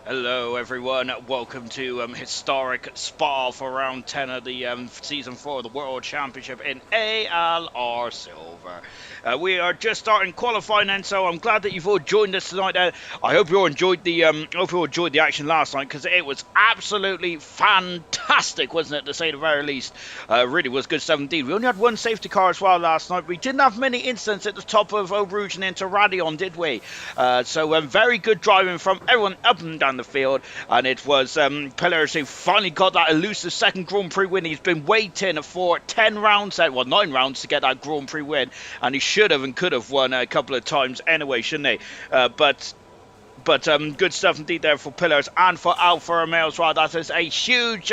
Hello everyone, welcome to historic Spa for round 10 of the season 4 of the World Championship in ALR Silver. We are just starting qualifying then, so I'm glad that you've all joined us tonight. I hope you all enjoyed the action last night, because it was absolutely fantastic, wasn't it, to say the very least. Really was good stuff indeed. We only had one safety car as well last night. We didn't have many incidents at the top of Eau Rouge and into Radion, did we? So very good driving from everyone up and down the field, and it was Pillars who finally got that elusive second Grand Prix win. He's been waiting for 9 rounds to get that Grand Prix win, and he should have and could have won a couple of times anyway, shouldn't he? But good stuff indeed there for Pillars and for Alfa Romeo as well. That is a huge,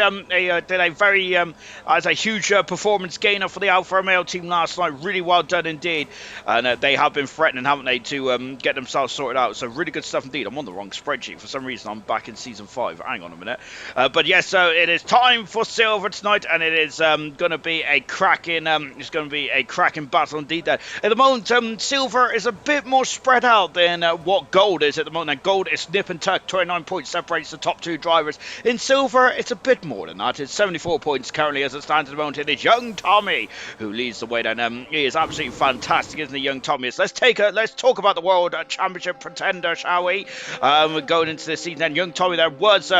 huge performance gainer for the Alfa Romeo team last night. Really well done indeed, and they have been threatening, haven't they, to get themselves sorted out. So really good stuff indeed. I'm on the wrong spreadsheet for some reason. I'm back in season 5. Hang on a minute. But yes, so it is time for silver tonight, and it is going to be a cracking. Battle indeed. There at the moment, silver is a bit more spread out than what gold is at the moment. Gold is nip and tuck, 29 points separates the top 2 drivers. In silver, it's a bit more than that. It's 74 points currently as it stands at the moment. It is young Tommy who leads the way down. He is absolutely fantastic, isn't he, young Tommy? So let's talk about the World Championship pretender, shall we? Going into this season, and young Tommy there was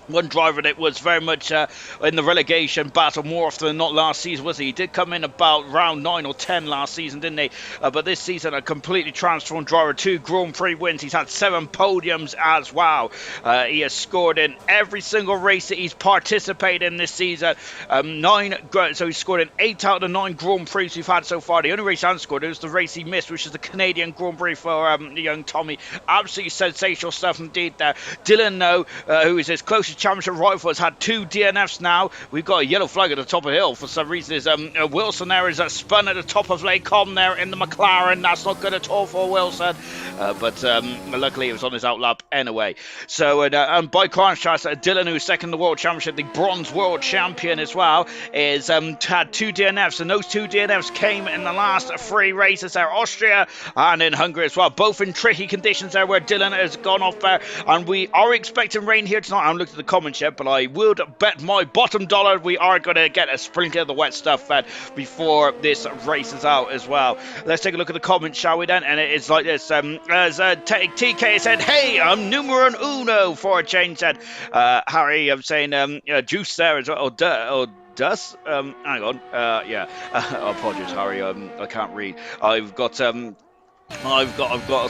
one driver that was very much in the relegation battle more often than not last season, was he? He did come in about round 9 or 10 last season, didn't he? But this season, a completely transformed driver. 2 Grand Prix wins. He's had 7 podiums as well. He has scored in every single race that he's participated in this season. So he's scored in 8 out of the 9 Grand Prix we've had so far. The only race he hasn't scored was the race he missed, which is the Canadian Grand Prix for the young Tommy. Absolutely sensational stuff indeed there. Dylan, who is his closest championship rival, has had 2 DNFs now. We've got a yellow flag at the top of the hill for some reason. Is Wilson there is spun at the top of Lake Com there in the McLaren. That's not good at all for Wilson, but luckily it was on his outlap anyway. So and by contrast, Dylan, who's second in the World Championship, the bronze world champion as well, is had 2 DNFs, and those 2 DNFs came in the last 3 races there, Austria and in Hungary as well, both in tricky conditions there where Dylan has gone off there, and we are expecting rain here tonight. I haven't looked at the comments yet, but I would bet my bottom dollar we are going to get a sprinkle of the wet stuff before this race is out as well. Let's take a look at the comments, shall we then? And it is like this. As TK said, hey, I'm numero uno for a change, said Harry. I'm saying juice there as well. Does hang on, yeah. Apologies, Harry. I can't read. I've got to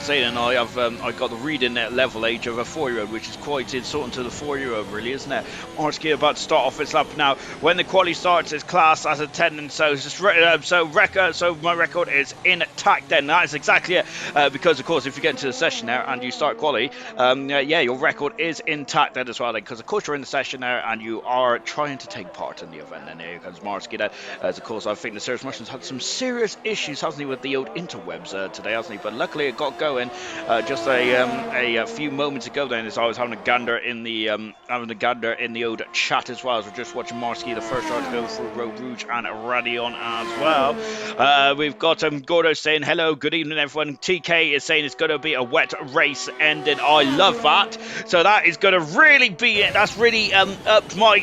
say, and I've got the reading at level age of a 4-year-old, which is quite insulting to the 4-year-old, really, isn't it? Marski about to start off his lap now. When the quali starts, it's class as attendance, so my record is intact. Then that is exactly it, because of course, if you get into the session there and you start quali, your record is intact then as well. Because of course you're in the session there and you are trying to take part in the event. And here comes Marski. As of course, I think the Serious Mushroom's had some serious issues, hasn't he, with the old interwebs today, hasn't he? But luckily it got going just a few moments ago then, as I was having a gander in the old chat as well, as we're just watching Marski, the first driver to go through Road Rouge and Radion as well. We've got Gordo saying hello, good evening everyone. TK is saying it's going to be a wet race ending. I love that. So that is going to really be it. That's really upped my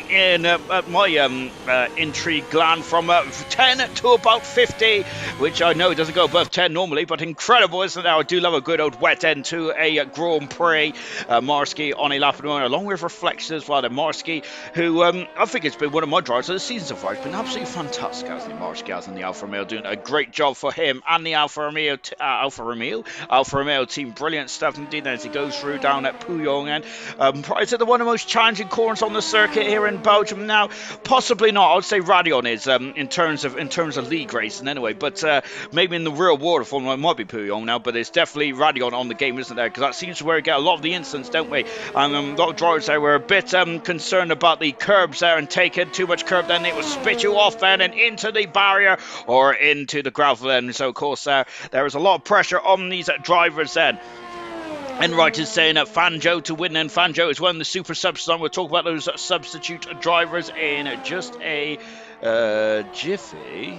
intrigue gland from 10 to about 50, which I know it doesn't go above 10 normally, but incredible, isn't it? I do love a good old wet end to a Grand Prix. Marski on a lap at the moment, along with Reflection as well. And Marski, who I think it's been one of my drivers of the season so far. It's been absolutely fantastic, hasn't he? Marski has in the Alfa Romeo, doing a great job for him and the Alfa Romeo team. Brilliant stuff indeed as he goes through down at Puyong. And is it one of the most challenging corners on the circuit here in Belgium now? Possibly not. I would say Radion is in terms of league racing anyway, but maybe in the real waterfall it might be Puyong now, but it's definitely Radion on the game, isn't there? Because that seems to where we get a lot of the incidents, don't we? And a lot of drivers there were a bit concerned about the curbs there and taking too much curb, then it will spit you off then and into the barrier or into the gravel then. So of course there is a lot of pressure on these drivers then. And right is saying Fanjo to win, and Fanjo is one of the super subs. We'll talk about those substitute drivers in just a jiffy.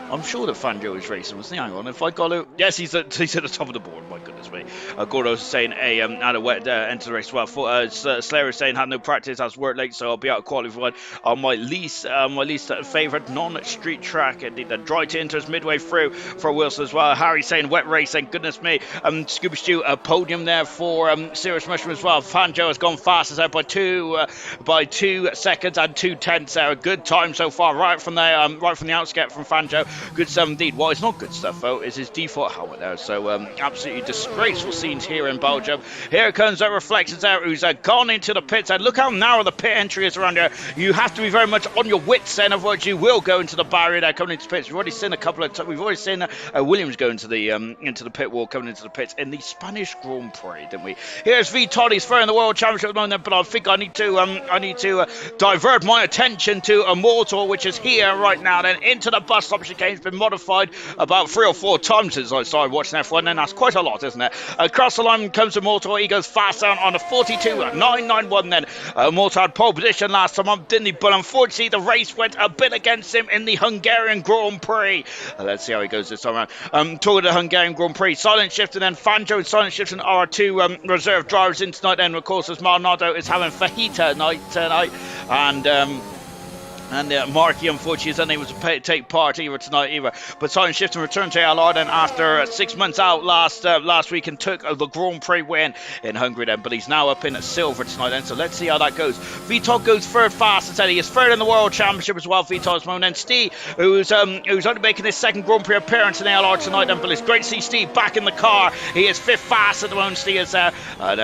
I'm sure that Fangio is racing. Was he? Hang on, if I got it, yes, he's at the top of the board. My goodness me. Gordo's saying had a wet enter the race. Well, Slayer is saying had no practice, has worked late, so I'll be out of qualified on my least favourite non-street track. Indeed, the dry to enters midway through for Wilson as well. Harry saying wet race. Thank goodness me. Scuba Stew a podium there for Serious Mushroom as well. Fangio has gone fastest out by 2 seconds and 2/10 there. A good time so far, right from the outset from Fangio. Good stuff indeed. What is not good stuff though is his default helmet there. So absolutely disgraceful scenes here in Belgium. Here comes that Reflections there, who's gone into the pits, and look how narrow the pit entry is around here. You have to be very much on your wits, and otherwise you will go into the barrier there coming into pits. We've already seen a couple of times. We've already seen Williams go into the pit wall coming into the pits in the Spanish Grand Prix, didn't we? Here's V Toddy's third in the World Championship at the moment, but I think I need to divert my attention to Immortal, which is here right now. Then into the bus stop chicane. It's been modified about 3 or 4 times since I started watching F1, and that's quite a lot, isn't it? Across the line comes Immortal. He goes fast down on a 42.991 then. Immortal had pole position last time, didn't he? But unfortunately, the race went a bit against him in the Hungarian Grand Prix. Let's see how he goes this time around. Toward the Hungarian Grand Prix. Silent Shifting and Fangio and Silent Shifting are our 2 reserve drivers in tonight. And of course, as Maldonado is having fajita night tonight, and Marky, unfortunately, is unable to take part either tonight either. But Silent Shifting returned to LR then after 6 months out last week and took the Grand Prix win in Hungary then. But he's now up in silver tonight then. So let's see how that goes. Vitor goes third fastest then. He is third in the World Championship as well, Vitor's moment. And Steve, who's only making his second Grand Prix appearance in LR tonight then. But it's great to see Steve back in the car. He is fifth fast at the moment. Steve is there.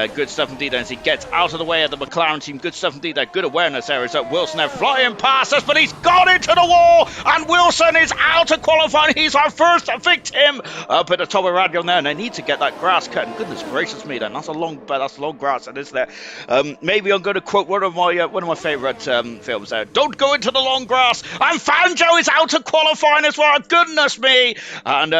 Good stuff indeed as he gets out of the way of the McLaren team. Good stuff indeed there. Good awareness there. Is that Wilson there flying past us, but he's gone into the wall, and Wilson is out of qualifying. He's our first victim up at the top of radio now, and they need to get that grass cut. And goodness gracious me, then that's a long grass, and isn't there? Maybe I'm going to quote one of my favourite films there. Don't go into the long grass. And Fangio is out of qualifying as well. Goodness me, and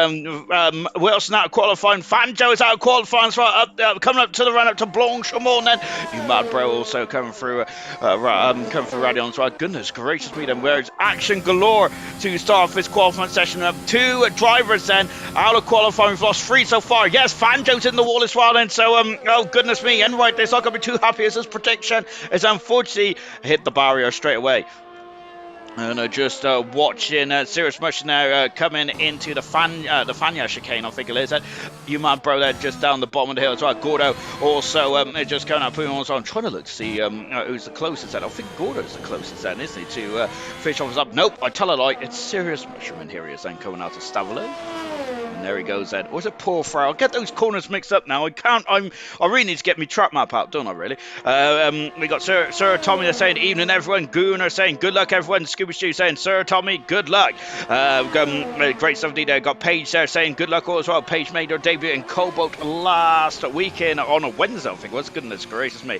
Wilson out of qualifying. Fangio is out of qualifying as well. Coming up to the run up to Blanchimont. Then you mad bro also coming through radio as well. Goodness gracious me, then where's action galore to start off this qualifying session. 2 drivers then out of qualifying. We've lost 3 so far. Yes, Fangio's in the wall as well then. So oh goodness me, and right, they're not going to be too happy as his prediction is unfortunately hit the barrier straight away. And just watching Serious Mushroom now coming into the Fanya chicane, I think it is. You man bro there just down the bottom of the hill as well. Gordo also just coming up. I'm trying to look to see who's the closest then. I think Gordo's the closest then, isn't he, to finish off up. Nope, I tell a lie. It's Serious Mushroom, and here he is then coming out of Stavolo. And there he goes then. Or is it Paul Farrell? I get those corners mixed up now. I really need to get my track map out, don't I really? We got Sir Tommy there saying evening everyone. Gooner saying good luck everyone. Scuba Stew saying Sir Tommy good luck. Great stuff indeed there. Got Paige there saying good luck all as well. Paige made her debut in COBALT last weekend on a Wednesday, I think it was. Goodness gracious me.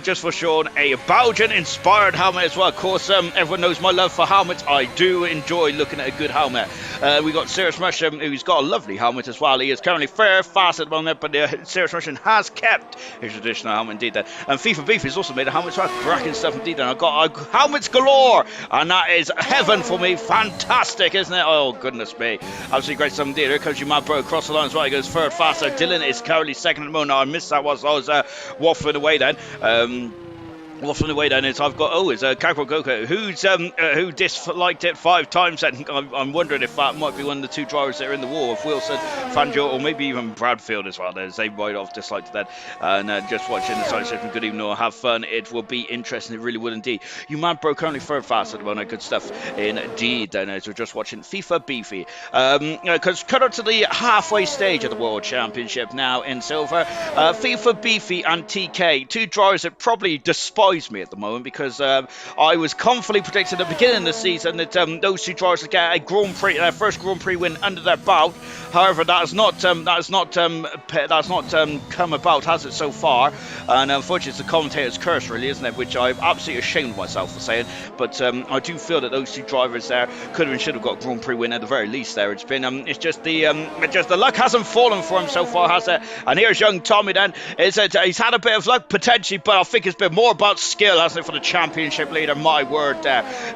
Just for Sean, a Belgian inspired helmet as well. Of course, everyone knows my love for helmets. I do enjoy looking at a good helmet. We got Serious Mushroom, who's got a lovely helmet as well. He is currently fair fast at the moment, but Serious Mushroom has kept his traditional helmet indeed there. And FIFA Beef has also made a helmet as well. Cracking stuff indeed. And I've got helmets galore, and that is heaven for me. Fantastic, isn't it? Oh goodness me, absolutely great stuff indeed. Here comes your man bro across the line as well. He goes third faster. Dylan is currently second at the moment. I missed that whilst I was waffling away then. Waffling away then is I've got it's Kakro Goko who disliked it 5 times. And I'm wondering if that might be one of the 2 drivers that are in the war, if Wilson, Fangio, or maybe even Bradfield as well. As they might have disliked that. And just watching the side session. Good evening, or have fun. It will be interesting. It really would indeed. You man bro currently third fast at the moment. Good stuff indeed. Then as we're just watching FIFA Beefy. Because cut up to the halfway stage of the World Championship now in silver. FIFA Beefy and TK, 2 drivers that probably despise me at the moment, because I was confidently predicting at the beginning of the season that those 2 drivers would get a Grand Prix, their first Grand Prix win under their belt. However, that has not come about, has it, so far? And unfortunately, it's the commentator's curse, really, isn't it? Which I'm absolutely ashamed of myself for saying. But I do feel that those 2 drivers there could have and should have got a Grand Prix win at the very least. There, it's been it's just the luck hasn't fallen for him so far, has it? And here's young Tommy then. He's had a bit of luck potentially, but I think it's been more about got skill, hasn't it, for the championship leader? My word,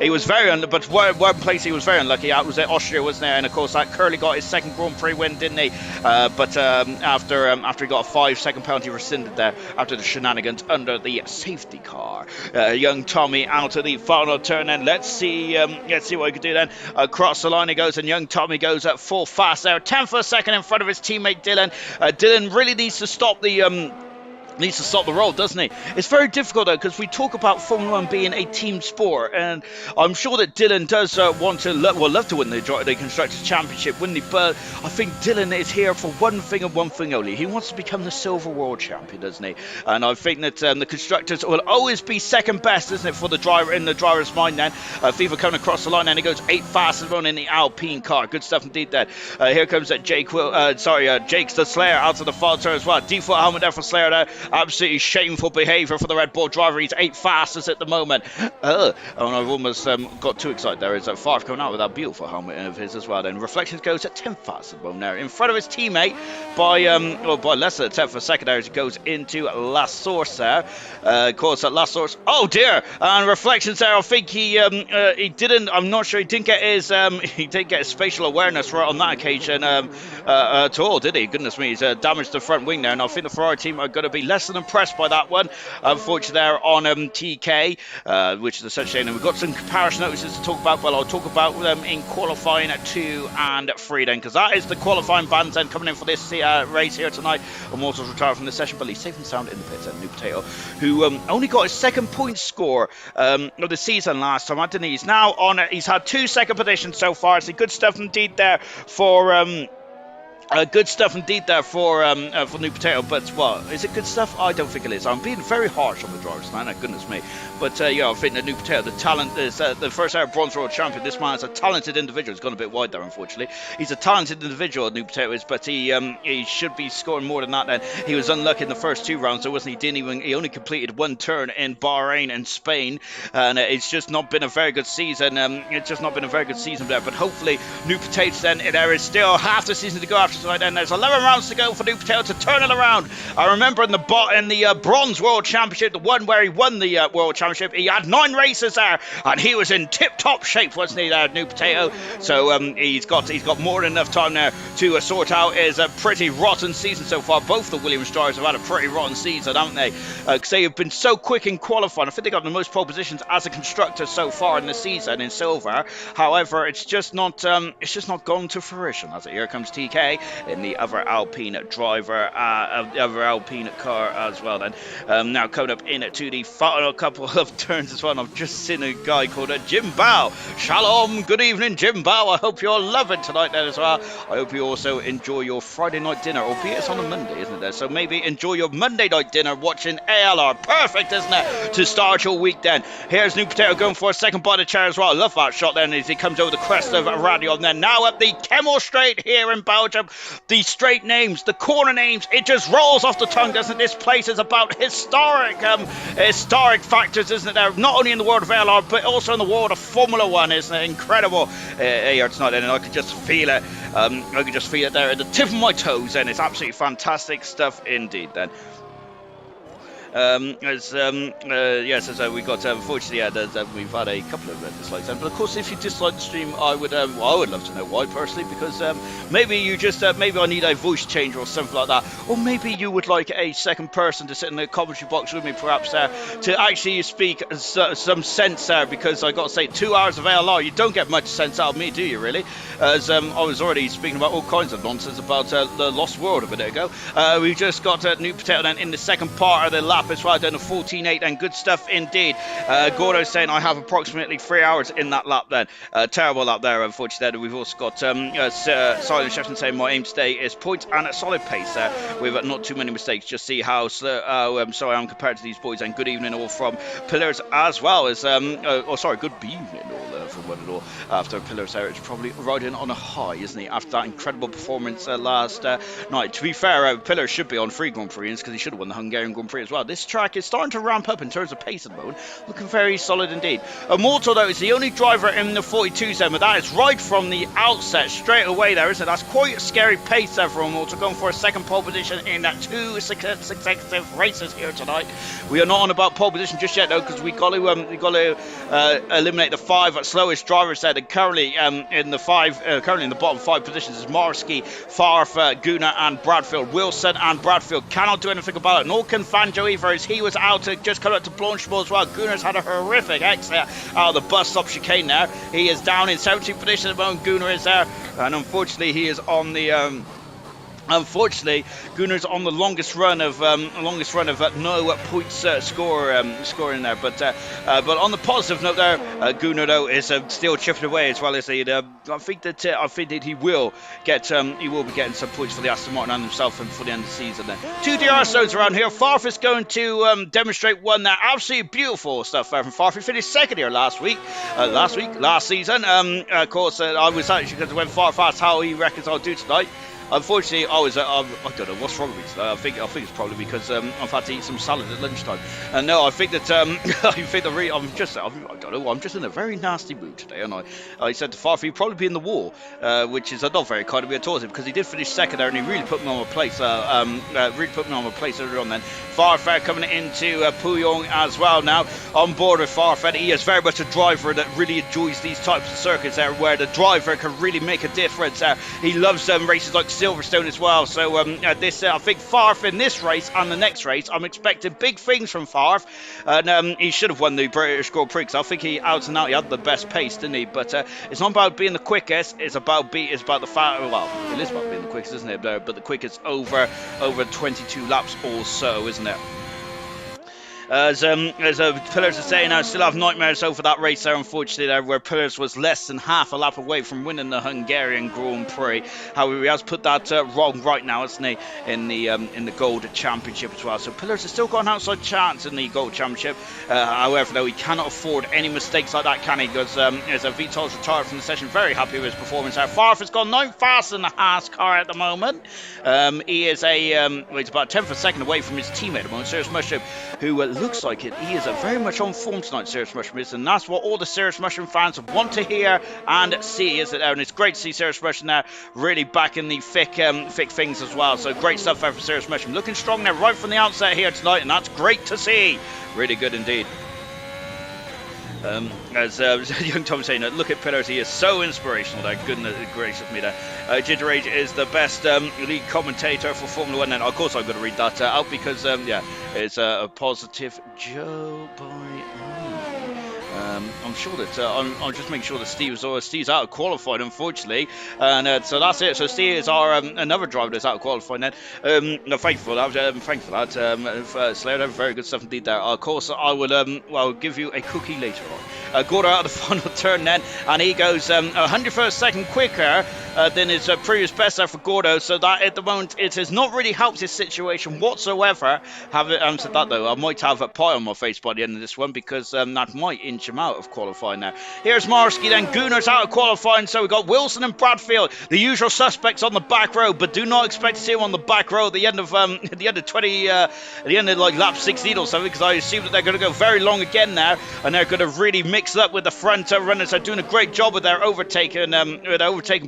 he was very but one place he was very unlucky at was at Austria, wasn't there? And of course that Curly got his second Grand Prix win, didn't he? But after he got a 5-second penalty rescinded there after the shenanigans under the safety car. Young Tommy out of the final turn, and let's see what he can do then. Across the line he goes, and young Tommy goes at full fast there, 10th of a second in front of his teammate Dylan. Dylan really needs to stop the roll, doesn't he? It's very difficult though, because we talk about Formula 1 being a team sport, and I'm sure that Dylan does want to love to win the Constructors' Championship, wouldn't he? But I think Dylan is here for one thing and one thing only. He wants to become the Silver World Champion, doesn't he? And I think that the Constructors will always be second best, isn't it, for the driver in the driver's mind then. FIFA coming across the line, and he goes 8th fastest run in the Alpine car. Good stuff indeed then. Here comes Jake Jake's the Slayer out of the final turn as well. Default helmet there for Slayer there. Absolutely shameful behaviour for the Red Bull driver. He's 8th fastest at the moment. And I've almost got too excited there. Is Favre coming out with that beautiful helmet of his as well. Then Reflections goes at 10th fastest at the moment there, in front of his teammate by less than a 10th of a second there as he goes into La Source there. Of course, at La Source. Oh dear! And Reflections there. I think he didn't. I'm not sure. He didn't get his spatial awareness right on that occasion at all, did he? Goodness me, he's damaged the front wing there, and I think the Ferrari team are going to be less than impressed by that one. Unfortunately, there on TK, which is essentially, and we've got some comparison notices to talk about. Well, I'll talk about them in qualifying 2 and 3 then, because that is the qualifying bands then coming in for this race here tonight. I'm also retired from the session, but he's safe and sound in the pits. And New Potato, who only got his second point score of the season last time, didn't he? He's now on. He's had 2 second positions so far. It's good stuff indeed there for. Good stuff indeed there for New Potato, but well, is it good stuff? I don't think it is. I'm being very harsh on the drivers tonight, goodness me. But I think the New Potato, the talent is the first ever Bronze World Champion. This man is a talented individual. He's gone a bit wide there, unfortunately. He's a talented individual, New Potato is, but he should be scoring more than that. Then he was unlucky in the first 2 rounds, so wasn't he? He only completed 1 turn in Bahrain and Spain, and it's just not been a very good season. It's just not been a very good season there. But hopefully, New Potatoes then, there is still half the season to go after tonight, and there's 11 rounds to go for New Potato to turn it around. I remember in the Bronze World Championship, the one where he won the World Championship, he had 9 races there, and he was in tip-top shape, wasn't he, there, New Potato? So he's got more than enough time there to sort out his pretty rotten season so far. Both the Williams drivers have had a pretty rotten season, haven't they? Because they have been so quick in qualifying. I think they got the most pole positions as a constructor so far in the season in silver. However, it's just not gone to fruition, as it. Here comes TK in the other Alpine driver, the other Alpine car as well. Then now coming up into the final couple of turns as well. And I've just seen a guy called Jim Bao. Shalom, good evening, Jim Bao. I hope you're loving tonight then as well. I hope you also enjoy your Friday night dinner, albeit it's on a Monday, isn't it? There, so maybe enjoy your Monday night dinner watching ALR. Perfect, isn't it, to start your week then? Here's New Potato going for a second by the chair as well. I love that shot then as he comes over the crest of Radion. Then now at the Kemmel Straight here in Belgium. The straight names, the corner names, it just rolls off the tongue, doesn't it? This place is about historic factors, isn't it? There, not only in the world of LR, but also in the world of Formula 1, isn't it? Incredible here tonight, and I could just feel it. I could just feel it there at the tip of my toes, and it's absolutely fantastic stuff indeed. Then. Yes, as we got unfortunately, we've had a couple of dislikes, but of course, if you dislike the stream, I would love to know why personally, because maybe you just maybe I need a voice change or something like that, or maybe you would like a second person to sit in the commentary box with me, perhaps to actually speak some sense there, because I got to say, 2 hours of ALR, you don't get much sense out of me, do you really? As I was already speaking about all kinds of nonsense about the Lost World a minute ago. We just got New Potato then in the second part of the lap as well, down to 14.8, and good stuff indeed. Gordo saying I have approximately 3 hours in that lap then. Terrible lap there, unfortunately. We've also got Silent Shefton saying my aim today is points and a solid pace there with not too many mistakes. Just see how slow I am compared to these boys, and good evening all from Pillars as well as good evening all from won it all after Pillars there. It's probably riding on a high, isn't he, after that incredible performance last night. To be fair, Pillars should be on 3 Grand Prix because he should have won the Hungarian Grand Prix as well. This track is starting to ramp up in terms of pace at the moment, looking very solid indeed. Immortal, though, is the only driver in the 42 zone, but that is right from the outset, straight away there, isn't it? That's quite a scary pace there for Immortal, going for a second pole position in 2 successive races here tonight. We are not on about pole position just yet, though, because we got to eliminate the 5 slowest drivers there. And currently in the bottom 5 positions is Marski, Farf, Gunnar, and Bradfield. Wilson and Bradfield cannot do anything about it. Nor can Fanjo either, as he was out to just come up to Blanchemont as well. Gunnar's had a horrific exit out of the bus stop chicane there. He is down in 17th position at the moment. Gunnar is there, and unfortunately he is on the Unfortunately, Gunnar's on the longest run of no points scoring there. But on the positive note there, Gunnar though is still chipping away as well as he. I think that he will be getting some points for the Aston Martin and himself and for the end of the season. Then 2 DR zones around here. Farf is going to demonstrate one there. Absolutely beautiful stuff there from Farf. He finished second here last season. Of course, I was actually because when Farf asked how he reckons I'll do tonight. Unfortunately, I don't know what's wrong with me today. I think it's probably because I've had to eat some salad at lunchtime. And no, I think that I'm just in a very nasty mood today. And I said to Farf, he'd probably be in the war, which is not very kind of me towards him because he did finish second there and he really put me on my place. Earlier on then. Farf coming into Puyong as well now on board with Farf, and he is very much a driver that really enjoys these types of circuits there, where the driver can really make a difference. He loves races like Silverstone as well. So I think Farf in this race and the next race, I'm expecting big things from Farf, and he should have won the British Grand Prix because I think he out and out he had the best pace, didn't he? But it's not about being the quickest. It's about the fact. Well, it is about being the quickest, isn't it? But the quickest over 22 laps or so, isn't it? As Pillars is saying, I still have nightmares over that race there, unfortunately, there, where Pillars was less than half a lap away from winning the Hungarian Grand Prix. However, he has put that wrong right now, hasn't he, in the Gold Championship as well. So Pillars has still got an outside chance in the Gold Championship. However, though, he cannot afford any mistakes like that, can he? Because as Vital's retired from the session, very happy with his performance there. Farf has gone 9 faster in the Haas car at the moment. He is he's about 10th of a second away from his teammate at the moment, Serious Mushroom, who looks like it. He is very much on form tonight, Serious Mushroom is, and that's what all the Serious Mushroom fans want to hear and see, isn't it? And it's great to see Serious Mushroom now really back in the thick things as well. So great stuff there for Serious Mushroom. Looking strong there right from the outset here tonight, and that's great to see. Really good indeed. As young Tom saying, look at Pillars, he is so inspirational there. Goodness gracious me there. Ginger Age is the best lead commentator for Formula 1, and of course I'm going to read that out because it's a positive Joe by I'm sure that I'm just making sure that Steve's out of qualifying, unfortunately, and so that's it. So Steve is our another driver that's out of qualifying. Then no, thank you for that. Slayer, very good stuff indeed there. Of course, I will I'll give you a cookie later on. Gordo out of the final turn then, and he goes 100th second quicker than his previous best there for Gordo. So that at the moment it has not really helped his situation whatsoever. Having said that though, I might have a pie on my face by the end of this one because that might inch him out of qualifying now. Here's Marski, then Gunnar's out of qualifying, so we've got Wilson and Bradfield, the usual suspects on the back row, but do not expect to see him on the back row at the end of like lap 16 or something, because I assume that they're going to go very long again now, and they're going to really mix it up with the front runners. They're doing a great job with their overtaking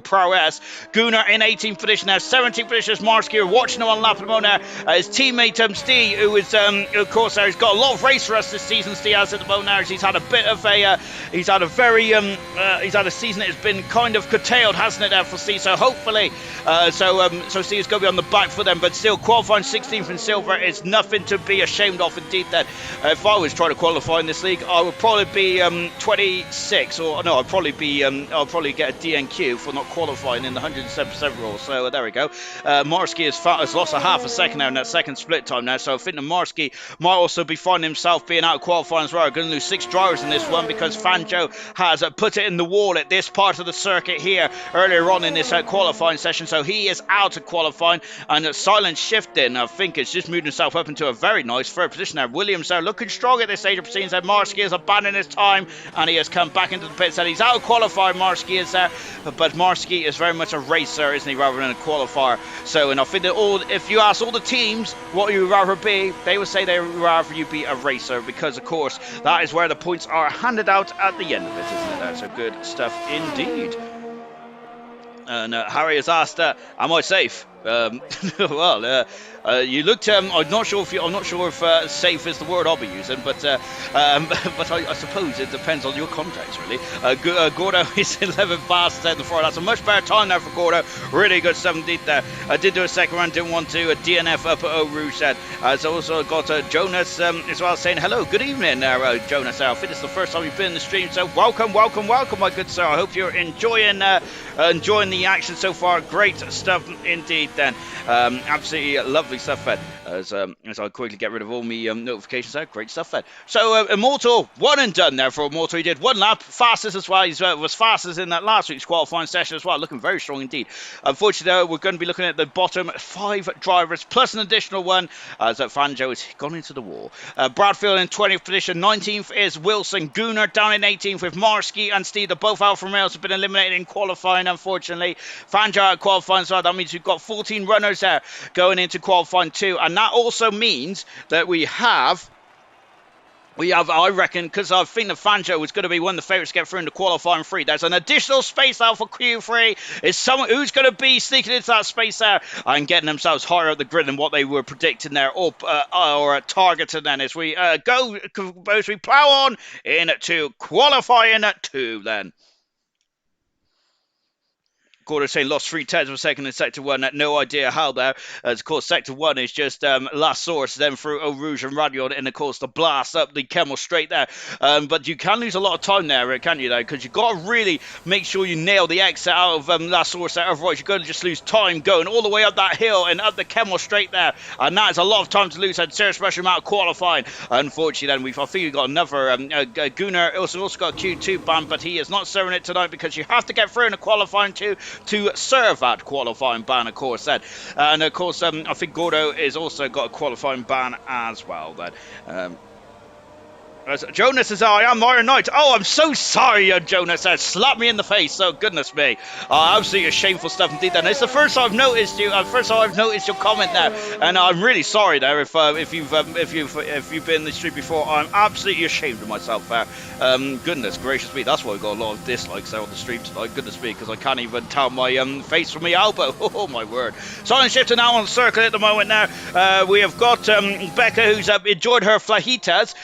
prowess. Gunnar in 18th position now, 17th position is Marski, watching him on lap at the moment now. His teammate Steve, who is of course he's got a lot of race for us this season. Steve has at the moment now. He's had a bit of he's had a season that has been kind of curtailed, hasn't it, for Steve? So hopefully, so Steve's going to be on the back for them, but still qualifying 16th in silver is nothing to be ashamed of indeed. Then, if I was trying to qualify in this league, I would probably be 26, or no, I'll probably get a DNQ for not qualifying in the 107% rule. So there we go. Marski has lost a half a second now in that second split time now. So I think that Marski might also be finding himself being out of qualifying as well. We're going to lose 6 drivers in this one because Fanjo has put it in the wall at this part of the circuit here earlier on in this qualifying session. So he is out of qualifying, and Silent Shifting, I think, it's just moved himself up into a very nice third position there. Williams there looking strong at this stage of proceedings. Marski is abandoning his time and he has come back into the pits, and he's out of qualifier. Marski is there, but Marski is very much a racer, isn't he, rather than a qualifier. So, and I think that if you ask all the teams what you would rather be, they would say they would rather you be a racer, because of course that is where the points are handed out at the end of it, isn't it? That's a good stuff indeed. And Harry has asked, "Am I safe?" Well, you looked. I'm not sure if safe is the word I'll be using, but I suppose it depends on your context, really. Gordo is 11 fastest out the floor. That's a much better time there for Gordo. Really good stuff indeed there. I did do a second round, didn't want to. A DNF up at Eau Rouge said. So also got Jonas as well saying hello, good evening, Jonas. I think it's the first time you've been in the stream, so welcome, my good sir. I hope you're enjoying the action so far. Great stuff indeed. Then absolutely lovely stuff, Fed. As I quickly get rid of all my notifications there. Great stuff, Fed. So Immortal, one and done there for Immortal. He did one lap, fastest as well. He was fastest in that last week's qualifying session as well. Looking very strong indeed. Unfortunately, though, we're going to be looking at the bottom 5 drivers plus an additional one, as Fanjo has gone into the wall. Bradfield in 20th position. 19th is Wilson. Gunnar down in 18th with Marski and Steve. Both Alfa Romeos have been eliminated in qualifying, unfortunately. Fanjo out of qualifying as well. That means we've got 14 runners there going into qualifying 2, and that also means that we have, I reckon, because I think the Fanjo was going to be one of the favourites to get through into qualifying 3. There's an additional space out for Q3. Is someone who's going to be sneaking into that space there and getting themselves higher up the grid than what they were predicting there, or targeting then, as we plough on into qualifying 2 then. Gordo saying lost 3/10 of a second in Sector 1. No idea how there. As of course, Sector 1 is just last source, then through Eau Rouge and Radion, and of course the blast up the Kemmel straight there. But you can lose a lot of time there, can't you, though? Because you've got to really make sure you nail the exit out of last source there. Otherwise, you're going to just lose time going all the way up that hill and up the Kemmel straight there. And that is a lot of time to lose. And serious pressure amount of qualifying. Unfortunately, then I think we've got another Gunnar also got a Q2 ban, but he is not serving it tonight because you have to get through in a qualifying 2 to serve that qualifying ban, of course, then. And of course, I think Gordo has also got a qualifying ban as well, then. Jonas says, I am Iron Knight. Oh, I'm so sorry, Jonas. Slap me in the face. Oh, goodness me. Absolutely shameful stuff indeed. And it's the first time I've noticed you. Your comment there, and I'm really sorry there if you've been in the street before. I'm absolutely ashamed of myself there. Goodness gracious me, that's why I got a lot of dislikes there on the stream tonight. Goodness me, because I can't even tell my face from my elbow. Oh my word. Silent Shifter now on the circle at the moment. Now we have got Becca, who's enjoyed her fajitas.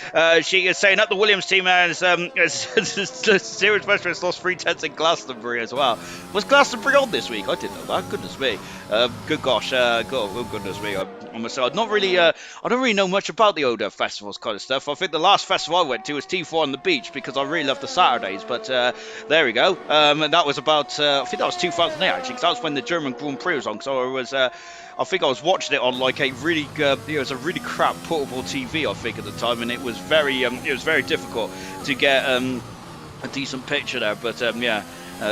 She is saying up the Williams team as serious specialist lost 3/10 in Glastonbury as well. Was Glastonbury on this week? I didn't know that. Goodness me. Good gosh. Oh goodness me. I must say, I don't really know much about the Oda festivals kind of stuff. I think the last festival I went to was T4 on the beach because I really love the Saturdays. But there we go. And that was about I think that was 2008 actually, because that was when the German Grand Prix was on. So I think I was watching it on like a really, it was a really crap portable TV, I think, at the time, and it was very difficult to get a decent picture there. But yeah.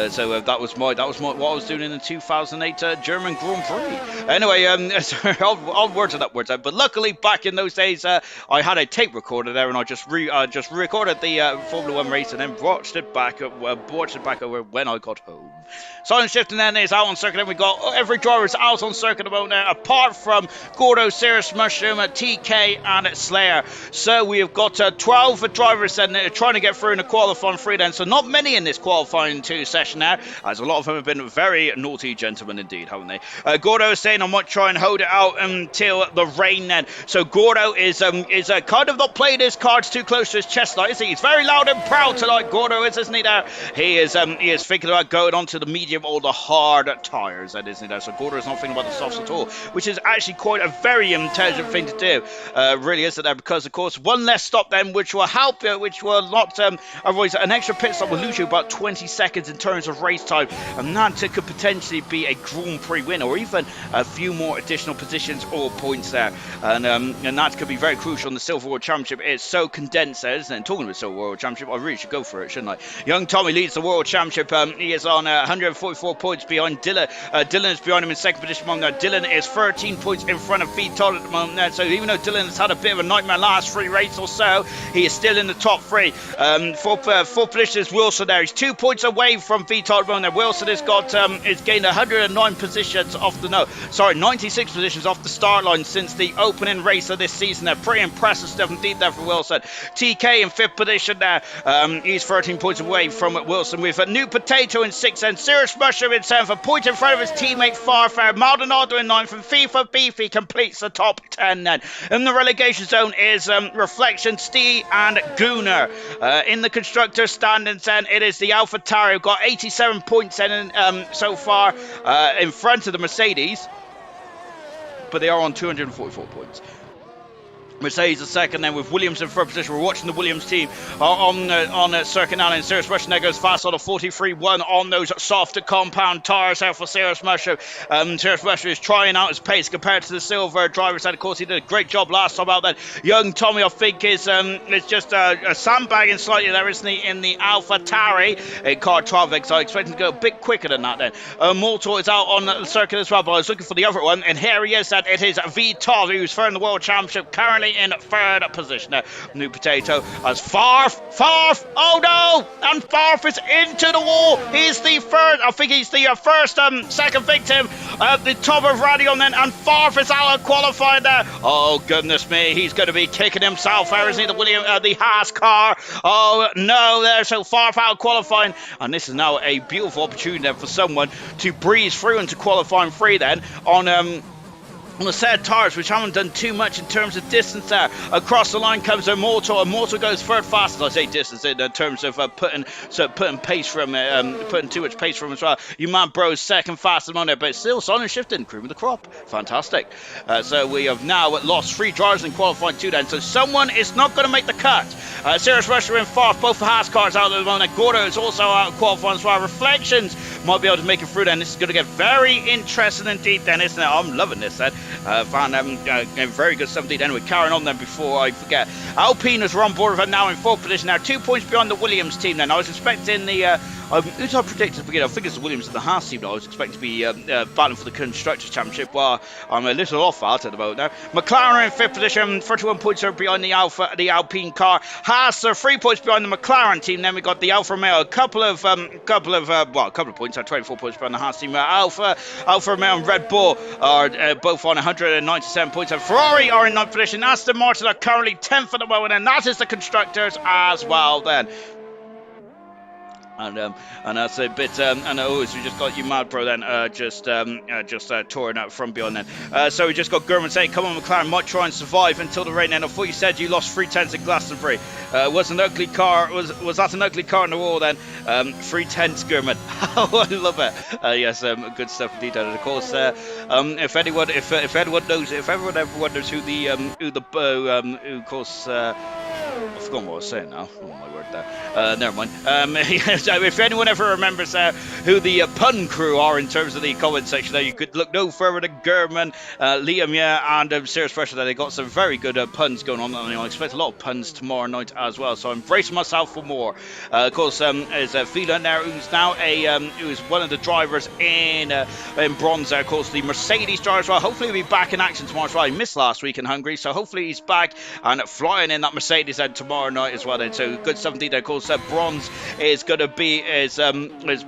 So that was what I was doing in the 2008 German Grand Prix. Anyway, I'll word to that word. But luckily, back in those days, I had a tape recorder there, and I just recorded the Formula 1 race and then watched it back over when I got home. Silent Shifting then is out on circuit, and we got every driver is out on circuit at the moment now, apart from Gordo, Cirrus Mushroom, TK, and Slayer. So we have got 12 drivers then trying to get through in the qualifying 3 then. So not many in this qualifying 2 session now, as a lot of them have been very naughty gentlemen indeed, haven't they? Gordo is saying I might try and hold it out until the rain then. So Gordo is kind of not playing his cards too close to his chest tonight, is he? He's very loud and proud tonight, Gordo is, isn't he there? He is thinking about going on to the medium or the hard tires, that isn't he? So Gordo is not thinking about the softs at all, which is actually quite a very intelligent thing to do, really, isn't there? Because of course one less stop then, which will help you, which will not otherwise an extra pit stop will lose you about 20 seconds in terms of race time, and that could potentially be a Grand Prix win or even a few more additional positions or points there. And that could be very crucial in the Silver World Championship. It's so condensed there, isn't it? Talking about the Silver World Championship, I really should go for it, shouldn't I? Young Tommy leads the World Championship. He is on 144 points behind Dylan. Dylan is behind him in second position. Dylan is 13 points in front of Vital at the moment. So even though Dylan has had a bit of a nightmare last 3 races or so, he is still in the top 3. Fourth position is Wilson there. He's 2 points away from Vital at the moment. Wilson has got is gained 109 positions off the 96 positions off the start line since the opening race of this season. They're pretty impressive stuff indeed there for Wilson. TK in 5th position there. He's 13 points away from Wilson with a new potato in 6th and Serious Mushroom in 7th, a point in front of his teammate Farfair. Maldonado in 9th and FIFA Beefy completes the top 10 then. In the relegation zone is Reflection, Stee and Gooner. In the constructor standings then it is the AlphaTauri who got 87 points in, so far in front of the Mercedes, but they are on 244 points. Mercedes is second then with Williams in third position. We're watching the Williams team on Circuit now, and Serious Mushroom there goes fast on a 43.1 on those soft compound tires there for Serious Mushroom. Serious Mushroom is trying out his pace compared to the silver drivers, and of course he did a great job last time out then. Young Tommy I think is just a sandbagging slightly there, isn't he, in the AlphaTauri in car 12, so I expect him to go a bit quicker than that then. Mortal is out on the circuit as well, but I was looking for the other one, and here he is. That it is Vital who's third in the World Championship, currently in third position there. New potato as Farf, oh no, and Farf is into the wall. He's the first, I think he's the second victim at the top of Radion then, and Farf is out of qualifying there. Oh goodness me, he's going to be kicking himself there, isn't he, the Haas car. Oh no, there, so Farf out qualifying, and this is now a beautiful opportunity then for someone to breeze through into qualifying 3 then on the set tires, which haven't done too much in terms of distance there. Across the line comes Immortal. Immortal goes third fastest. I say distance in terms of putting pace from putting too much pace from him as well. You man bros second fastest on there, but still Silent Shifting, cream of the crop. Fantastic. So we have now lost 3 drivers in qualifying 2 then. So someone is not going to make the cut. Serious Rusher in 4th. Both the Haas cars out at the moment. Gordo is also out of qualifying as well. Reflections might be able to make it through then. This is going to get very interesting indeed then, isn't it? I'm loving this then. Very good stuff indeed. Anyway, carrying on then before I forget. Alpine is on board with it now in 4th position. Now 2 points behind the Williams team then. I was expecting the who did I predict to begin? I think it's the Williams and the Haas team that I was expecting to be battling for the Constructors' Championship. Well, I'm a little off that at the moment now. McLaren in 5th position, 31 points are behind the Alpine car. Haas are 3 points behind the McLaren team. Then we got the Alfa Romeo, a couple of points, 24 points behind the Haas team. Alfa Romeo and Red Bull are both on 197 points. And Ferrari are in 9th position. Aston Martin are currently 10th at the moment, and that is the Constructors as well then. And that's a bit so we just got you mad bro then just touring out from beyond then. So we just got Gurman saying, come on McLaren, might try and survive until the rain then. I thought you said you lost 3/10 in Glastonbury. Was an ugly car, was that an ugly car in the wall then? 3/10 Gurman. I love it. Yes, good stuff indeed. And of course if anyone ever wonders who of course I've forgotten what I was saying now. Oh my word there. Never mind. So if anyone ever remembers who the pun crew are in terms of the comment section there, you could look no further than Gurman, Liam, and Serious Pressure there. They got some very good puns going on. And I expect a lot of puns tomorrow night as well. So I'm bracing myself for more. Of course, there's Phelan there, who's now who's one of the drivers in bronze there. Of course, the Mercedes driver as well. Hopefully he'll be back in action tomorrow as well. He missed last week in Hungary, so hopefully he's back and flying in that Mercedes then tomorrow night as well. Then. So good stuff indeed. Of course, bronze is going to be is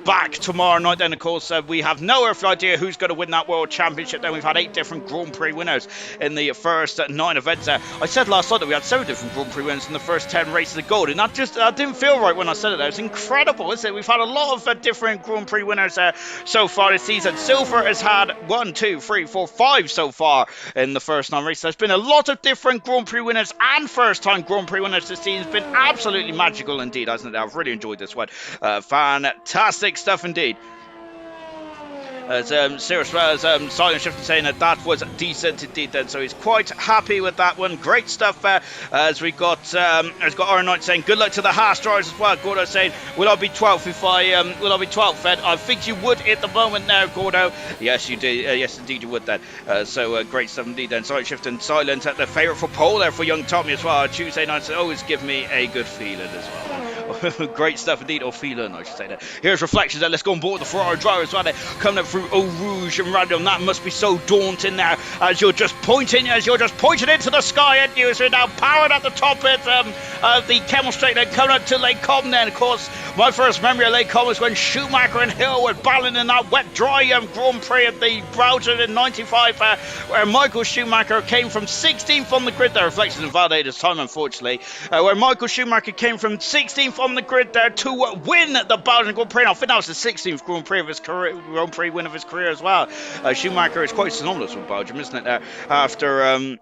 back tomorrow night. Then of course we have no earthly idea who's going to win that World Championship. Then we've had 8 different Grand Prix winners in the first 9 events. I said last night that we had 7 different Grand Prix winners in the first 10 races of gold, and that didn't feel right when I said it. It's incredible, isn't it? We've had a lot of different Grand Prix winners so far this season. Silver has had 1, 2, 3, 4, 5 so far in the first 9 races. There's been a lot of different Grand Prix winners and first-time Grand Prix winners this season. It's been absolutely magical indeed, hasn't it? I've really enjoyed this one. Fantastic stuff indeed. As Sirius as Silent Shifting saying that was decent indeed then, so he's quite happy with that one. Great stuff there. As we got Iron Knight saying good luck to the Haas drivers as well. Gordo saying will I be 12th if I will I be 12th, Ed? I think you would at the moment now, Gordo. Yes you do, yes indeed you would then. So great stuff indeed then. Silent Shifting Silent at the favourite for pole there for young Tommy as well. Tuesday nights always give me a good feeling as well. Great stuff indeed, or feeling I should say that. Here's Reflections then, let's go on board the Ferrari drivers as well. They're coming up through Eau Rouge and Random. That must be so daunting now as you're just pointing into the sky at you. So now powered at the top of the Camel Straight, then coming up to Lake Com then. Of course, my first memory of Lake Com was when Schumacher and Hill were battling in that wet, dry Grand Prix of the Belgium in 95, where Michael Schumacher came from 16th on the grid there. Reflections invalidated his time, unfortunately. Where Michael Schumacher came from 16th on the grid there to win the Belgian Grand Prix. And I think that was the 16th Grand Prix of his career, Grand Prix win of his career as well. Schumacher is quite synonymous with Belgium, isn't it? After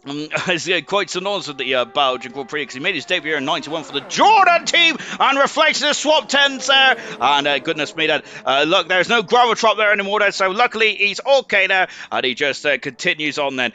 it's quite synonymous with the Belgian Grand Prix because he made his debut in 91 for the Jordan team, and Reflections swap tens there, and goodness me that look, there's no gravel trap there anymore there, so luckily he's okay there, and he just continues on then,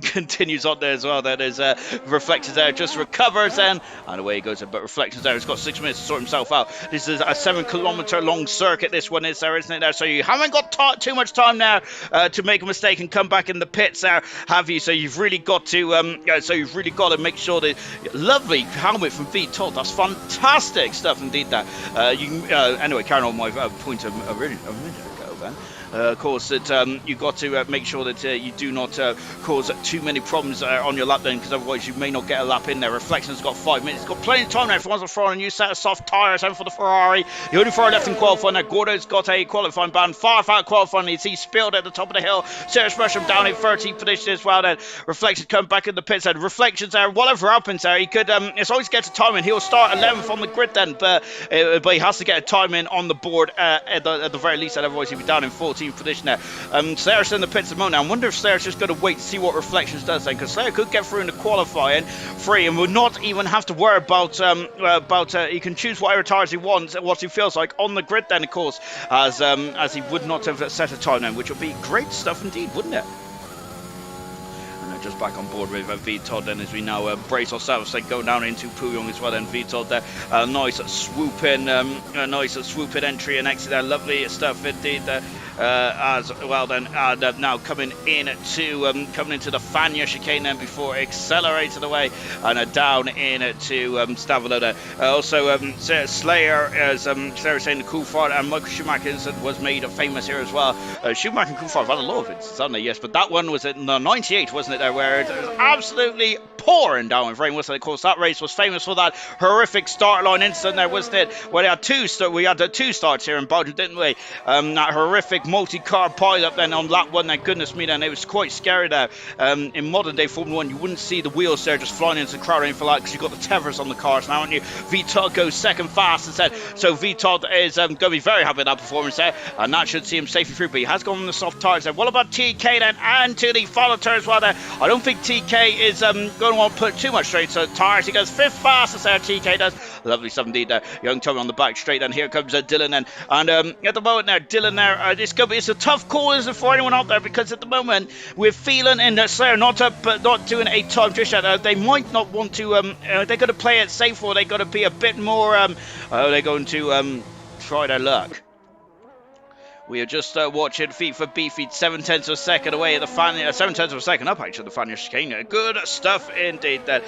continues on there as well. That is Reflections there, just recovers then, and away he goes. But Reflections there, he's got 6 minutes to sort himself out. This is a 7-kilometer long circuit, this one is there, isn't it there? So you haven't got too much time now to make a mistake and come back in the pits there, have you? So you've really got to make sure that lovely helmet from V Todd. That's fantastic stuff indeed. That anyway, carrying on my point a minute ago, then. Of course, that you've got to make sure that you do not cause too many problems on your lap then, because otherwise you may not get a lap in there. Reflections got 5 minutes. He's got plenty of time now if he wants to throw on a new set of soft tyres and for the Ferrari. The only Ferrari left in qualifying now. Gordo's got a qualifying ban. Far out qualifying. He spilled at the top of the hill. Serge Rusham down in 13th position as well then. Reflections come back in the pits and Reflections there. Whatever happens there, he could as long as he gets a time in, he'll start 11th on the grid then, but he has to get a time in on the board at the very least, otherwise he'll be down in 14th position there. Slayer's in the pits at the moment. I wonder if Slayer's just going to wait to see what Reflections does then, because Slayer could get through in the qualifying free and would not even have to worry about he can choose whatever tires he wants, what he feels like on the grid then, of course, as he would not have set a time then, which would be great stuff indeed, wouldn't it? Just back on board with V Todd then, as we now brace ourselves, like going down into Puyong as well then. V Todd there, nice swoop in entry and exit there, lovely stuff indeed there. As well then, now coming into the Fania chicane then before accelerating away and down into Stavolo there. Also Slayer, as Slayer saying, the Coulthard and Michael Schumacher was made famous here as well. Schumacher and Coulthard have had a lot of incidents, haven't they? Yes, but that one was in the 98, wasn't it there, where it was absolutely pouring down with rain, wasn't it? Of course, that race was famous for that horrific start line incident there, wasn't it? Where they had two starts here in Belgium, didn't we? That horrific multi-car pile-up then on lap one, then goodness me, then it was quite scary there. In modern day Formula 1, you wouldn't see the wheels there just flying into the crowd or anything like that, because you've got the tethers on the cars now, aren't you? V Todd goes second fastest, so V Todd is going to be very happy with that performance there, and that should see him safely through, but he has gone on the soft tyres there. What about TK then, and to the final turn as well there? I don't think TK is going to want to put too much straight to tyres. He goes fifth fastest there, TK does. Lovely stuff indeed there. Young Tommy on the back straight, and here comes Dylan then. And at the moment now, Dylan there, it's a tough call, isn't it, for anyone out there, because at the moment we're feeling in that Slayer not doing a time just yet. They might not want to, they're going to play it safe, or they're going to be a bit more, they're going to try their luck. We are just watching FIFA B-Feed 7/10 of a second away at the Fania, 7/10 of a second up actually, the Fania chicane. Good stuff indeed then,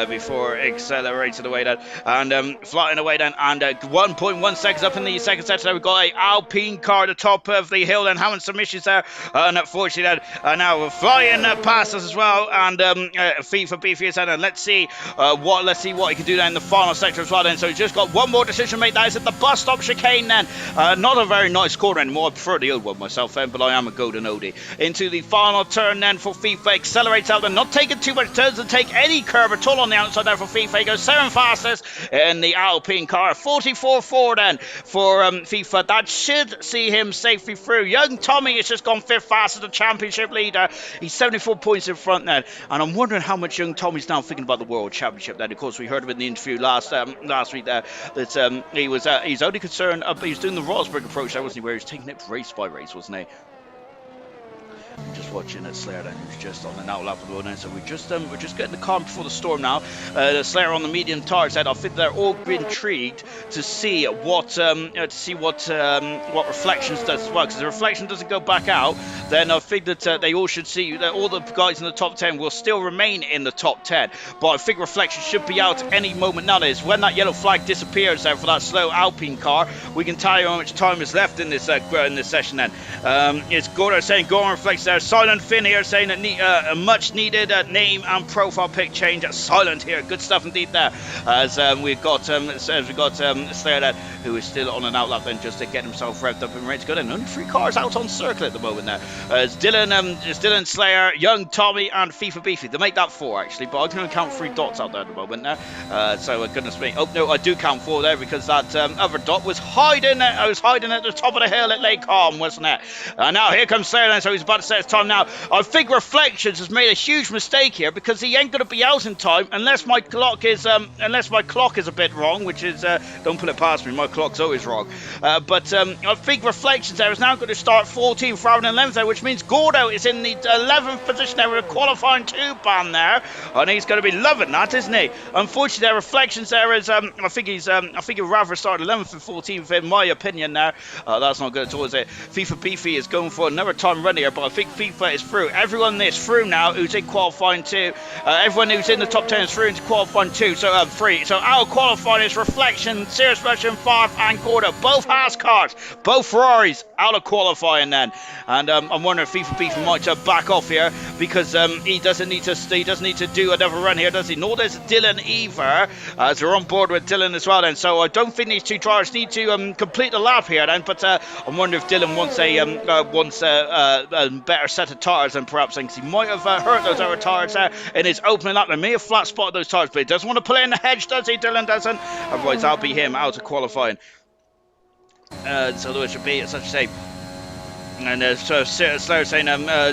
before accelerating away then, and flying away then, and 1.1 seconds up in the second section there. We've got a Alpine car at the top of the hill then, having some issues there, and unfortunately then, now we're flying past us as well, and FIFA B-Feed then, and let's see what he can do then in the final sector as well then. So he's just got one more decision made, that is at the bus stop chicane then. Not a very nice corner anymore. I prefer the old one myself then, but I am a golden oldie. Into the final turn then for FIFA, accelerates out and not taking too much turns and take any curve at all on the outside there for FIFA. He goes seventh fastest in the Alpine car, 44.4 then for FIFA. That should see him safely through. Young Tommy has just gone fifth fastest, the championship leader. He's 74 points in front then, and I'm wondering how much young Tommy's now thinking about the World Championship then. Of course, we heard of it in the interview last week there, that he's only concerned, he was doing the Rosberg approach there, wasn't he, where he was taking snipped race by race, wasn't he? Just watching it, Slayer then, who's just on an outlap at the moment. So we're just getting the calm before the storm now. The Slayer on the medium tire said, I think they're all intrigued to see what reflections does as well. Because the reflection doesn't go back out, then I think that they all should see that all the guys in the top 10 will still remain in the top 10. But I think reflection should be out any moment now. Is when that yellow flag disappears there for that slow Alpine car, we can tell you how much time is left in this session. Then it's Gordo saying go on reflection there. Silent Finn here saying that a much needed name and profile pic change. Silent here, good stuff indeed there. As we've got Slayer who is still on an outlap then just to get himself revved up and ready to go. And only 3 cars out on circle at the moment now. It's Dylan, Slayer, Young Tommy, and FIFA Beefy. They make that 4 actually, but I can only count 3 dots out there at the moment now. So goodness me. Oh no, I do count 4 there because that other dot was hiding. I was hiding at the top of the hill at Lake Calm, wasn't it? Now here comes Slayer then, so he's about to set his time now. I think Reflections has made a huge mistake here because he ain't going to be out in time unless my clock is a bit wrong, which is don't put it past me, my clock's always wrong. But I think Reflections there is now going to start 14th rather than 11th there, which means Gordo is in the 11th position there with a qualifying 2 ban there, and he's going to be loving that, isn't he? Unfortunately, their Reflections there is I think he'd rather start 11th and 14th in my opinion now. That's not good at all, is it? FIFA Beefy is going for another time run here, but I think FIFA is through. Everyone is through now who's in qualifying 2. Everyone who's in the top 10 is through into qualifying 2, so 3. So out of qualifying is Reflection, Serious Russian, Farf, and Gordo. Both Haas cars, both Ferraris out of qualifying then. And I'm wondering if FIFA Beefy might back off here because he doesn't need to do another run here, does he? Nor does Dylan either. So we're on board with Dylan as well then. So I don't think these 2 drivers need to complete the lap here then. But I'm wondering if Dylan wants a better set of tires than perhaps because he might have hurt those other tires there in his opening lap. They may have flat spotted those tires, but he doesn't want to pull it in the hedge, does he? Dylan doesn't. Otherwise, that'll be him out of qualifying. So there should be such a say. And so Slayer saying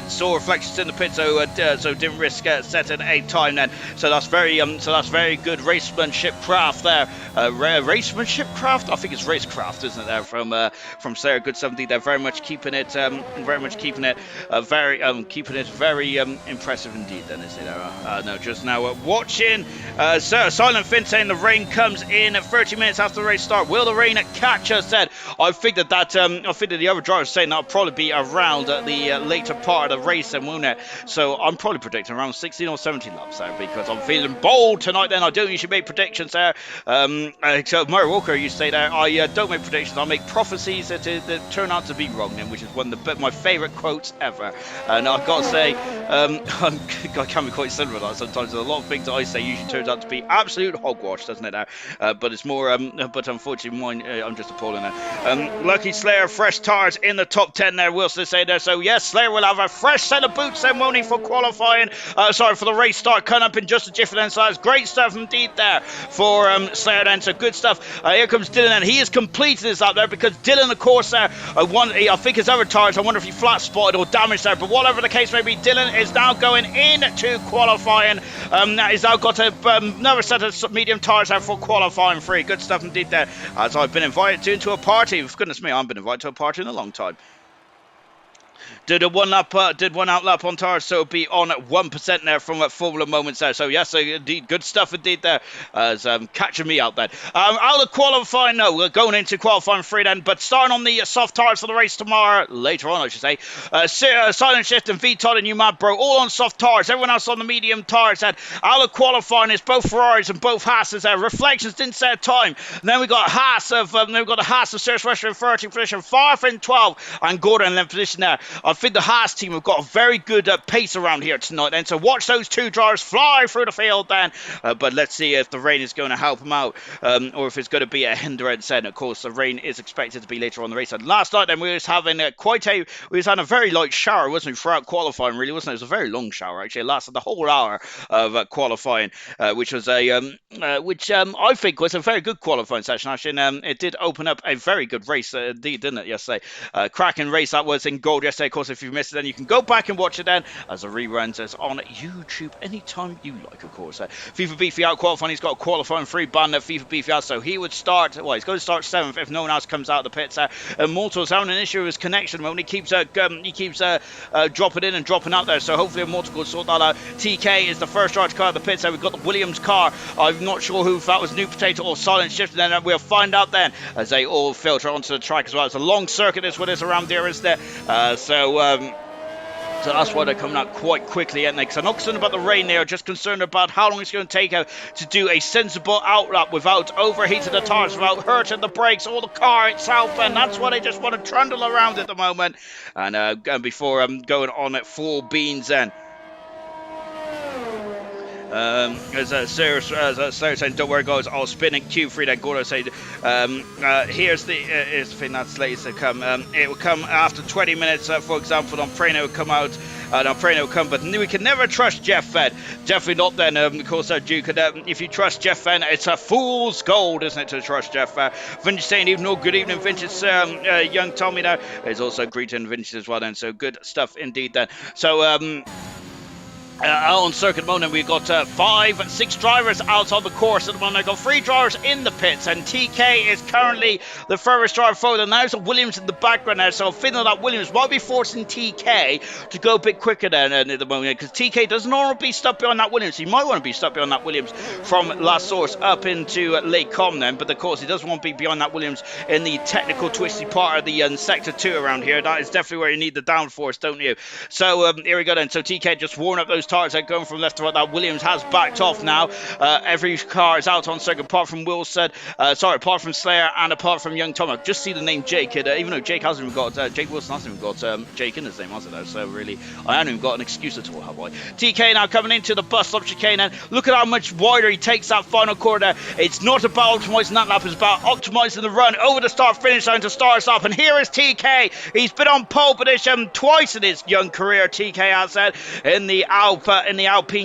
saw Reflections in the pit, so didn't risk setting a time then. So that's very good racemanship craft there. Racemanship craft, I think it's racecraft, isn't it? There from Slayer, good 70. They're very much keeping it very impressive indeed. Then is it? No, just now watching Silent Finn saying the rain comes in 30 minutes after the race start. Will the rain catch us? Then I think that the other drivers saying that'll probably be around the later part of the race, then, won't it? So I'm probably predicting around 16 or 17 laps there because I'm feeling bold tonight. Then I don't usually make predictions there. So Murray Walker, you say there, I don't make predictions. I make prophecies that turn out to be wrong. Then, which is one of my favourite quotes ever. And I've got to say, I can be quite similar to that sometimes. A lot of things that I say usually turns out to be absolute hogwash, doesn't it? Now, but it's more. But unfortunately, mine. I'm just appalling there. Lucky Slayer, fresh tires in the top 10 there. Wilson say there. So yes, Slayer will have a fresh set of boots then, won't he, for qualifying? For the race start coming up in just a jiffy then. So that's great stuff indeed there for Slayer then. So good stuff. Here comes Dylan and he has completed this up there because Dylan, of course, there. I think his other tires. I wonder if he flat spotted or damaged there. But whatever the case may be, Dylan is now going into qualifying. He's now got another set of medium tires there for qualifying 3. Good stuff indeed there. As I've been invited to a party. For goodness me, I haven't been invited to a party in a long time. Did one outlap on tires, so it'll be on 1% there from Formula Moments there. So yes, indeed, good stuff indeed there. As catching me out then. Out of qualifying, no, we're going into qualifying 3 then, but starting on the soft tires for the race tomorrow, later on I should say. Silent Shift and VTOD and Mad Bro, all on soft tires. Everyone else on the medium tires. And out of qualifying is both Ferraris and both Haas's there. Reflections didn't set a time. And then we got Haas of Serious Russia in 13th position, Farf in 12, and Gordon in 11th position there. I think the Haas team have got a very good pace around here tonight then, so watch those 2 drivers fly through the field then, but let's see if the rain is going to help them out, or if it's going to be a hindrance then. Of course, the rain is expected to be later on the race. And last night then we was having a very light shower, wasn't we, throughout qualifying, really, wasn't it? It was a very long shower, actually. It lasted the whole hour of qualifying, which I think was a very good qualifying session, actually, and it did open up a very good race indeed, didn't it, yesterday? Cracking race that was in gold yesterday. Of course, if you missed it, then you can go back and watch it then as a reruns is on YouTube anytime you like, of course. FIFA Beefy out qualifying. He's got a qualifying free ban at FIFA Beefy out, so he would start, well, he's going to start 7th if no one else comes out of the pits. Immortal's having an issue with his connection when he keeps dropping in and dropping out there, so hopefully Immortal will sort that out. TK is the first charge car of the pits. We've got the Williams car. I'm not sure who, if that was New Potato or Silent Shift, and then we'll find out then as they all filter onto the track as well. It's a long circuit this one is around there, isn't it? So that's why they're coming out quite quickly, aren't they? Because I'm not concerned about the rain there, just concerned about how long it's going to take to do a sensible outlap without overheating the tires, without hurting the brakes or the car itself, and that's why they just want to trundle around at the moment. And before going on at full beans then. As Sarah saying, don't worry guys, I'll spin in Q3. Then Gordo said, here's the thing that's latest to come. It will come after 20 minutes, for example. Prano will come out, Prano will come, but we can never trust Jeff Fenn. Definitely not then, of course, Duke. If you trust Jeff Fenn, it's a fool's gold, isn't it, to trust Jeff Fenn? Vintage saying, even though good evening, Vintage, young Tommy now is also greeting Vintage as well then, so good stuff indeed then. So, on circuit moment, we've got 6 drivers out on the course at the moment. I've got 3 drivers in the pits, and TK is currently the furthest driver forward. And there's a Williams in the background now, so I feel that Williams might be forcing TK to go a bit quicker than at the moment, because TK doesn't want to be stuck behind that Williams. He might want to be stuck behind that Williams from La Source up into Lake Com then, but of course he doesn't want to be behind that Williams in the technical twisty part of the Sector 2 around here. That is definitely where you need the downforce, don't you? So here we go then. So TK just warming up those tires out, going from left to right. That Williams has backed off now. Every car is out on circuit apart from Wilson, apart from Slayer and apart from Young Tom. I just see the name Jake, even though Jake hasn't even got Jake Wilson hasn't even got Jake in his name, has it though? So really, I haven't even got an excuse at all, have I? TK now coming into the bus stop chicane, and look at how much wider he takes that final corner. It's not about optimising that lap, it's about optimising the run over the start finish line to start us off. And here is TK. He's been on pole position twice in his young career. TK has said in the Alpine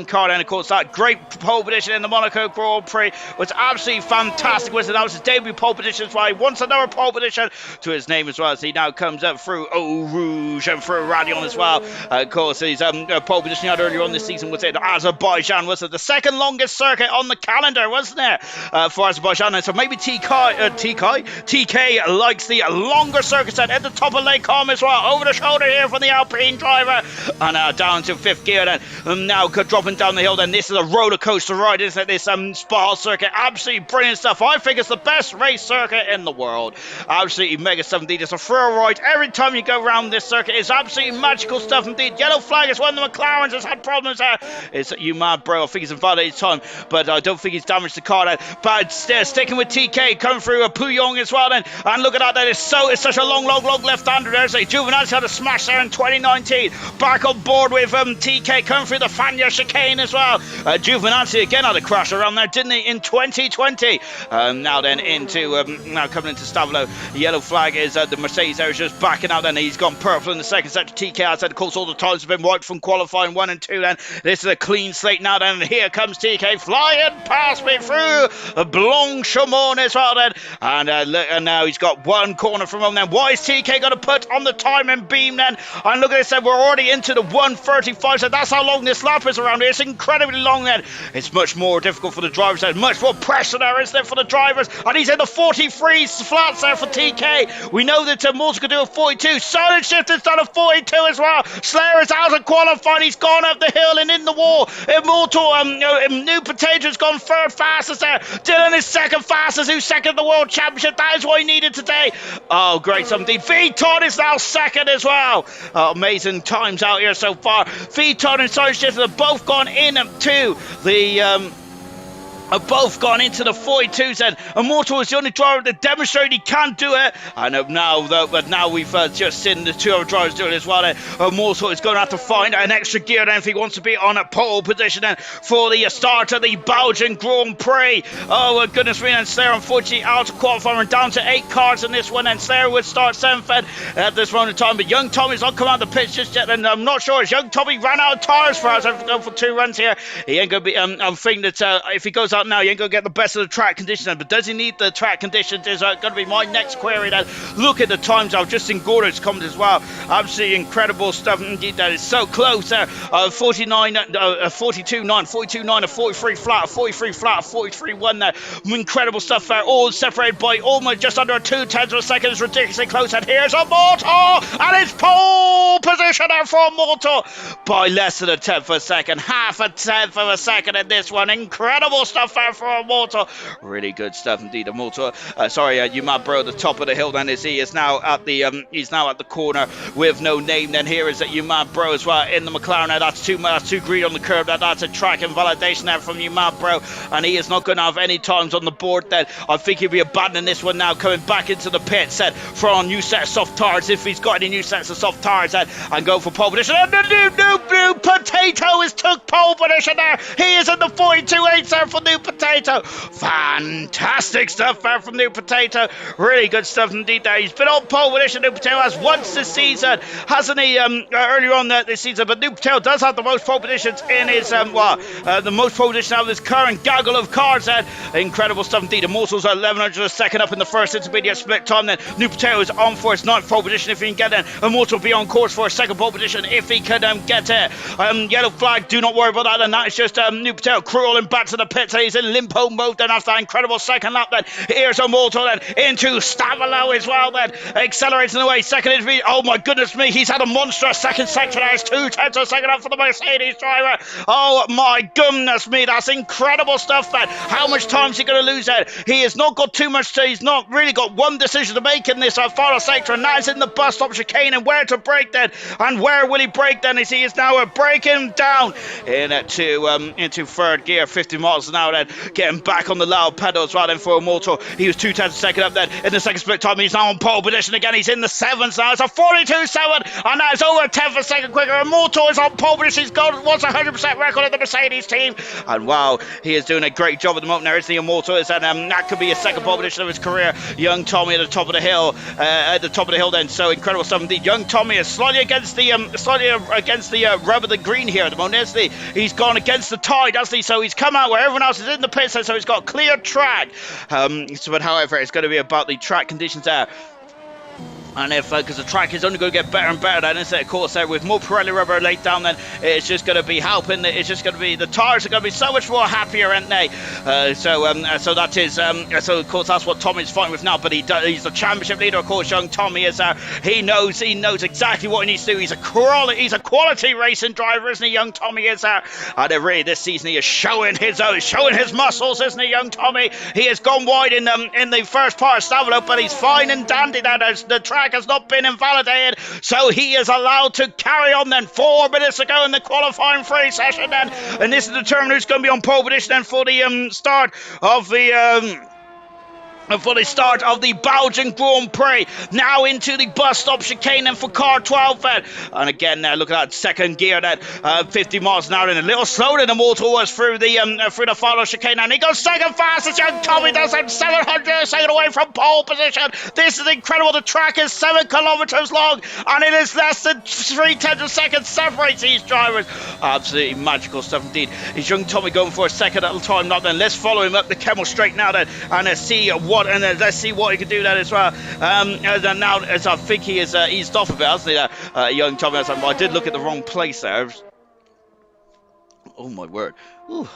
car, and of course that great pole position in the Monaco Grand Prix was absolutely fantastic. That was his debut pole position as well. He wants another pole position to his name as well, as he now comes up through Eau Rouge and through Radion as well. Of course, his pole position he had earlier on this season was in Azerbaijan, was it? The second longest circuit on the calendar, wasn't it, for Azerbaijan? And so maybe TK likes the longer circuits at the top of Lake Com as well. Over the shoulder here from the Alpine driver, and down to 5th gear then. Now dropping down the hill then. This is a roller coaster ride, isn't it? This Spa circuit, absolutely brilliant stuff. I think it's the best race circuit in the world. Absolutely mega stuff indeed. It's a thrill ride every time you go around this circuit. It's absolutely magical stuff indeed. Yellow flag is one of the McLarens has had problems there. It's you mad bro. I think he's invalidated time, but I don't think he's damaged the car then. But sticking with TK, coming through a Puyong as well then. And look at that, that is such a long left-hander there. So Juventus had a smash there in 2019. Back on board with TK coming through the Fania chicane as well. Juventus again had a crash around there, didn't he, in 2020? Now then into now coming into Stavilo. The yellow flag is the Mercedes there is just backing out then. He's gone purple in the second sector. TK has said, of course, all the tires have been wiped from qualifying 1 and 2 then. This is a clean slate now then. And here comes TK flying past me through Blanchemont as well then. And now he's got one corner from home then. What is TK going to put on the timing beam then? And look at this then, we're already into the 1:35, so that's how long this lap is around here. It's incredibly long then. It's much more difficult for the drivers. There's much more pressure there, isn't there, for the drivers? And he's in the 43 flats there for TK. We know that Mortal could do a 42. Silent Shift has done a 42 as well. Slayer is out of qualifying. He's gone up the hill and in the wall. Immortal, New Potato's gone third fastest there. Dylan is second fastest. Who's second in the World Championship? That is what he needed today. Oh, great something. V-Todd is now second as well. Oh, amazing times out here so far. V-Todd and Silent Shift have both gone into the have both gone into the 42s then. Immortal is the only driver that demonstrated he can do it. I know now though, but now we've just seen the 2 other drivers do it as well then. Immortal is going to have to find an extra gear then if he wants to be on a pole position then for the start of the Belgian Grand Prix. Oh goodness me, and Slayer unfortunately out of qualifying and down to 8 cars in this one, and Slayer would start 7th at this moment in time, but Young Tommy's not come out of the pitch just yet, and I'm not sure as Young Tommy ran out of tyres for us. I've gone for 2 runs here. He ain't going to be, I'm thinking that if he goes goes out now. You ain't going to get the best of the track conditions, but does he need the track conditions is going to be my next query. Then look at the times out. Justin Gordon's comment as well. Absolutely incredible stuff indeed. That is so close there. 49, 42.9, 42.9, a 43 flat, a 43 flat, a 43.1 there. Incredible stuff there. All separated by almost just under 0.2 of a second. It's ridiculously close. And here's a Mortal, and it's pole position there for Mortal by less than a tenth of a second. Half a tenth of a second in this one. Incredible stuff there for a Mortal. Really good stuff indeed. A Mortal. You mad bro, the top of the hill. Then he is now at the corner with no name. Then here is you mad bro as well in the McLaren. Now that's too green on the curb. That's a track invalidation there from you mad bro, and he is not going to have any times on the board. Then I think he'll be abandoning this one now, coming back into the pit set for a new set of soft tires if he's got any new sets of soft tires, and go for pole position. And the new Potato is took pole position there. He is in the 42.8 there for New Potato. Fantastic stuff there from New Potato. Really good stuff indeed there. He's been on pole position. New Potato has once this season, hasn't he? Earlier on this season, but New Potato does have the most pole positions in his the most pole positions out of his current gaggle of cars. Incredible stuff indeed. Immortals are 1100 a second up in the first intermediate split time. Then New Potato is on for his 9th pole position if he can get it. Immortal will be on course for a 2nd pole position if he can get it. Yellow flag, do not worry about that. And that is just New Potato crawling back to the pits. And he's in limpo mode then after that incredible second lap. Then here's Immortal then into Stavalo as well. Then accelerating away. Second intermediate. Oh my goodness me, he's had a monstrous second section. There's 2/10 of a second up for the Mercedes driver. Oh my goodness me, that's incredible stuff. Then how much time is he going to lose there? He has not got too much. He's not really got one decision to make in this final sector, and that is in the bus stop chicane and where to brake then, and where will he brake then, as he is now breaking down into 3rd gear, 50 miles an hour then, getting back on the loud pedals right then for Immortal. He was 2/10 a second up then in the second split time. He's now on pole position again. He's in the 7s now. It's a 42.7, and that is over a tenth of a second quicker. Immortal is on pole position. He's got what's 100% record of the Mercedes team, and wow, he is doing a great job at the moment. There is the Immortal, and that could be a 2nd pole position of his career. Young Tommy at the top of the hill, then. So incredible stuff indeed. Young Tommy is slightly against the rub of the green here at the moment. He's gone against the tide, hasn't he? So he's come out where everyone else is in the pits, so he's got clear track. But however, it's going to be about the track conditions there. And if, because the track is only going to get better and better, then isn't it? Of course, with more Pirelli rubber laid down, then it's just going to be helping. It's just going to be, the tyres are going to be so much more happier, aren't they? So that is, so of course, that's what Tommy's fighting with now. But he's the championship leader, of course. Young Tommy is he knows exactly what he needs to do. He's a quality racing driver, isn't he? Young Tommy is and really this season he is showing his muscles, isn't he? Young Tommy, he has gone wide in the first part of Stavalo, but he's fine and dandy now. The track has not been invalidated, so he is allowed to carry on then. 4 minutes to go in the qualifying free session then, and this is determined who's going to be on pole position then for the start of the Belgian Grand Prix. Now into the bus stop chicane and for car 12 then. And again look at that 2nd gear then, 50 miles an hour, and a little slower than Immortal was through the final chicane, and he goes 2nd fastest. Young Tommy does him 700 a second away from pole position. This is incredible. The track is 7 kilometers long, and it is less than 3/10 of a second separates these drivers. Absolutely magical stuff indeed. Is Young Tommy going for a 2nd at a time now then? Let's follow him up the Kemmel Straight now then, and let's see let's see what he can do that as well. Now, as I think he is eased off a bit, hasn't he? Young Tommy. I did look at the wrong place there. Oh my word. Ooh.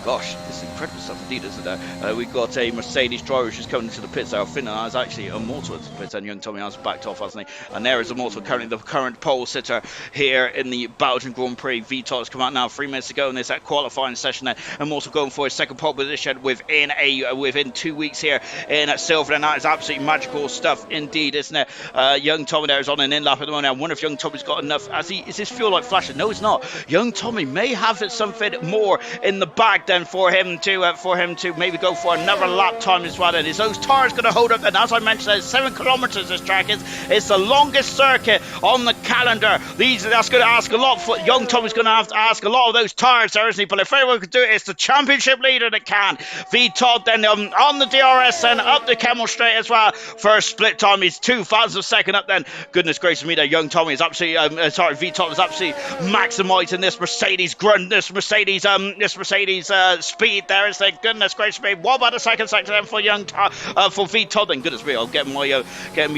Gosh, this is incredible stuff indeed, isn't it? We've got a Mercedes driver who's coming into the pits. I think that is actually Immortal at the pits, and Young Tommy has backed off, hasn't he? And there is Immortal, currently the current pole sitter here in the Belgian Grand Prix. VTOL has come out now 3 minutes ago in this qualifying session there. Immortal going for his 2nd pole position within 2 weeks here in Silver, and that is absolutely magical stuff indeed, isn't it? Young Tommy there is on an in-lap at the moment. I wonder if Young Tommy's got enough. Is this fuel like flashing? No, it's not. Young Tommy may have something more in the bag then for him to maybe go for another lap time as well. And is those tires going to hold up? And as I mentioned, it's 7 kilometers this track is. It's the longest circuit on the calendar. That's going to ask a lot for Young Tommy's going to have to ask a lot of those tires there, isn't he? But if anyone could do it, it's the championship leader that can. V Todd then on the DRS and up the Kemmel Straight as well. First split time is 2/1000 of a second up then. Goodness gracious me there. Young Tommy is absolutely V Todd is absolutely maximising this Mercedes grunt, this Mercedes speed there, is there? Goodness gracious me. What about the second sector then for for V Todd? Then goodness me, I'm getting my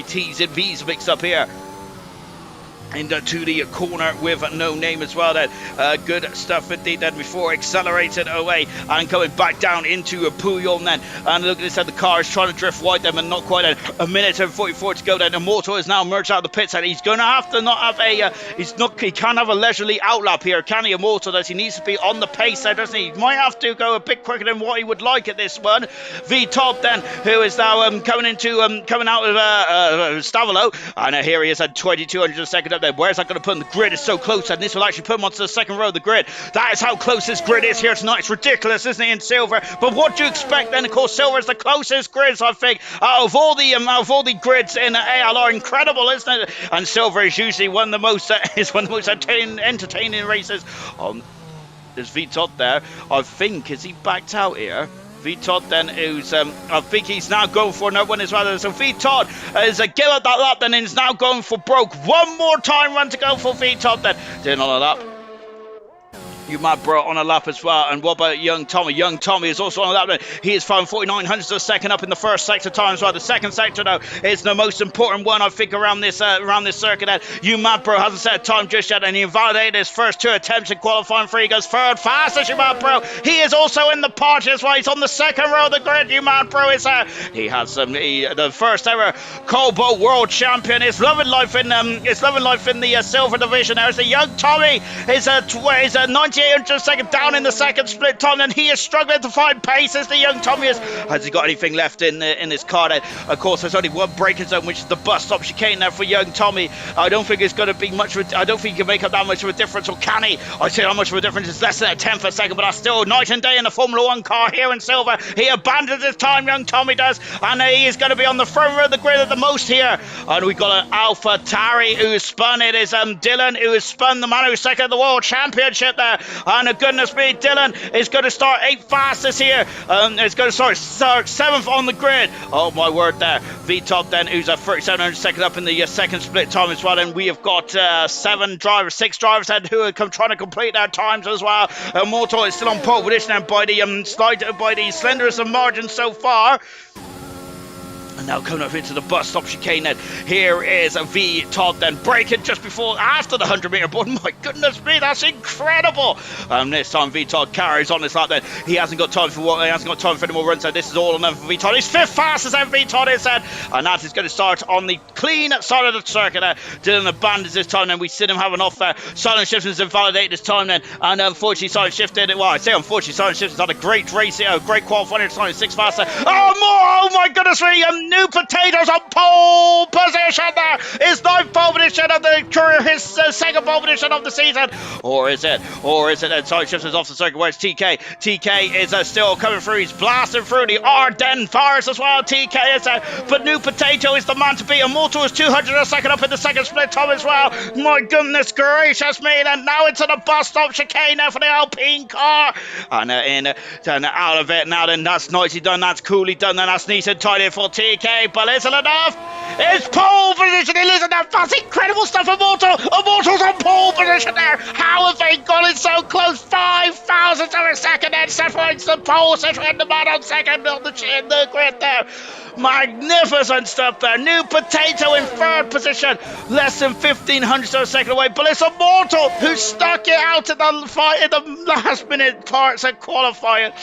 T's and V's mixed up here. Into the corner with no name as well then. Good stuff indeed then before accelerated away and coming back down into a Puyol then. And look at this, the car is trying to drift wide then, but not quite. A minute and 44 to go then. Immortal is now merged out of the pits and he's going to have to not have a he can't have a leisurely outlap here, can he? Immortal does. He needs to be on the pace there, doesn't he? He might have to go a bit quicker than what he would like at this one. V Top then, who is now coming out of Stavolo, and here he is at 2200 a second up there. Where's that going to put him? The grid is so close, and this will actually put him onto the second row of the grid. That is how close this grid is here tonight. It's ridiculous, isn't it, in silver? But what do you expect then? Of course, silver is the closest grids, I think, out of all the grids in ALR. Incredible, isn't it? And silver is usually one of the most entertaining races. There's V-Todd there. I think, is he backed out here? V-Todd then, who's, I think he's now going for another one as well. So V-Todd is give up that lap then, and is now going for broke. One more time run to go for V-Todd then. Doing on a lap. You mad bro on a lap as well. And what about Young Tommy? Young Tommy is also on a lap. He is found 49 hundredths of a second up in the first sector time as well. The second sector though is the most important one I think around this circuit. And you mad bro hasn't set a time just yet, and he invalidated his first two attempts in qualifying for. He goes third fastest. You mad bro. He is also in the party as well. He's on the second row of the grid. You mad bro is he has the first ever COBALT world champion. Is loving life in the silver division. There's the Young Tommy is a 98 hundredths second down in the second split time, and he is struggling to find pace as the Young Tommy is. Has he got anything left in his car then? Of course, there's only one braking zone, which is the bus stop chicane there for Young Tommy. I don't think it's going to be much. I don't think he can make up that much of a difference, or can he? I say how much of a difference. It's less than a tenth of a second, but that's still night and day in the Formula 1 car here in silver. He abandons his time, Young Tommy does, and he is going to be on the front row of the grid at the most here. And we got an Alpha Tari who's spun. It is Dylan who has spun, the man who's second in the world championship there. And goodness me, Dylan is going to start 8th fastest here. It's going to start 7th on the grid. Oh my word there. V-Top then, who's a 3700 second up in the second split time as well. And we have got 6 drivers then who are trying to complete their times as well. Immortal is still on pole position and by the slenderest of margins so far. And now coming up into the bus stop chicane then. Here is a V-Todd then braking just after the 100 metre board. My goodness me, that's incredible. This time V-Todd carries on this lap then. He hasn't got time for any more runs, so this is all on for V-Todd. He's 5th fastest ever V-Todd is said. And that is going to start on the clean side of the circuit there. Dylan abandons this time, and we see him having off there. Silent Shifting's invalidated this time then. And unfortunately Silent Shifting, well I say unfortunately, Silent Shifting's had a great race here, a great qualifying. It's only 6th faster. Oh my goodness me, New Potatoes on pole position there. His 9th pole position of the career, his 2nd pole position of the season. Or is it then Silent Shifting's off the circuit? Where's TK? TK is still coming through. He's blasting through the Ardennes Forest as well. TK is but New Potato is the man to beat. Immortal is 200 a second up in the second split time as well. My goodness gracious me. And now into the bus stop chicane now for the Alpine car. And out of it now then. That's nicely done. That's coolly done. Then that's nice and tidy for TK. But isn't enough? It's pole position. It isn't enough. That's incredible stuff. Immortal's on pole position there. How have they got it so close? 5 thousandths of a second then separates the pole position and the man on second on the grid there. Magnificent stuff there. New Potato in 3rd position, less than 1500ths of a second away. But it's Immortal who stuck it out in the last minute parts of qualifying.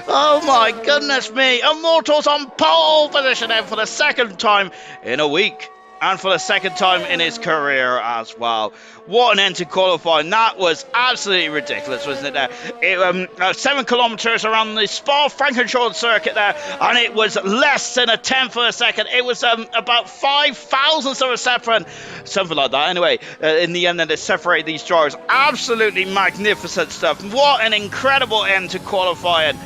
Oh my goodness me. Immortal's on pole position then for the 2nd time in a week. And for the 2nd time in his career as well. What an end to qualifying. That was absolutely ridiculous, wasn't it there? 7 kilometres around the Spa-Francorchamps circuit there, and it was less than a tenth of a second. It was about 5 thousandths of a second, something like that. Anyway, in the end, then they separated these drivers. Absolutely magnificent stuff. What an incredible end to qualifying.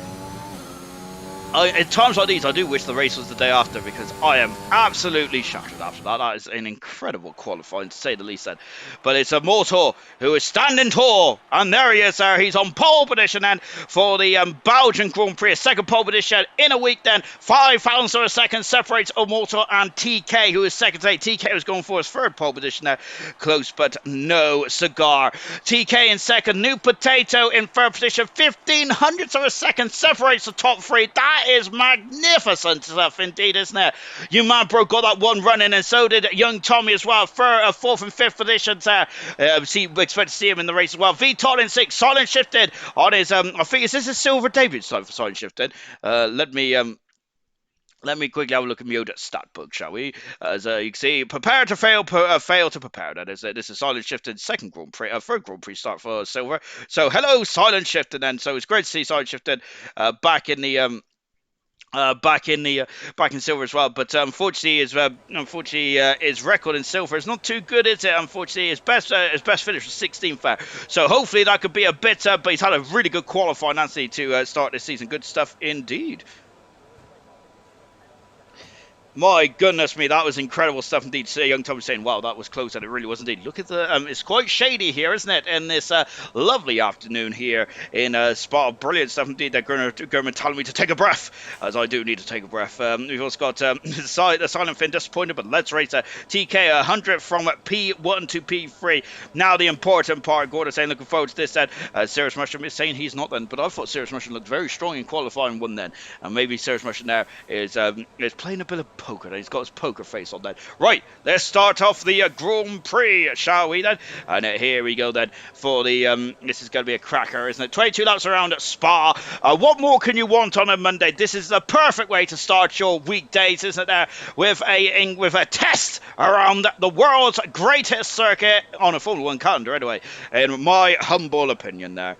in times like these, I do wish the race was the day after, because I am absolutely shattered after that. That is an incredible qualifying, to say the least. Then, but it's a Motor who is standing tall, and there he is. There, he's on pole position then for the Belgian Grand Prix, a second pole position in a week. Then 5 thousandths of a second separates Motor and TK, who is second today. TK was going for his third pole position there, close but no cigar. TK in second, New Potato in third position. 15 hundredths of a second separates the top three. That is magnificent stuff indeed, isn't it? You man bro got that one running, and so did young Tommy as well. Fourth and fifth positions there. We expect to see him in the race as well. V-Todd in sixth. Silent Shifted on his I think, is this a silver debut time for Silent Shifted? Let me quickly have a look at Mioda's stat book, shall we? As you can see, prepare to fail, fail to prepare. That is, this is Silent Shifted second Grand Prix, third Grand Prix start for Silver. So hello, Silent Shifted, then. So it's great to see Silent Shifted back in silver as well, but unfortunately his record in silver is not too good, is it? Unfortunately, his best finish was 16th there. So hopefully that could be a bit. But he's had a really good qualifying, Nancy, to start this season. Good stuff indeed. My goodness me, that was incredible stuff indeed. To see young Tom saying, wow, that was close, and it really was indeed. Look at the, it's quite shady here, isn't it? In this lovely afternoon here in Spa. Brilliant stuff indeed. They're going telling me to take a breath, as I do need to take a breath. We've also got the Silent Fin disappointed, but let's race TK 100 from P1 to P3. Now the important part, Gordon saying, looking forward to this then. Serious Mushroom is saying he's not then, but I thought Serious Mushroom looked very strong in qualifying one then. And maybe Serious Mushroom now is playing a bit of poker. He's got his poker face on that. Right, let's start off the Grand Prix, shall we then? And here we go then for the this is going to be a cracker, isn't it? 22 laps around at Spa. What more can you want on a Monday? This is the perfect way to start your weekdays, isn't it? There with a test around the world's greatest circuit on a Formula 1 calendar, anyway, in my humble opinion there.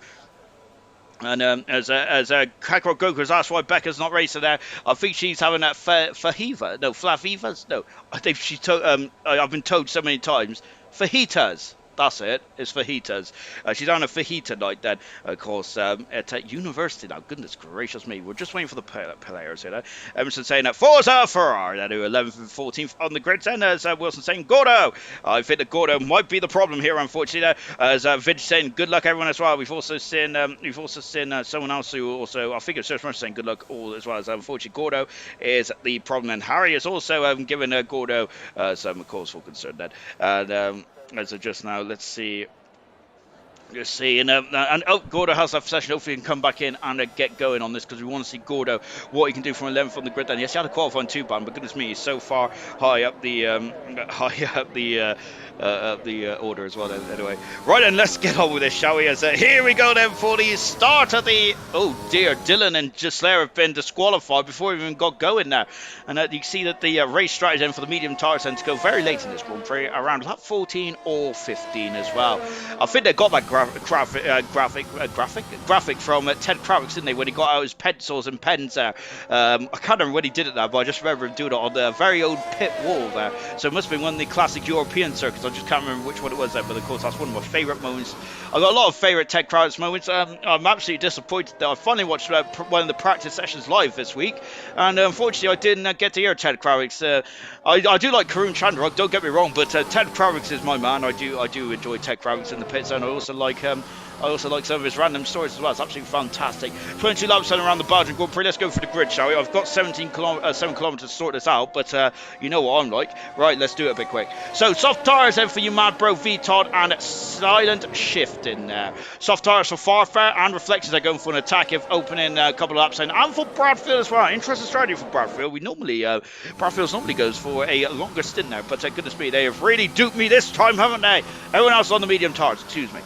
And as Kakarot Goku's asked why Becca's not racing there, I think she's having that flavivas. No, I think I've been told so many times, fajitas. That's it. It's fajitas. She's on a fajita night then, of course, at university now. Goodness gracious me. We're just waiting for the players here. Emerson saying that Forza Ferrari, that who 11th and 14th on the grid. Then as Wilson saying Gordo. I think that Gordo might be the problem here, unfortunately. As Vidge saying good luck everyone as well. We've also seen someone else who also, I think it's just saying good luck all as well. As unfortunately Gordo is the problem, and Harry is also giving Gordo some cause for concern then. And as of just now, let's see. And Gordo has that session. Hopefully he can come back in and get going on this, because we want to see Gordo what he can do from 11th on the grid. Then yes, he had a qualifying 2-band, but goodness me, he's so far high up the order as well. Then anyway, right then, let's get on with this, shall we? As here we go then for the start of the. Oh dear, Dylan and Gisler have been disqualified before we even got going now, and you can see that the race strategy then for the medium tires tend to go very late in this Grand Prix, around lap 14 or 15 as well. I think they got that graphic from Ted Kravitz, didn't they, when he got out his pencils and pens there. I can't remember when he did it now, but I just remember him doing it on the very old pit wall there. So it must have been one of the classic European circuits. I just can't remember which one it was there, but of course that's one of my favourite moments. I've got a lot of favourite Ted Kravitz moments. I'm absolutely disappointed that I finally watched one of the practice sessions live this week, and unfortunately I didn't get to hear Ted Kravitz. I do like Karun Chandra, don't get me wrong, but Ted Kravitz is my man. I do enjoy Ted Kravitz in the pits, and I also like some of his random stories as well. It's absolutely fantastic. 22 laps around the Belgian Grand Prix. Let's go for the grid, shall we? I've got 7 kilometers to sort this out, but you know what I'm like. Right, let's do it a bit quick. So, soft tyres then for you, Mad Bro, V-Todd, and Silent Shift in there. Soft tyres for Farfare and Reflections are going for an attack if opening a couple of laps in. And for Bradfield as well. Interesting strategy for Bradfield. Bradfield normally goes for a longer stint there, but goodness me, they have really duped me this time, haven't they? Everyone else on the medium tires, excuse me.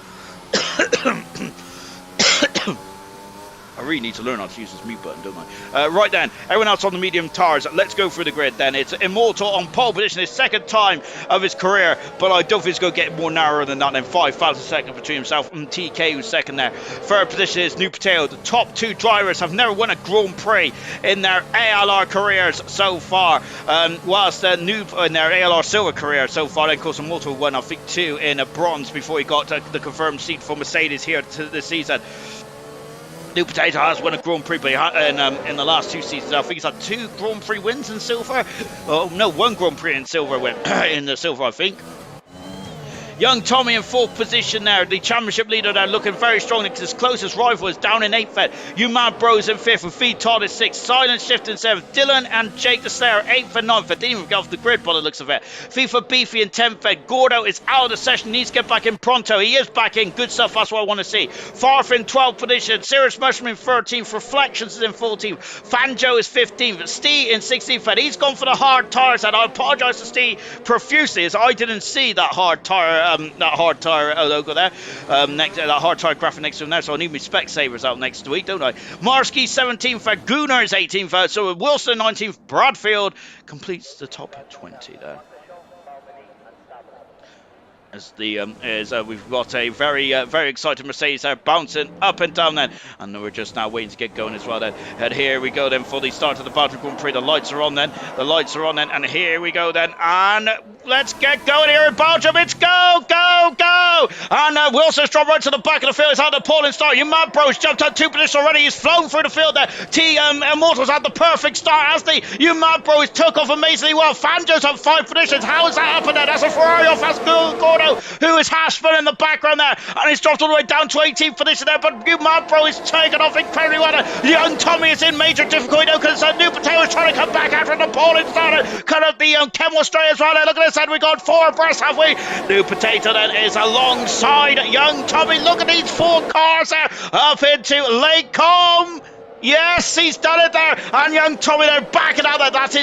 I really need to learn how to use this mute button, don't I? Right then, everyone else on the medium tires, let's go through the grid then. It's Immortal on pole position, his second time of his career, but I don't think it's going to get more narrow than that. Then 5,000 seconds between himself and TK, who's second there. Third position is New Potato. The top two drivers have never won a Grand Prix in their ALR careers so far, whilst Noob in their ALR Silver career so far. Then, of course, Immortal won, I think, 2 in a bronze before he got the confirmed seat for Mercedes here this season. New Potato has won a Grand Prix in the last 2 seasons. I think he's had 2 Grand Prix wins in silver. Oh no, 1 Grand Prix in silver win in the silver, I think. Young Tommy in 4th position there. The championship leader there looking very strong because his closest rival is down in 8th vet. You Mad Bros in 5th with Feed Todd in 6th. Silent Shift in 7th. Dylan and Jake the Slayer 8th and 9th vet. Didn't even get off the grid by the looks of it. FIFA Beefy in 10th vet. Gordo is out of the session. Needs to get back in pronto. He is back in. Good stuff. That's what I want to see. Farf in 12th position. Serious Mushroom in 13th. Reflections is in 14th. Fanjo is 15th. Steve in 16th vet. He's gone for the hard tires. And I apologise to Steve profusely as I didn't see that hard tire logo there, that hard tire graphic next to him there, so I need my Specsavers out next week, don't I? Marsky 17th, Gunnar is 18th, so Wilson 19th, Bradfield completes the top 20 there. As we've got a very excited Mercedes there bouncing up and down then, and we're just now waiting to get going as well then. And here we go then for the start of the Belgium Grand Prix. The lights are on then, and here we go then, and let's get going here in Belgium. It's go, go, go! And Wilson's dropped right to the back of the field. He's had the pole start. You Mad Bros jumped up 2 positions already. He's flown through the field there. Immortals had the perfect start as the You Mad Bros took off amazingly well. Fanjo's on 5 positions. How is that happening there? That's a Ferrari off. That's Gordo, who is Hashman in the background there, and he's dropped all the way down to 18th position there, but You Mad Bro is taken off incredibly well. Young Tommy is in major difficulty now because New Potato is trying to come back after the pole and started cut up the Kemo Stray as well. Look at this, and we got 4 abreast, have we? New Potato then is alongside Young Tommy. Look at these 4 cars there up into Lake Com. Yes, he's done it there, and Young Tommy there backing out there. That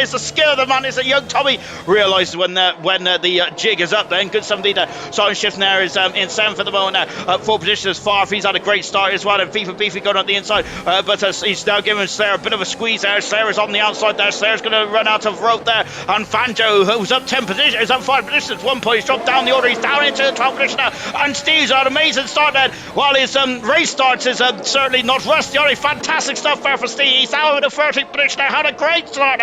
is the skill of the man. Is that Young Tommy realises when the jig is up. Then good somebody there. Silent Shift there is in 7th at the moment now. 4 positions far. He's had a great start as well. And FIFA Beefy going on the inside, but he's now giving Slayer a bit of a squeeze there. Slayer is on the outside there. Slayer's going to run out of rope there, and Fanjo, who's up 10 positions, is up 5 positions. 1 point. He's dropped down the order. He's down into the 12th position now, and Steve's had an amazing start then. While his race starts is certainly not rusty. Only fantastic stuff there for Steve. He's out in the 13th position now. Had a great start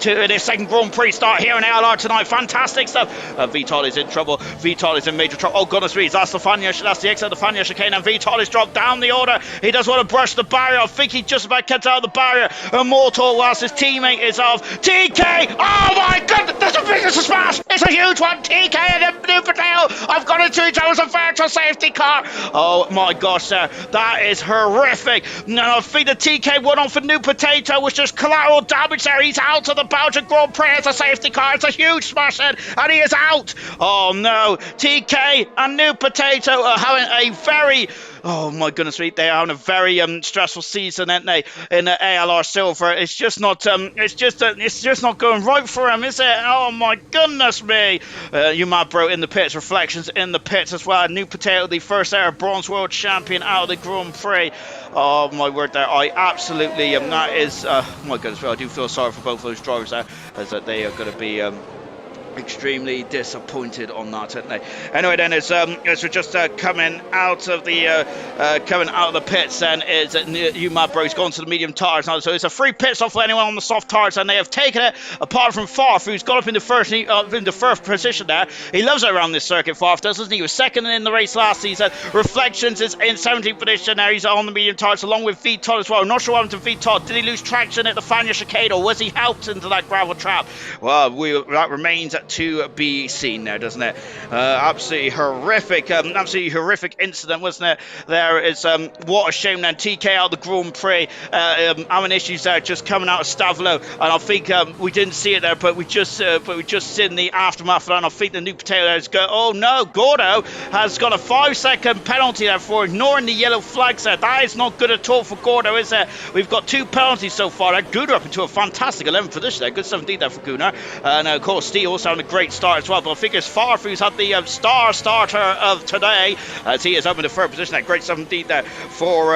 to his 2nd Grand Prix start here in ALR tonight. Fantastic stuff. Vital is in trouble. Vital is in major trouble. Oh goodness me, that's the exit of the Fania chicane, and Vital is dropped down the order. He does want to brush the barrier. I think he just about gets out of the barrier. Immortal whilst his teammate is off. TK! Oh my goodness, there's a smash! It's a huge one. TK and the New Potato. I've got into each other's a virtual safety car. Oh my gosh, sir. That is horrific. No, I think the TK won on for New Potato, was just collateral damage there. He's out of the Belgian Grand Prix as a safety car. It's a huge smash in, and he is out. Oh no, TK and New Potato are having a very... Oh my goodness me, they are having a very stressful season, aren't they? In ALR Silver, it's just not going right for him, is it? Oh my goodness me! You Mad Bro in the pits, Reflections in the pits as well. New Potato, the first ever Bronze World Champion out of the Grand Prix. Oh my word, there! I absolutely that is. My goodness, I do feel sorry for both those drivers there, as that they are going to be. Extremely disappointed on that, aren't they? Anyway, then as we're just coming out of the pits, then is You Mad Bro's gone to the medium tires now, so it's a free pit stop for anyone on the soft tires, and they have taken it. Apart from Farf, who's got up in the first position there. He loves it around this circuit. Farf doesn't he? He was second in the race last season. Reflections is in 17th position there. He's on the medium tires along with V Todd as well. Not sure what happened to V Todd. Did he lose traction at the Fania chicane, or was he helped into that gravel trap? Well, that remains to be seen there, doesn't it? Absolutely horrific incident, wasn't it? There is what a shame then. TK out of the Grand Prix, having issues there, just coming out of Stavlo, and I think we didn't see it there, but we just seen the aftermath, and I think the New Potato there is go. Oh no, Gordo has got a 5-second penalty there for ignoring the yellow flags there. That is not good at all for Gordo, is it? We've got 2 penalties so far. Gunnar up into a fantastic 11th position there. Good stuff indeed there for Gunnar, and of course Steve also having a great start as well, but I think it's Farfus had the star starter of today, as he is up in the 3rd position. That great stuff indeed there for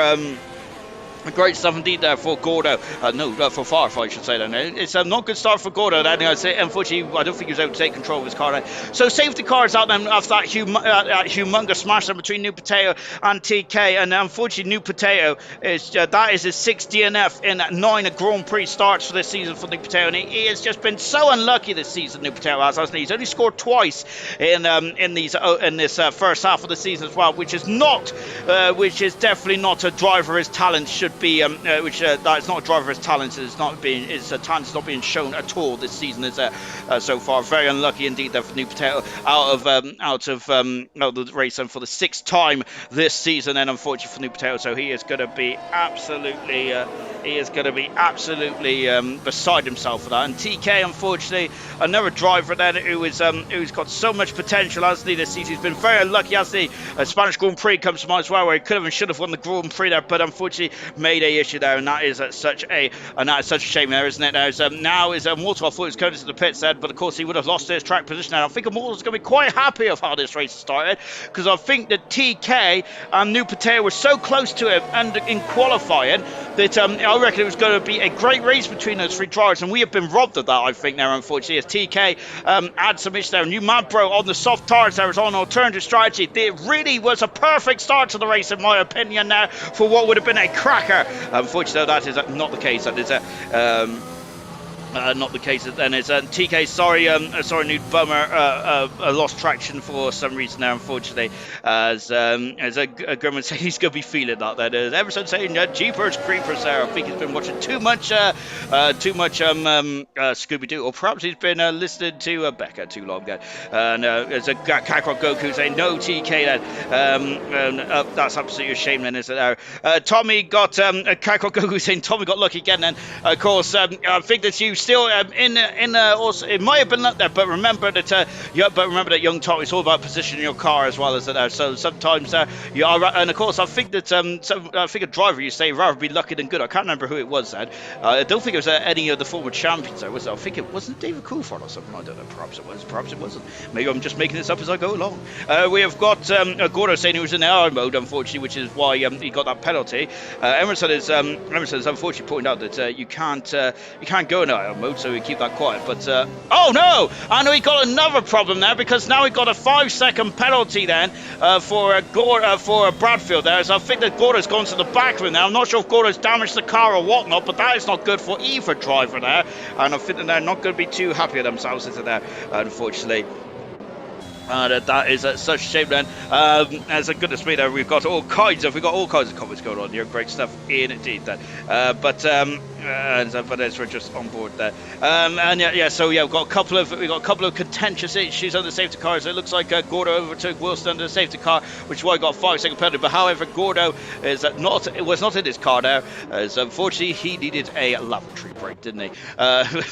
Great stuff indeed there for Gordo. For Firefly, I should say. Then it's a not good start for Gordo. Then unfortunately, I don't think he was able to take control of his car. So safety cars out then after that humongous smash then between New Potato and TK. And unfortunately, New Potato is that is his 6th DNF in 9 Grand Prix starts for this season for New Potato, and he has just been so unlucky this season. New Potato hasn't he? He's only scored twice in this first half of the season as well, which is definitely not a driver his talent should be, that is not a driver his talent. His talent is not being shown at all this season. Is so far very unlucky indeed there for New Potato out of the race and for the 6th time this season. And unfortunately for New Potato, so he is going to be absolutely beside himself for that. And TK, unfortunately, another driver then who's got so much potential, hasn't he, this season. He's been very unlucky, hasn't he? Spanish Grand Prix comes to mind as well, where he could have and should have won the Grand Prix there, but unfortunately made a issue there, and that is such a shame there, isn't it? Now is Mortal, I thought he was going to the pits there, but of course he would have lost his track position. And I think Mortal's going to be quite happy of how this race started, because I think that TK and New Potato were so close to him and in qualifying that I reckon it was going to be a great race between those 3 drivers, and we have been robbed of that, I think, there, unfortunately, as TK had some issues there. New Madbro on the soft tires there was on alternative strategy. It really was a perfect start to the race, in my opinion, now for what would have been a cracker. Unfortunately, that is not the case. That is not the case. Then it's TK. Sorry, new bummer. Lost traction for some reason there, unfortunately. As a Grumman saying he's going to be feeling that. Then Emerson saying Jeepers Creepers there. I think he's been watching too much Scooby Doo, or perhaps he's been listening to Becca too long. And there's a Kakarot Goku saying no TK. Then that's absolutely a shame. Then is it there? Tommy got Kakarot Goku saying Tommy got lucky again. Then of course I think that you still also it might have been up there, but remember that young Tom, it's all about positioning your car as well as that. So sometimes you are, and of course I think that I think a driver you say rather be lucky than good. I can't remember who it was then. I don't think it was any of the former champions there, was it? I think it wasn't David Coulthard or something. I don't know. Perhaps it was. Perhaps it wasn't. Maybe I'm just making this up as I go along. We have got Gordo saying he was in AR mode, unfortunately, which is why he got that penalty. Emerson is unfortunately pointing out that you can't go in AR mode, so we keep that quiet. But oh no! I know he got another problem there, because now he got a 5-second penalty then for Bradfield there. So I think that Gordo's gone to the back room now. I'm not sure if Gordo's damaged the car or whatnot, but that is not good for either driver there. And I think that they're not going to be too happy with themselves into there, unfortunately. That is such a shame then. As a goodness me, there we've got all kinds of comments going on here. Great stuff indeed then. But as we're just on board there. So we've got a couple of contentious issues on the safety cars. It looks like Gordo overtook Wilson under the safety car, which is why he got a 5-second penalty. But however, Gordo was not in his car now, as unfortunately he needed a lavatory break, didn't he?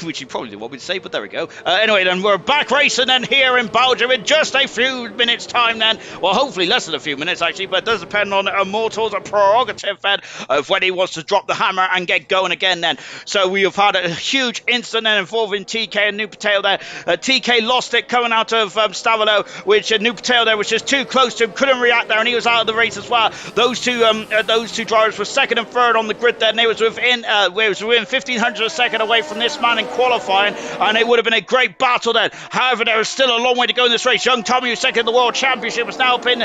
Which he probably didn't want me to say, but there we go. Anyway, then we're back racing then here in Belgium in just a few minutes time then. Well, hopefully less than a few minutes actually, but it does depend on Immortal's prerogative then of when he wants to drop the hammer and get going again then. So we have had a huge incident then involving TK and New Potato there. TK lost it coming out of Stavilo, which New Potato there was just too close to him, couldn't react there, and he was out of the race as well. Those two drivers were second and third on the grid there, and they was within 1,500 of a second away from this man in qualifying, and it would have been a great battle then. However, there is still a long way to go in this race. Young Tommy, who's second in the World Championship, is now been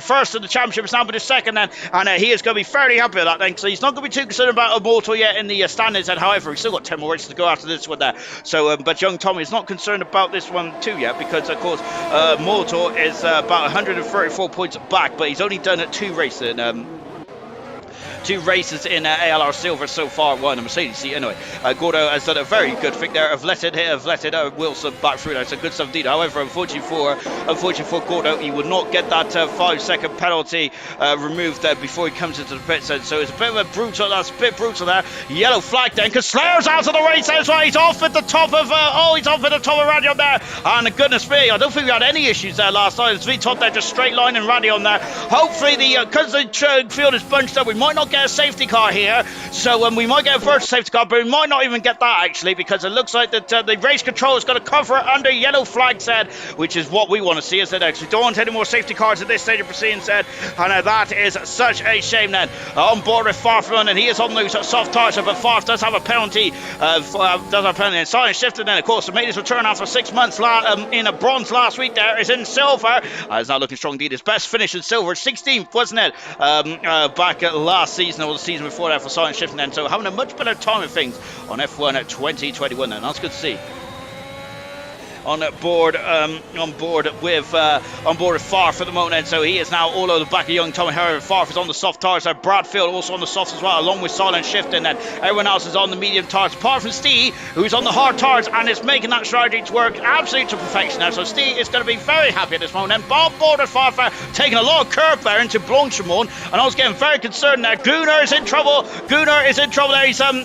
first in the Championship, is now been second then, and he is going to be fairly happy with that then, so he's not going to be too concerned about Immortal yet in the standings, and however, he's still got 10 more races to go after this one there. So, but young Tommy is not concerned about this one too yet, because of course, Immortal is about 134 points back, but he's only done it 2 races in ALR Silver so far. One, a Mercedes seat anyway. Gordo has done a very good thing there. Have let Wilson back through there. It's a good stuff indeed. However, unfortunately for Gordo, he would not get that 5-second penalty removed there before he comes into the pit. So it's a bit of a brutal. That's a bit brutal there. Yellow flag then, because Slayer's out of the race. That's why he's off at the top of Radion there. And goodness me, I don't think we had any issues there last night. It's V-top there, just straight line and Radion there. Hopefully because the field is bunched up, we might might not get a safety car here, so we might get a virtual safety car, but we might not even get that actually, because it looks like that the race control is going to cover it under yellow flag, said, which is what we want to see, is that actually don't want any more safety cars at this stage of proceedings, said, and that is such a shame then. On board with Farfman, and he is on those soft tires, but Farf does have a penalty, and Silent Shifted then, of course, made his return after 6 months in a bronze last week there, is in silver. It's not looking strong indeed. His best finish in silver, 16th, wasn't it? Back last season or the season before that for Silent Shifting then. So having a much better time of things on F1 at 2021 then. That's good to see. On board with Farf at the moment, so he is now all over the back of young Tommy Harry. Farf is on the soft tires, so Bradfield also on the softs as well, along with Silent Shifting, and everyone else is on the medium tires, apart from Steve, who's on the hard tires and is making that strategy to work absolutely to perfection now. So Steve is going to be very happy at this moment. And on board with Farf, taking a lot of curve there into Blanchimont, and I was getting very concerned there. Gunnar is in trouble. There.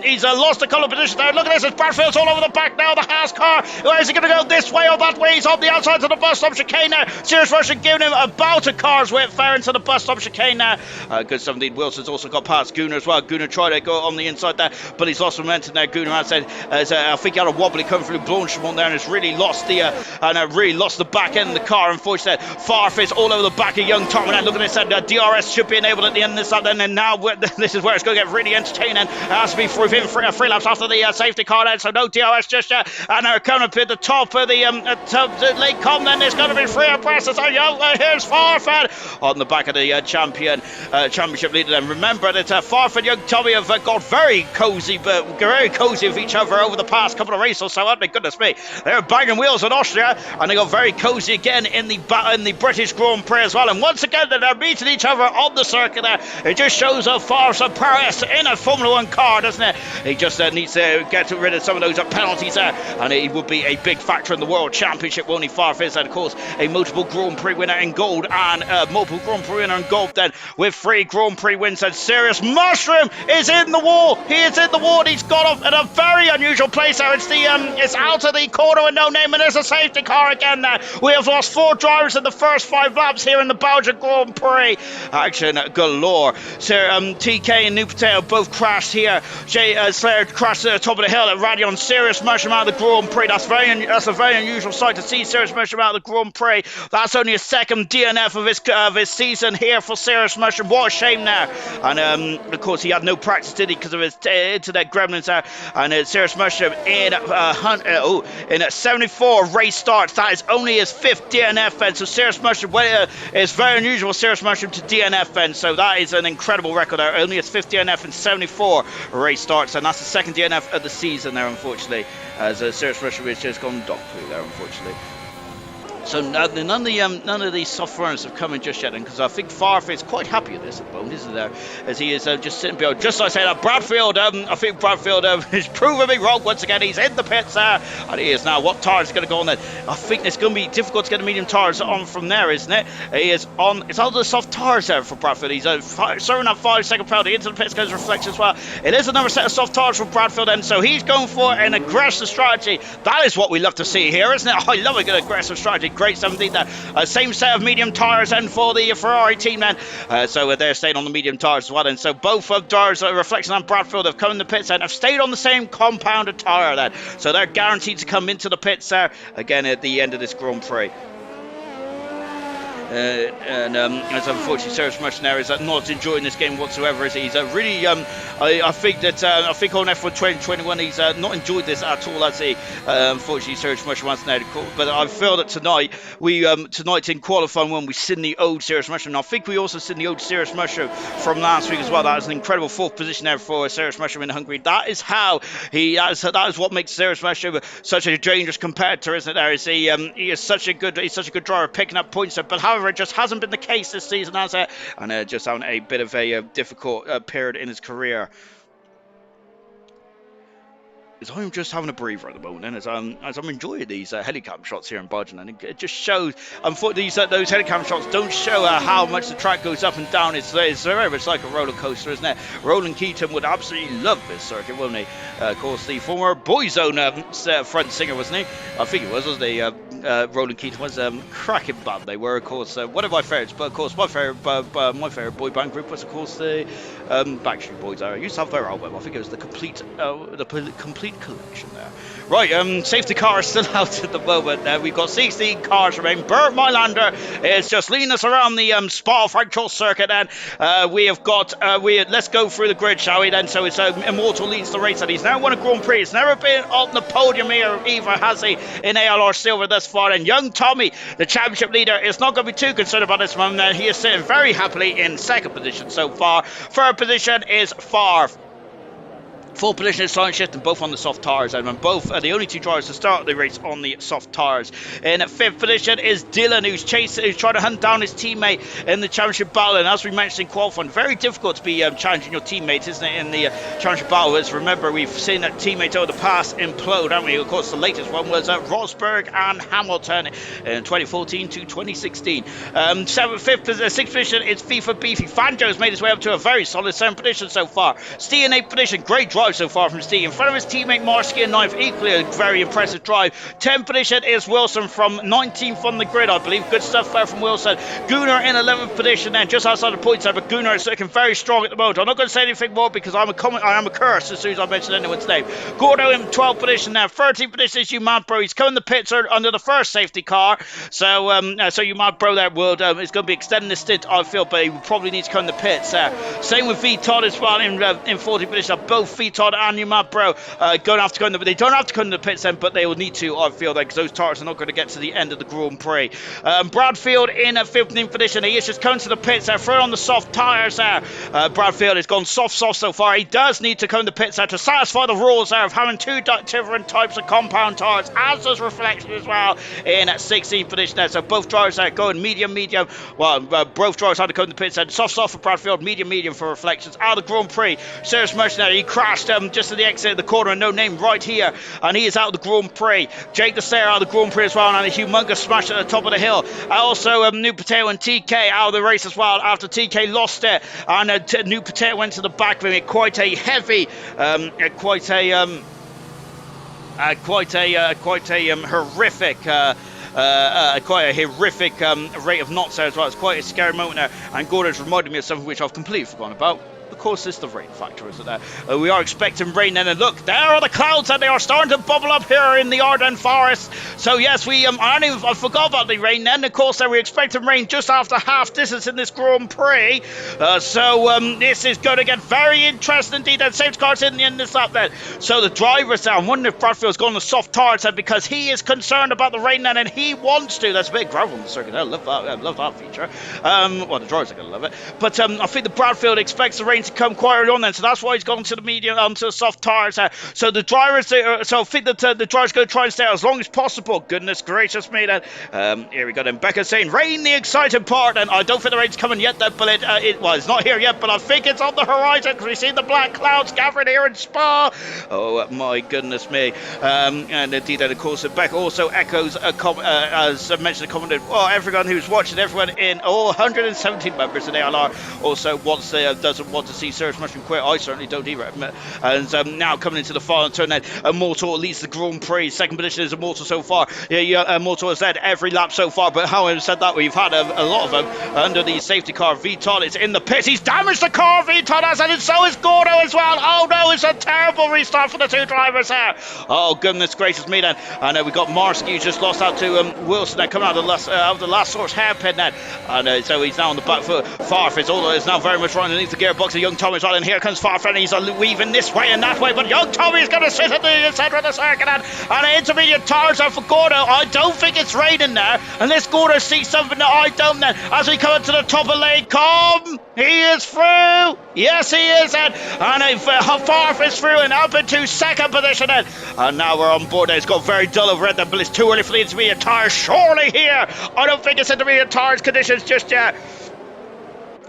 He's lost a couple of positions there. Look at this, as Bradfield's all over the back now. The Haas car, where is he going to go? This way or that way? He's on the outside of the bus stop chicane now. Serious Russian giving him about a car's width there into the bus stop chicane now. Good stuff indeed. Wilson's also got past Gunnar as well. Gunnar tried to go on the inside there, but he's lost momentum there. Gunnar has said, I think he had a wobbly coming through Blanchimont there, and has really lost the back end of the car. Unfortunately, Farf is all over the back of young Tom. And look at this, DRS should be enabled at the end of this lap then, and now this is where it's going to get really entertaining. It has to be within three laps after the safety car then, so no DRS just yet. And they're coming up at the top of the late com, then there's going to be free abreast. So here's Farfan on the back of the championship leader. And remember that Farfan and young Tommy have got very cozy with each other over the past couple of races or so, haven't they? Goodness me, they're banging wheels in Austria, and they got very cozy again in the British Grand Prix as well. And once again, they're meeting each other on the circuit there. It just shows Farfan prowess in a Formula 1 car, doesn't it? He just needs to get rid of some of those penalties there, and he would be a big factor in the World Championship, won't he? Farf is, and of course, a multiple Grand Prix winner in gold, and multiple Grand Prix winner in gold then, with 3 Grand Prix wins. And Serious Mushroom is in the wall. He is in the wall. He's got off in a very unusual place there. It's out of the corner with no name, and there's a safety car again there. We have lost 4 drivers in the first 5 laps here in the Belgian Grand Prix. Action galore. So TK and New Potato both crashed here. Jay Slayer crashed at the top of the hill at Radion. Serious Mushroom out of the Grand Prix. That's a very unusual sight to see Serious Mushroom out of the Grand Prix. That's only a second DNF of his season here for Serious Mushroom. What a shame now. And of course, he had no practice, did he, because of his internet gremlins there. And Serious Mushroom in 74 race starts. That is only his 5th DNF then. So Serious Mushroom, it's very unusual, Serious Mushroom to DNF then. So that is an incredible record there. Only his 5th DNF in 74 race starts, and that's the 2nd DNF of the season there, unfortunately, as Serious Mushroom has just gone dog poo there, unfortunately. So none of these soft runners have come in just yet, because I think Farf is quite happy with this at the moment, isn't there? As he is just sitting behind. Just like I said, Bradfield, I think Bradfield is proving me wrong once again. He's in the pits there, and he is now. What tyre is going to go on there? I think it's going to be difficult to get the medium tyres on from there, isn't it? He is on. It's on the soft tyres there for Bradfield. He's serving that 5-second penalty into the pits, goes reflex as well. It is another set of soft tyres for Bradfield, and so he's going for an aggressive strategy. That is what we love to see here, isn't it? I love a good aggressive strategy. Great stuff indeed there. Same set of medium tyres and for the Ferrari team then. So they're staying on the medium tyres as well. And so both of Dars, Reflection and Bradfield, have come in the pits and have stayed on the same compounded tyre then. So they're guaranteed to come into the pits there again at the end of this Grand Prix. As unfortunately Serious Mercenary is not enjoying this game whatsoever. He's really I think on F1 2021 he's not enjoyed this at all, has he? Unfortunately Serious Mercenary wants now, but I feel that tonight in qualifying when we seen the old Serious Mushroom. I think we also seen the old Serious Mushroom from last week as well. That was an incredible 4th position there for Serious Mushroom in Hungary. That is what makes Serious Mushroom such a dangerous competitor, isn't it? There is he is such a good driver, picking up points there, but however it just hasn't been the case this season, has it? And just having a bit of a difficult period in his career. I'm just having a breather at the moment, and as I'm enjoying these helicam shots here in Belgium, and it just shows. Unfortunately, those helicam shots don't show how much the track goes up and down. It's very much like a roller coaster, isn't it? Roland Keaton would absolutely love this circuit, wouldn't he? Of course, the former Boyzone front singer, wasn't he? I think it wasn't he? Roland Keaton was cracking band. They were, of course, one of my favourites. But of course, my favourite boy band group was, of course, the Backstreet Boys. I used to have their album. I think it was the complete collection there. Right, safety car is still out at the moment. We've got 16 cars remaining. Bert Mylander is just leading us around the Spa-Francorchamps circuit. And we have got let's go through the grid, shall we? Then so it's Immortal leads the race, and he's now won a Grand Prix. He's never been on the podium here either, has he, in ALR Silver thus far? And young Tommy, the championship leader, is not going to be too concerned about this one. He is sitting very happily in second position so far. Third position is Favre. Full position is Silent Shifting, both on the soft tires, and both are the only two drivers to start the race on the soft tires. In fifth position is Dylan, who's trying to hunt down his teammate in the championship battle. And as we mentioned in qualifying, very difficult to be challenging your teammates, isn't it, in the championship battle? As remember, we've seen that teammates over the past implode, haven't we? Of course, the latest one was Rosberg and Hamilton in 2014 to 2016. Sixth position is FIFA Beefy. Fanjo's made his way up to a very solid seventh position so far. Steve in eighth position, great drive so far from Steve. In front of his teammate Marsky in ninth, equally a very impressive drive. 10th position is Wilson from 19th on the grid, I believe. Good stuff there from Wilson. Gunnar in 11th position then, just outside the points there, but Gunnar is looking very strong at the moment. I'm not going to say anything more because I am a curse as soon as I mention anyone's name. Gordo in 12th position now. 13th position is Umad He's coming the pits under the first safety car. So Umad Bro there is going to be extending the stint, I feel, but he probably needs to come in the pits. Same with V Todd as well in 40th position. Both V Todd and Umad Bro they don't have to go in the pits then, but they will need to, I feel, because those tires are not going to get to the end of the Grand Prix. Bradfield in 15th position. He is just coming to the pits there, throwing on the soft tires there. Bradfield has gone soft so far. He does need to come to the pits there to satisfy the rules there of having two different types of compound tires, as does Reflection as well in 16th position there. So both drivers are going medium. Well, both drivers had to come to the pits there. Soft for Bradfield, medium for Reflections. Out of the Grand Prix, Serious Mercenary, he crashed just to the exit of the corner, no name right here, and he is out of the Grand Prix. Jake the Slayer out of the Grand Prix as well, and a humongous smash at the top of the hill. Also, New Potato and TK out of the race as well after TK lost it, and New Potato went to the back with it. Quite a heavy, quite a horrific rate of knots there as well. It's quite a scary moment there, and Gordon's reminded me of something which I've completely forgotten about. Of course, it's the rain factor, isn't there? We are expecting rain then, and look, there are the clouds, and they are starting to bubble up here in the Ardennes Forest. So yes, I forgot about the rain then. Of course, we're expecting rain just after half distance in this Grand Prix. This is going to get very interesting indeed. And safety cars in the end of this lap then. So the drivers there, I'm wondering if Bradfield's gone to soft tires then, because he is concerned about the rain then, and he wants to. There's a bit of gravel on the circuit. I love that feature. Well, the drivers are going to love it. But I think the Bradfield expects the rain to come quite early on then, so that's why he's gone to the medium, to the soft tires. So the drivers, I think that the drivers going to try and stay out as long as possible. Goodness gracious me then. Here we go then. Becca saying rain, the exciting part, and I don't think the rain's coming yet then, but it's not here yet, but I think it's on the horizon because we see the black clouds gathering here in Spa. Oh my goodness me. And indeed, and of course, Becca also echoes as I mentioned, a comment. Well, everyone who's watching, everyone in all 117 members in ALR also doesn't want to see Serge Mushroom quit. I certainly don't either. And now coming into the final turn then, Immortal leads the Grand Prix. Second position is Immortal so far. Immortal has led every lap so far, but having said that, we've had a lot of them under the safety car. V-Todd is in the pits. He's damaged the car, V-Todd has, and so is Gordo as well. Oh no, it's a terrible restart for the two drivers there. Oh goodness gracious me then. And we've got Marsky, who's just lost out to Wilson then, coming out of the last source hairpin then. And so he's now on the back foot. Farfis, although is now very much running underneath the gearbox of Young Tommy's well, and here comes Farfis, and he's weaving this way and that way, but Young Tommy's going to sit at the centre of the circuit, and intermediate tires are for Gordo. I don't think it's raining there, unless Gordo sees something that I don't then. As we come to the top of lane, he is through. Yes, he is, and Farfis through and up into second position then. And now we're on board. It's got very dull over it, but it's too early for the intermediate tires. Surely here, I don't think it's intermediate tires conditions just yet.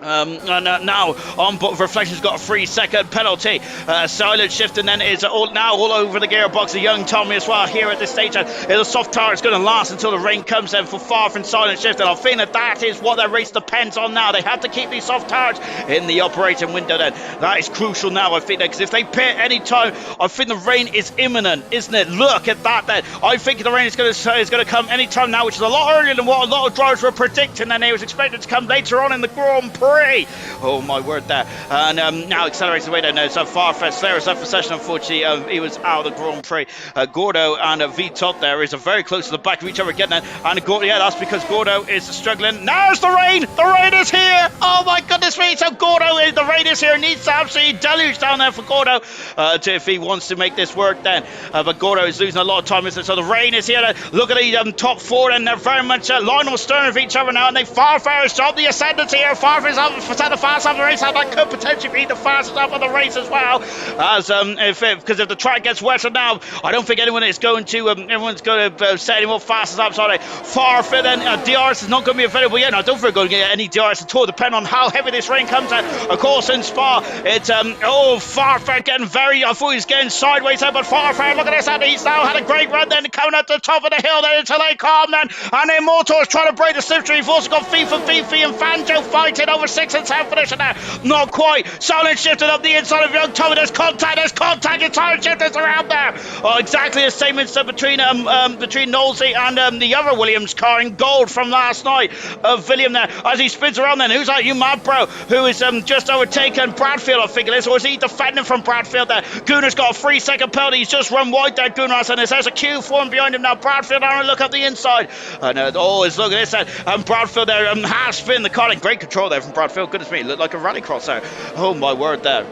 Now on but Reflection's got a 3-second penalty. Silent shifting then is all over the gearbox. A young Tommy as well here at this stage. The soft tire is going to last until the rain comes in for far from Silent shifting. I think that is what their race depends on now. They have to keep these soft tires in the operating window then. That is crucial now, I think, because if they pit any time, I think the rain is imminent, isn't it? Look at that then. I think the rain is going to come any time now, which is a lot earlier than what a lot of drivers were predicting, and they was expected to come later on in the Grand Prix. Oh my word there. And now accelerates away there now. So Farfetch there is up for session. Unfortunately, he was out of the Grand Prix. Gordo and V-Top there is very close to the back of each other again then. And Gordo, yeah, that's because Gordo is struggling. There's the rain! The rain is here! Oh my goodness me! So Gordo, the rain is here. Needs to absolutely deluge down there for Gordo if he wants to make this work then. But Gordo is losing a lot of time, isn't it? So the rain is here. Look at the top four, and they're very much line on stern of each other now. And Farfetch on the ascendant here. Farfetch up for the fast of the race, and that could potentially be the fastest up of the race as well. As because if the track gets wetter now, I don't think anyone is going to everyone's going to set any more fastest ups on it. Farfetch then DRS is not going to be available yet. I don't think we're going to get any DRS at all, depending on how heavy this rain comes out. Of course, in Spa, it's Farfetch getting very. I thought he was getting sideways there, but Farfetch, look at this, and he's now had a great run then coming up the top of the hill there until they calm then, and Immortal's trying to break the slipstream. You've also got FIFA, Fifi, and Fanjo fighting over 6 and 10 position there. Not quite. Silent shifted up the inside of young Tommy. There's contact. And Silent shifters around there. Oh, exactly the same instead between Knowlesy and the other Williams car in gold from last night of William there. As he spins around then, who's that? You mad bro? Who is just overtaken Bradfield, I think it is, or is he defending from Bradfield there? Gunner's got a 3-second penalty. He's just run wide there, Gunnar, and there's a queue form behind him now. Bradfield having a look up the inside. And always look at this. And Bradfield there, half spin the car in great control there from Bradfield. Goodness me, it looked like a rallycross there. Oh my word there.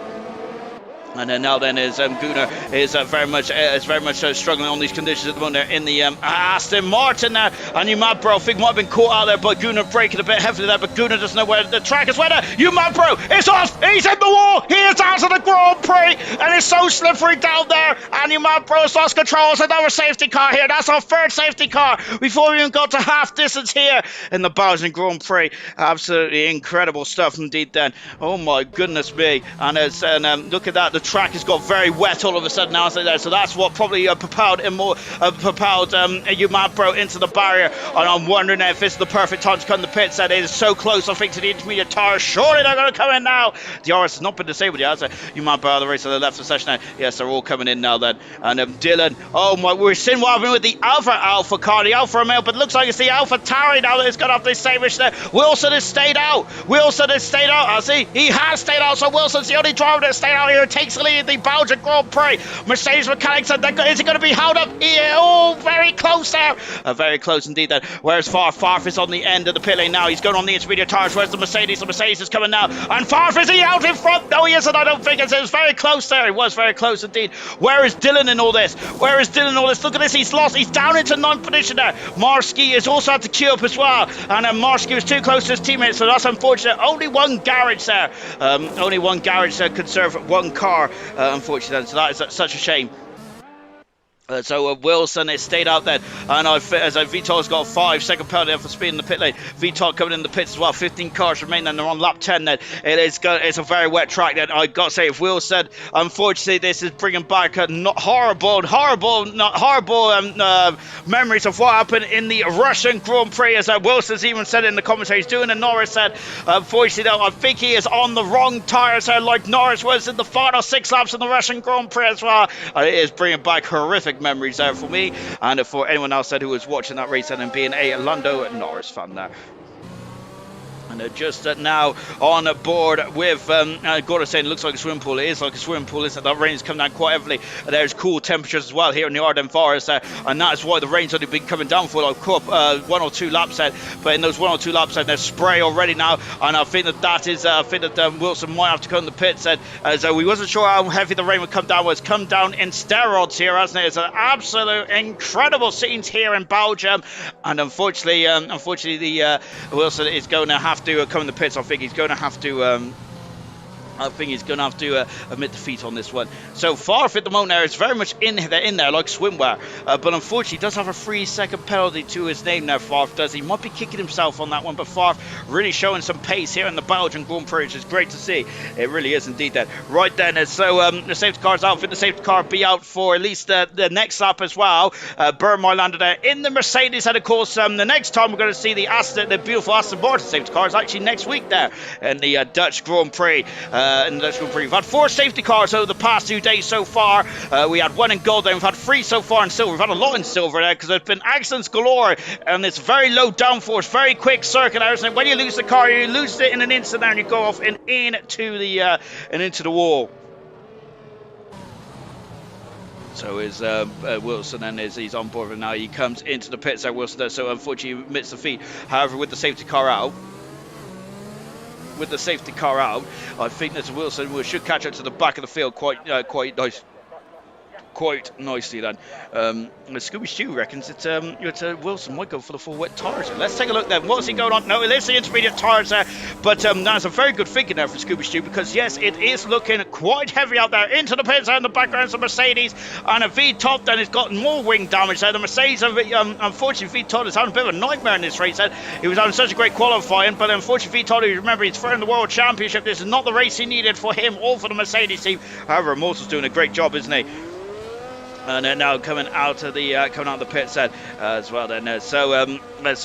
And then now then is Gunnar is very much struggling on these conditions at the moment there in the Aston Martin there. And you mad bro, I think might have been caught out there by Gunnar breaking a bit heavily there, but Gunnar doesn't know where the track is. Where there, you mad bro, it's off, he's in the wall, he is out of the Grand Prix, and it's so slippery down there, and you mad bro has lost control. It's another safety car here. That's our third safety car before we even got to half distance here in the Belgian Grand Prix. Absolutely incredible stuff indeed then. Oh my goodness me. And it's look at that, the track has got very wet all of a sudden now, so that's what probably propelled Umad into the barrier. And I'm wondering if it's the perfect time to come to the pits. That is so close, I think, to the intermediate tires. Surely they're going to come in now. The RS has not been disabled yet. So Umad the race to the left of the session now. Yes, they're all coming in now then. And Dylan, oh my, we're seeing what happened with the Alpha car, the Alfa Romeo, but it looks like it's the Alpha Tauri now that has got off this sandwich there. Wilson has stayed out. Has he? He has stayed out. So Wilson's the only driver that stayed out here. It takes the lead in the Belgian Grand Prix. Mercedes mechanics said, is it going to be held up? Yeah, oh, very close there. Very close indeed then. Where's Farf is on the end of the pit lane now. He's going on the intermediate tires. Where's the Mercedes? The Mercedes is coming now. And Farf, is he out in front? No, he isn't. I don't think it was very close there. It was very close indeed. Where is Dylan in all this? Look at this. He's lost. He's down into 9th position there. Marsky is also had to queue up as well. And Marsky was too close to his teammates, so that's unfortunate. Only one garage there. Only one garage there could serve one car, unfortunately. So that is such a shame. So Wilson has stayed out then, and Vitol's got a 5-second penalty for speed in the pit lane. Vitol coming in the pits as well. 15 cars remain, and they're on lap 10 then. It's a very wet track then. I got to say, if Wilson, unfortunately, this is bringing back horrible memories of what happened in the Russian Grand Prix, as Wilson's even said in the commentary. He's doing, and Norris said, unfortunately, though, I think he is on the wrong tyres here, like Norris was in the final 6 laps in the Russian Grand Prix as well. And it is bringing back horrific memories there for me and for anyone else who was watching that race and being a Lando Norris fan there. And just now on board with Gordon saying it looks like a swimming pool. It is like a swimming pool, isn't it? That rain's come down quite heavily. There's cool temperatures as well here in the Ardennes Forest, and that is why the rain's only been coming down for like 1 or 2 laps set. But in those 1 or 2 laps set, there's spray already now, and I think that Wilson might have to come to the pits. As we wasn't sure how heavy the rain would come down. It's come down in steroids here, hasn't it? It's an absolute incredible scenes here in Belgium, and unfortunately, the Wilson is going to have to come in the pits. I think he's going to have to I think he's going to have to admit defeat on this one. So Farf at the moment there is very much in there like swimwear. But unfortunately, he does have a 3-second penalty to his name now, Farf does. He might be kicking himself on that one, but Farf really showing some pace here in the Belgian Grand Prix, which is great to see. It really is indeed that. Right then, so the safety car's out. I think the safety car be out for at least the next lap as well. Burnmar landed there in the Mercedes, and of course, the next time we're going to see the beautiful Aston Martin safety car is actually next week there in the Dutch Grand Prix. In the Dutch Grand Prix. We've had 4 safety cars over the past 2 days so far. We had 1 in gold, then we've had 3 so far in silver. We've had a lot in silver there because there's been accidents galore, and it's very low downforce, very quick circuit there. So when you lose the car, you lose it in an instant there, and you go off and into the wall. So is Wilson, and he's on board, and now he comes into the pits there, Wilson. So unfortunately, he missed the feet. However, with the safety car out, I think that Wilson should catch up to the back of the field quite nicely then. Scooby Stew reckons that Wilson might go for the full wet tyres. Let's take a look then. What's he going on? No, it is the intermediate tyres there, but that's a very good thinking there for Scooby Stew, because yes, it is looking quite heavy out there. Into the pits, and the background's a Mercedes and a V-Top. Then it's got more wing damage there. The Mercedes, unfortunately, V-Top is having a bit of a nightmare in this race. He was having such a great qualifying, but unfortunately, V-Top, remember, he's third in the World Championship. This is not the race he needed for him or for the Mercedes team. However, Immortal's doing a great job, isn't he? And now coming out of the pit set as well. Then so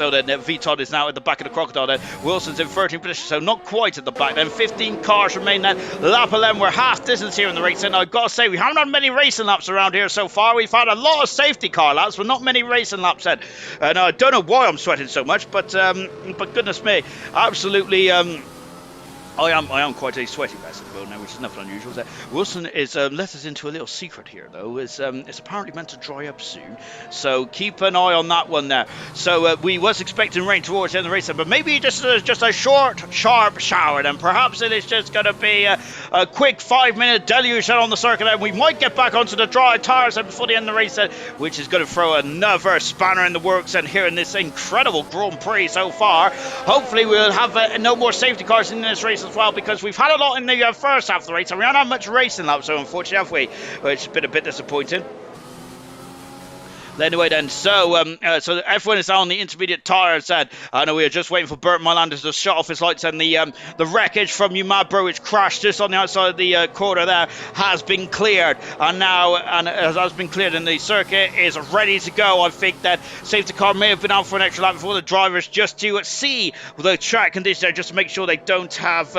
then V-Todd is now at the back of the Crocodile. Then Wilson's in 13th position, so not quite at the back. Then 15 cars remain. Then lap 11, we're half distance here in the race. And I've got to say, we haven't had many racing laps around here so far. We've had a lot of safety car laps, but not many racing laps. And I don't know why I'm sweating so much, but goodness me, absolutely. I am quite a sweaty person now, which is nothing unusual. Wilson is let us into a little secret here, though. It's apparently meant to dry up soon, so keep an eye on that one there. So we was expecting rain towards the end of the race, but maybe just a short, sharp shower, and perhaps it is just going to be a quick 5-minute deluge on the circuit, and we might get back onto the dry tyres before the end of the race, which is going to throw another spanner in the works. And here in this incredible Grand Prix so far, hopefully we'll have no more safety cars in this race as well, because we've had a lot in the first half of the race, and we haven't had much racing laps, so unfortunately, have we? Which has been a bit disappointing. Anyway then, so everyone is on the intermediate tyres then. I know we are just waiting for Bert Mylander to shut off his lights, and the wreckage from Umabro, which crashed just on the outside of the corner there, has been cleared. And has been cleared, and the circuit is ready to go. I think that safety car may have been out for an extra lap before the drivers, just to see the track conditions there, just to make sure they don't have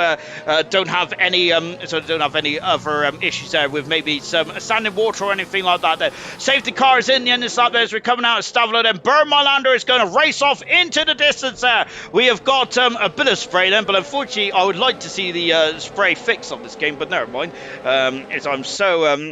any other issues there with maybe some standing water or anything like that. The safety car is in the end of this lap there as we're coming out of Stavilo. Then Bert Mylander is going to race off into the distance there. We have got a bit of spray then, but unfortunately I would like to see the spray fix on this game, but never mind. I'm so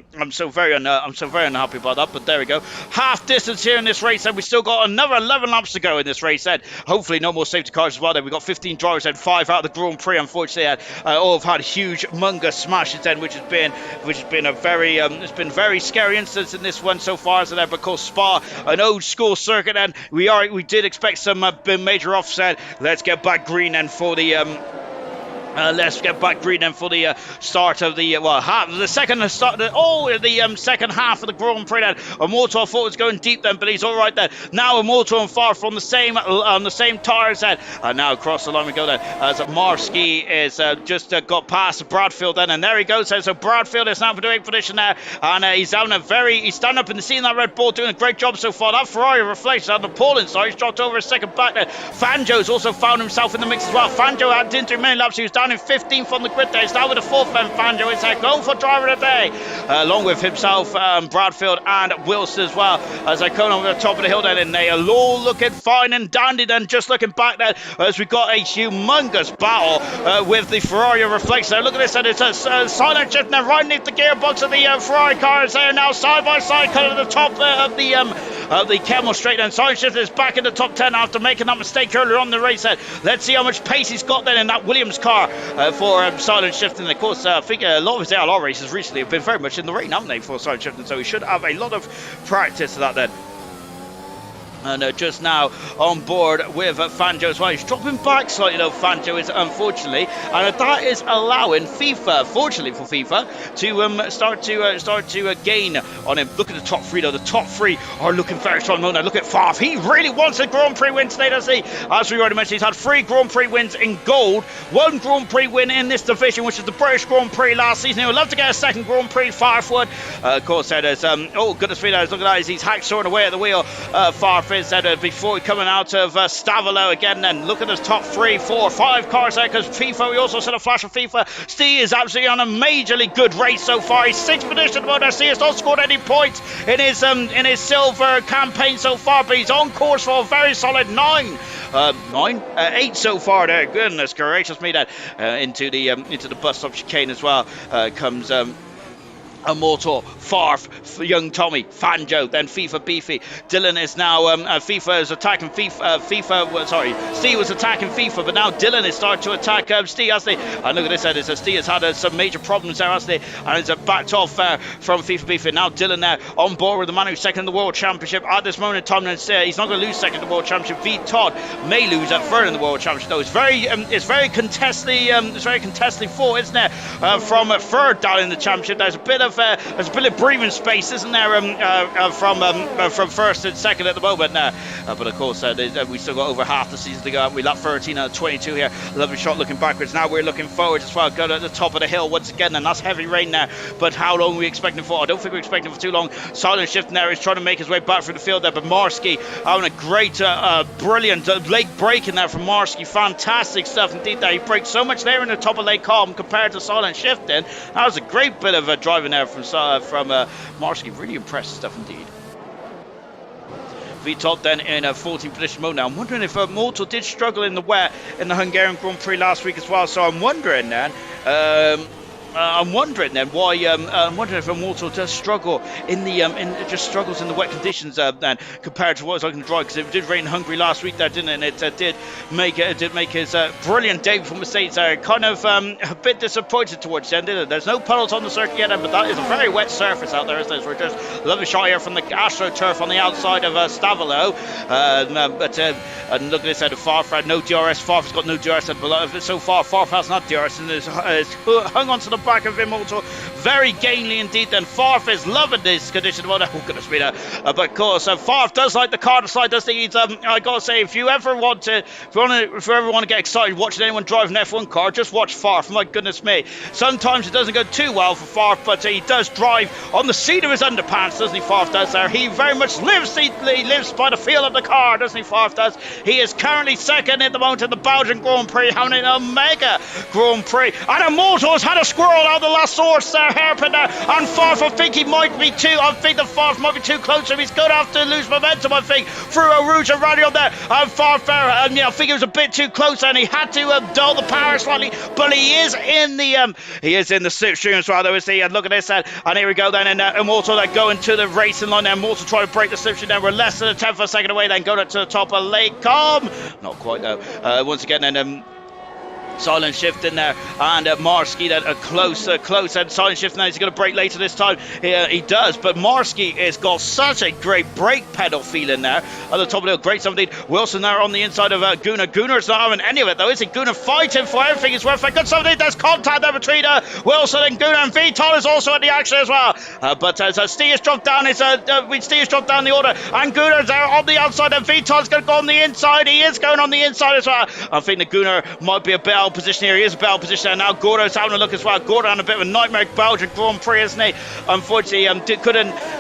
very unhappy about that, but there we go. Half distance here in this race, and we still got another 11 laps to go in this race then. Hopefully no more safety cars as well then. We've got 15 drivers and 5 out of the Grand Prix, unfortunately. All have had huge mungus smashes then, which has been a very it's been very scary instance in this one so far. So there, but of course Spa, an old school circuit, and we did expect some major offset. Let's get back green then for the start of the second half of the Grand Prix. Then Immortal, I thought was going deep then, but he's all right then. Now Immortal and Far from the same tyres then, and now across the line we go then as Marsky is just got past Bradfield then, and there he goes. So Bradfield is now in the 8th position there, and he's standing up in the scene, that Red Bull doing a great job so far. That Ferrari reflects on the Poland side. He's dropped over a second back there. Fanjo's also found himself in the mix as well. Fanjo didn't do many laps. He was down in 15th on the grid there. He's now with the 4th man. Fanjo is going for driver of the day, along with himself, Bradfield and Wilson as well, as they come over the top of the hill then, and they are all looking fine and dandy then. Just looking back there as we got a humongous battle with the Ferrari Reflexer. Look at this, and it's a silent shift now right underneath the gearbox of the Ferrari cars. They are now side by side, kind of the top of the Camel Straight, and Silent Shift is back in the top 10 after making that mistake earlier on in the race. Let's see how much pace he's got then in that Williams car for Silent Shift. And of course, I think a lot of his ALR races recently have been very much in the rain, haven't they, for Silent Shift? And so he should have a lot of practice of that then. And just now on board with Fangio as well. He's dropping back slightly though, Fangio is, unfortunately, and that is allowing FIFA, fortunately for FIFA, to start to gain on him. Look at the top three though. The top three are looking very strong. Now look at Favre. He really wants a Grand Prix win today, doesn't he? As we already mentioned, he's had 3 Grand Prix wins in gold, 1 Grand Prix win in this division, which is the British Grand Prix last season. He would love to get a 2nd Grand Prix. Favre, of course, there's oh goodness me, look at that. He's hacksawing away at the wheel. Favre said before coming out of Stavolo again. Then look at his top 3, 4, 5 cars there, because FIFA, we also said a flash of FIFA. Steve is absolutely on a majorly good race so far. He's 6th position at the moment. Steve has not scored any points in his silver campaign so far, but he's on course for a very solid 8 so far there. Goodness gracious me, that into the bus stop chicane as well comes Immortal, Favre, young Tommy, Fangio, then FIFA Beefy. Dylan is now, FIFA is attacking Steve was attacking FIFA, but now Dylan is starting to attack Steve, hasn't he? And look at this, Steve has had some major problems there, hasn't he? And he's backed off from FIFA Beefy. Now Dylan there on board with the man who's 2nd in the World Championship at this moment in time. And he's not going to lose 2nd in the World Championship. V. Todd may lose at 3rd in the World Championship, though. It's very contestedly fought, isn't it? From 3rd down in the championship, there's a bit of breathing space, isn't there, from 1st and 2nd at the moment now. But of course, we still got over half the season to go. We lap 13 out of 22 here. Lovely shot looking backwards. Now we're looking forward as well. Go to the top of the hill once again, and that's heavy rain now. But how long are we expecting for? I don't think we're expecting for too long. Silent Shift there is trying to make his way back through the field there, but Marski having a great, brilliant lake break in there from Marski. Fantastic stuff indeed there. He breaks so much there in the top of Lake Calm compared to Silent Shift then. That was a great bit of driving there from Marski. Really impressive stuff indeed. V-Top then in a 14th position mode now. I'm wondering if Mortal did struggle in the wet in the Hungarian Grand Prix last week as well, so I'm wondering then why. I'm wondering if Immortal does struggle just struggles in the wet conditions then compared to what was like in the dry, because it did rain in Hungary last week there, didn't it? And it did make his brilliant day for Mercedes there kind of a bit disappointed towards the end, didn't it? There's no puddles on the circuit yet, but that is a very wet surface out there, isn't it? We're just lovely shot here from the AstroTurf on the outside of Stavolo. And look at this, the Favre had no DRS. Favre's got no DRS so far. Favre has not DRS and is hung onto the back of Immortal very gainly indeed. Then Favre is loving this condition. Oh goodness me, but of course Favre does like the car to slide, doesn't he? He's, I gotta say, if you ever want to get excited watching anyone drive an F1 car, just watch Favre. My goodness me, sometimes it doesn't go too well for Favre, but he does drive on the seat of his underpants, doesn't he? Favre does there. He very much lives by the feel of the car, doesn't he? Favre does. He is currently 2nd at the moment in the Belgian Grand Prix, having an Omega Grand Prix, and Immortal has had a squirrel out of the last source there, hairpin there, and Favre, I think the Favre might be too close to him. He's going to have to lose momentum, I think, through a Rouge and Radio there, and Favre, I think it was a bit too close, and he had to dull the power slightly, but he is in the slipstream as well, though, is he? And look at this, and here we go then, and Immortal going to the racing line there. Immortal trying to break the slipstream then. We're less than a 10th of a second away, then going to the top of Lake Calm. Not quite though. Once again, then Silent Shift in there, and Marski then close, and Silent Shift now. He's going to brake later this time. He does, but Marski has got such a great brake pedal feeling there at the top of the hill. Great something. Wilson there on the inside of Gunnar. Gunnar's not having any of it though, is he? Gunnar fighting for everything he's worth. Good something. There's contact there between Wilson and Gunnar, and Vital is also in the action as well. But as Steve has dropped down, the order, and Gunnar's there on the outside, and Vital's going to go on the inside. He is going on the inside as well. I think the Gunnar might be a bit position here. He is a battle position there. Now Gordo's having a look as well. Gordo on a bit of a nightmare Belgian Grand Prix, isn't he? Unfortunately,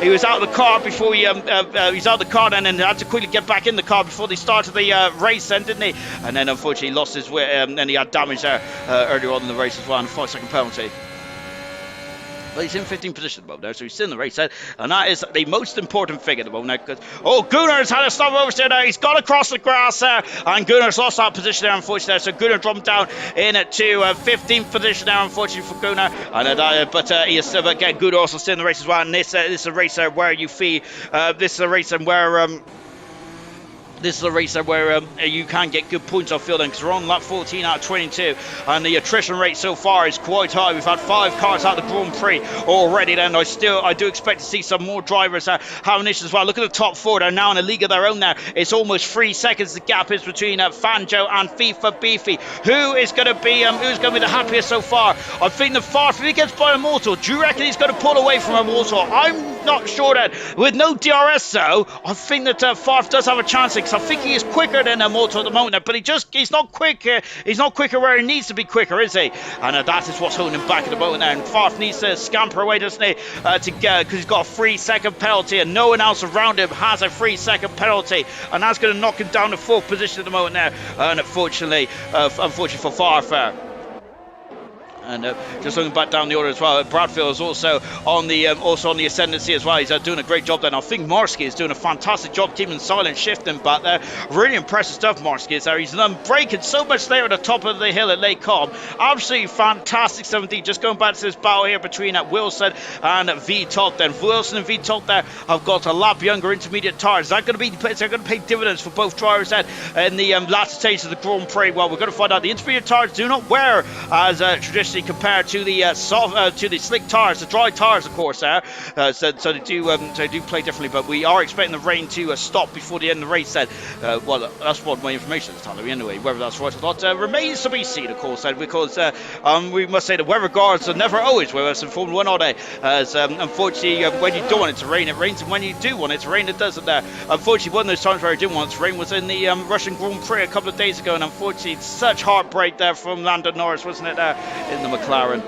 he was out of the car before he's out of the car then, and had to quickly get back in the car before they started the race then, didn't he? And then unfortunately lost his way, and he had damage there earlier on in the race as well, and a 5-second penalty. But he's in 15th position at the moment now, so he's still in the race then, and that is the most important thing at the moment now. Gunnar's had a stop oversteer there. He's got across the grass there, and Gunnar's lost that position there, unfortunately. So Gunnar dropped down in to 15th position now, unfortunately for Gunnar. But he is still again. Gunnar also still in the race as well. And this is a race where you feel this is a race where this is a race where you can get good points off field, because we're on lap 14 out of 22, and the attrition rate so far is quite high. We've had 5 cars out of the Grand Prix already. Then I do expect to see some more drivers having issues as well. Look at the top 4; they're now in a league of their own now. It's almost 3 seconds the gap is between Fanjo and FIFA Beefy. Who is going to be the happiest so far? I think the Farf, if he gets by Immortal, do you reckon he's going to pull away from Immortal? I'm not sure that. With no DRS though, I think that Farf does have a chance, because I think he is quicker than Immortal at the moment, but he's not quick. He's not quicker where he needs to be quicker, is he? And that is what's holding him back at the moment now. And Farf needs to scamper away, doesn't he, to get, because he's got a 3-second penalty, and no one else around him has a 3-second penalty, and that's going to knock him down to 4th position at the moment now. And unfortunately for Farf. And just looking back down the order as well, Bradfield is also on the ascendancy as well. He's doing a great job there. And I think Marsky is doing a fantastic job keeping silent shifting back there. Really impressive stuff Marsky is there. He's braking so much there at the top of the hill at Lake Com. Absolutely fantastic 17. Just going back to this battle here between Wilson and V-Top. Then Wilson and V-Top there have got a lap younger intermediate tires. Is that going to pay dividends for both drivers then in the last stage of the Grand Prix? Well, we're going to find out. The intermediate tires do not wear as traditionally compared to the to the slick tires, the dry tires, of course. So they do play differently. But we are expecting the rain to stop before the end of the race. Then, well, that's what my information is telling me anyway. Whether that's right or not remains to be seen, of course. Then, because we must say the weather guards are never always with us in Formula 1, are they? As unfortunately, when you don't want it to rain, it rains, and when you do want it to rain, it doesn't. Unfortunately, one of those times where I didn't want it to rain was in the Russian Grand Prix a couple of days ago, and unfortunately, such heartbreak there from Lando Norris, wasn't it? In the McLaren.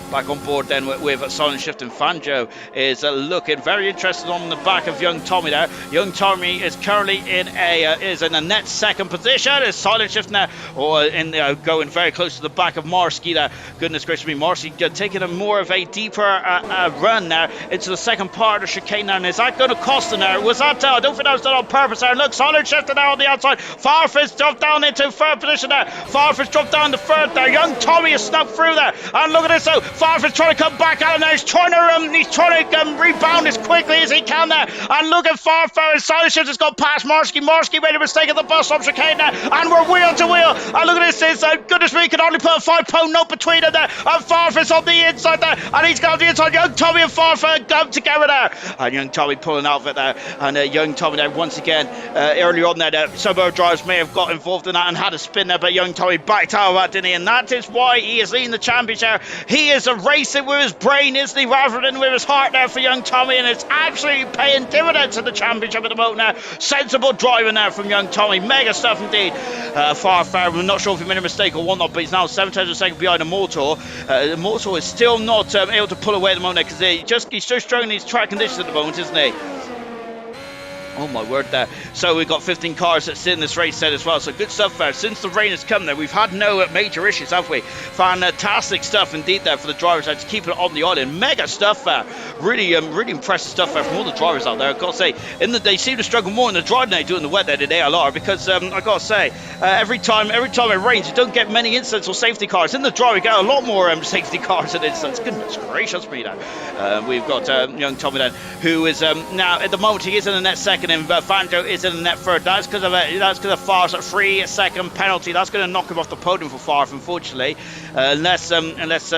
Back on board then with silent shift, and Fanjo is looking very interested on the back of young Tommy there. Young Tommy is currently in a net second position. Is silent shift now, or going very close to the back of Marsky there. Goodness gracious me, Marsky taking a more of a deeper run now into the second part of the chicane now. And is that going to cost him there? Was that? I don't think that was done on purpose there. Look, silent shift now on the outside. Farfus dropped down into 3rd position there. Farfus dropped down to 3rd there. Young Tommy is snuck through there, and look at this though. Farfus trying to come back out, and he's trying to rebound as quickly as he can there. And look at Farfus, and silent shift has got past Marsky. Marsky made a mistake at the bus stop chicane there, and we're wheel to wheel. And look at this, goodness me, he can only put a 5-pound note between them there. And Farfus on the inside there, and he's got the inside. Young Tommy and Farfus come together there, and young Tommy pulling out of it there. And young Tommy there once again, earlier on there, some other drivers may have got involved in that and had a spin there, but young Tommy backed out of that, didn't he? And that is why he is leading the championship. He is racing with his brain, isn't he, rather than with his heart there for young Tommy, and it's absolutely paying dividends in the championship at the moment now. Sensible driving there from young Tommy. Mega stuff indeed. Far, I'm not sure if he made a mistake or whatnot, but he's now 7 tenths of a second behind Immortal. Immortal is still not able to pull away at the moment, because he's just struggling these track conditions at the moment, isn't he? Oh my word there. So we've got 15 cars that sit in this race set as well. So good stuff there. Since the rain has come there, we've had no major issues, have we? Fantastic stuff indeed there for the drivers there to keep it on the island. Mega stuff there. Really impressive stuff there from all the drivers out there. I've got to say, they seem to struggle more in the dry than they do in the wet there than ALR, because I've got to say, every time it rains, you don't get many incidents or safety cars. In the dry, we get a lot more safety cars and incidents. Goodness gracious me there. We've got young Tommy then, who is now at the moment he is in the net second, and Fanjo is in the net third. That's because of Farf's 3-second penalty. That's going to knock him off the podium for Farf, unfortunately, unless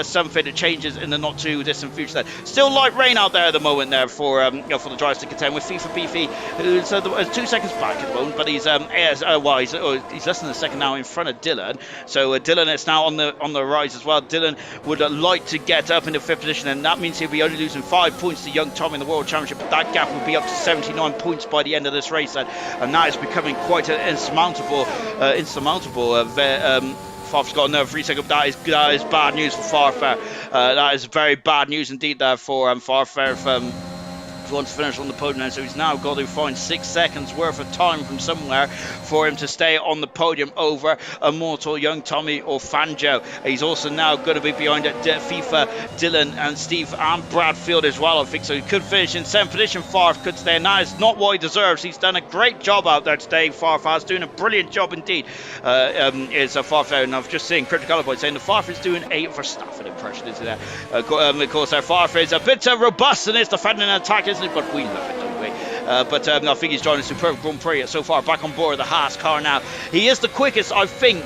something changes in the not too distant future. Then. Still light rain out there at the moment there for the drivers to contend with. FIFA Beefy, who's 2 seconds back at the moment, but he's less than a second now in front of Dylan. So Dylan is now on the rise as well. Dylan would like to get up into 5th position, and that means he'll be only losing 5 points to young Tom in the World Championship. But that gap will be up to 79 points by the end of this race, and that is becoming quite an insurmountable. Farf's got another 3-second. That is bad news for Farf. That is very bad news indeed there for Farf. Wants to finish on the podium now, so he's now got to find 6 seconds worth of time from somewhere for him to stay on the podium over Immortal, young Tommy or Fanjo. He's also now going to be behind FIFA, Dylan and Steve and Bradfield as well, I think, so he could finish in 7th position. Farf could stay, and that is not what he deserves. He's done a great job out there today. Farf is doing a brilliant job indeed. Is Farf out, and I've just seen Critical Boy saying the Farf is doing a Verstappen impression, isn't it? Of course, Farf is a bit robust in his defending and attack, isn't it? But we love it, don't we? but I think he's driving a superb Grand Prix so far, back on board the Haas car now. He is the quickest, I think,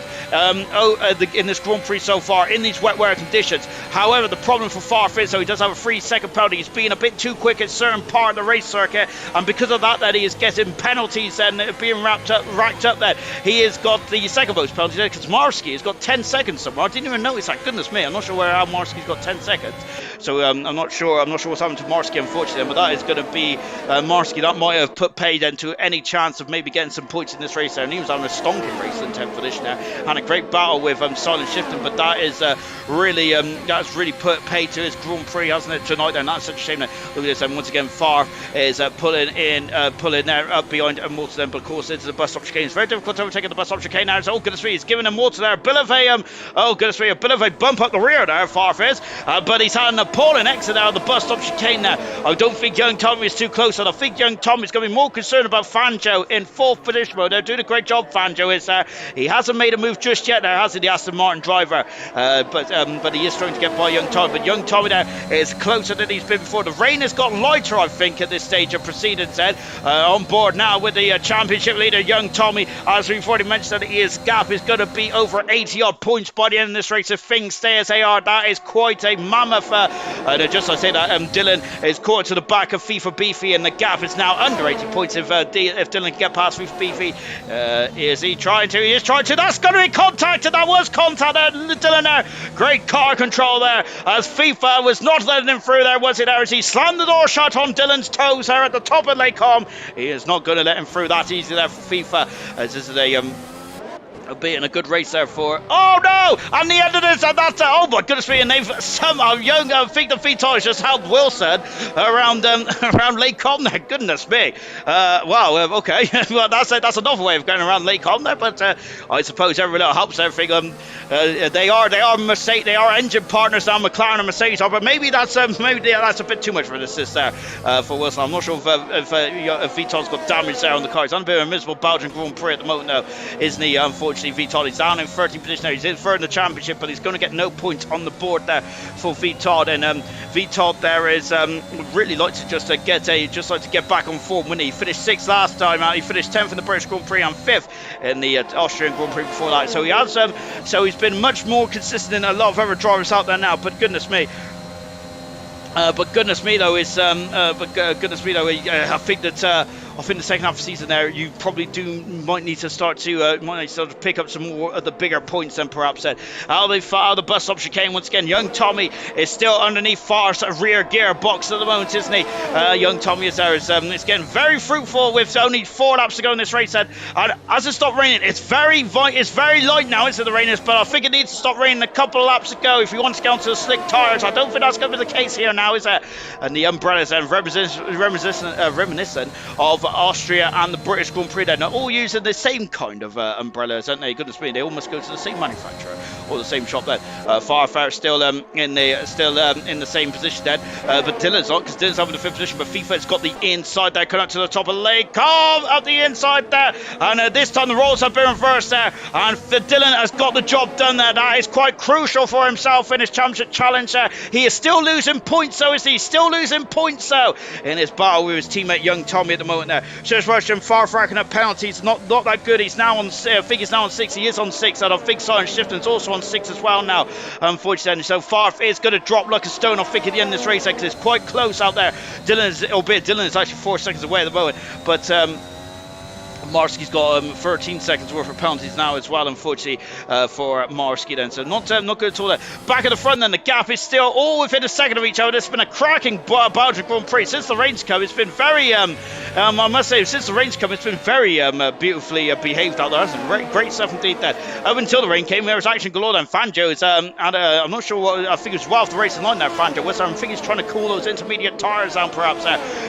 in this Grand Prix so far, in these wet weather conditions. However, the problem for Farf is, so he does have a 3-second penalty. He's being a bit too quick at certain part of the race circuit, and because of that, he is getting penalties and being racked up there. He has got the second most penalties there, because Marski has got 10 seconds somewhere. I didn't even notice that. Goodness me, I'm not sure how Marski's got 10 seconds. So I'm not sure what's happened to Marski, unfortunately, but that is going to be Marski. That might have put paid into any chance of maybe getting some points in this race there, and he was having a stonking race in 10th position there, and a great battle with Silent Shifting, but that is that's really put paid to his Grand Prix, hasn't it, tonight, and that's such a shame. Look at this, and once again Far is pulling there up behind Mortal then, but of course into the bus stop chicane. It's very difficult to overtake the bus stop chicane now. Oh goodness me, he's giving him Mortal there, a bit of a bump up the rear there, Farf is, but he's had an appalling exit out of the bus stop chicane now. I don't think young Tommy is too close, and I think young Tommy's going to be more concerned about Fanjo in 4th position. They're doing a great job, Fanjo is there. He hasn't made a move just yet there, has he, the Aston Martin driver, but he is trying to get by young Tommy, but young Tommy there is closer than he's been before. The rain has got lighter, I think, at this stage of proceedings then. On board now with the championship leader, young Tommy, as we've already mentioned, that his gap is going to be over 80 odd points by the end of this race. If things stay as they are, that is quite a mammoth, and just I say that, Dylan is caught to the back of FIFA Beefy, and the gap is now under 80 points if Dylan can get past FIFA Beefy. Is he trying to? He is trying to. That's going to be contact, and that was contact there, Dylan there. Great car control there, as FIFA was not letting him through there, was it, as he slammed the door shut on Dylan's toes there at the top of Lake Com. He is not going to let him through that easy there for FIFA, as this is being a good race there for. Oh no! And the end of this, and that's oh my goodness me! And they've somehow I think the Vitos just helped Wilson around Lake Com there. Goodness me! Wow. Okay. Well, that's another way of going around Lake Com there. But I suppose every little helps everything. They are Mercedes. They are engine partners now. McLaren and Mercedes are, but maybe that's a bit too much for an assist there for Wilson. I'm not sure if Vitos got damage there on the car. He's on a bit of a miserable Belgian Grand Prix at the moment now, isn't he? Unfortunately, Vitod is down in 13th position there. He's in third in the championship, but he's going to get no points on the board there for Vitod. And Vitod there is would really like to just get back on form. When he finished 6th last time out, he finished 10th in the British Grand Prix and 5th in the Austrian Grand Prix before that. So he has he's been much more consistent than a lot of other drivers out there now. But goodness me. I think that I think the second half of the season there, you probably might need to start to pick up some more of the bigger points than perhaps that. Out of the bus stop chicane once again. Young Tommy is still underneath Far's rear gearbox at the moment, isn't he? Young Tommy is there. It's getting very fruitful with only 4 laps to go in this race. And as it stopped raining, it's very light now, isn't it, the rain is? But I think it needs to stop raining a couple of laps ago if we want to get onto the slick tyres. I don't think that's going to be the case here now, is it? And the umbrellas are reminiscent of Austria and the British Grand Prix. They're not all using the same kind of umbrellas, aren't they? Goodness me, they almost go to the same manufacturer or the same shop then. Farfar still in the same position then, but Dylan's not, because Dylan's having the 5th position, but FIFA's got the inside there, coming up to the top of the lake. Come up the inside there, and this time the roles have been reversed there, and Dylan has got the job done there. That is quite crucial for himself in his championship challenge there. He is still losing points, so is he? Still losing points, so in his battle with his teammate Young Tommy at the moment there. Just watching Farfar racking up penalties, not that good. He's now on, I think he's now on 6. He is on 6, and I think Silent Shifting's also on 6 as well now, unfortunately. So Farf is going to drop like a stone, I think, at the end of this race, because it's quite close out there. Albeit Dylan is actually 4 seconds away at the moment, but Marski's got 13 seconds worth of penalties now as well, unfortunately, for Marski then. So not good at all there. Back at the front then, the gap is still all within a second of each other. It's been a cracking Belgian Grand Prix. Since the rain's come, it's been very, I must say, since the rain's come, it's been very beautifully behaved out there. That's great stuff indeed there. Up until the rain came, there was action galore then. Fanjo is, I'm not sure what, I think it was well after the racing line there, Fanjo was there. I think he's trying to cool those intermediate tyres down perhaps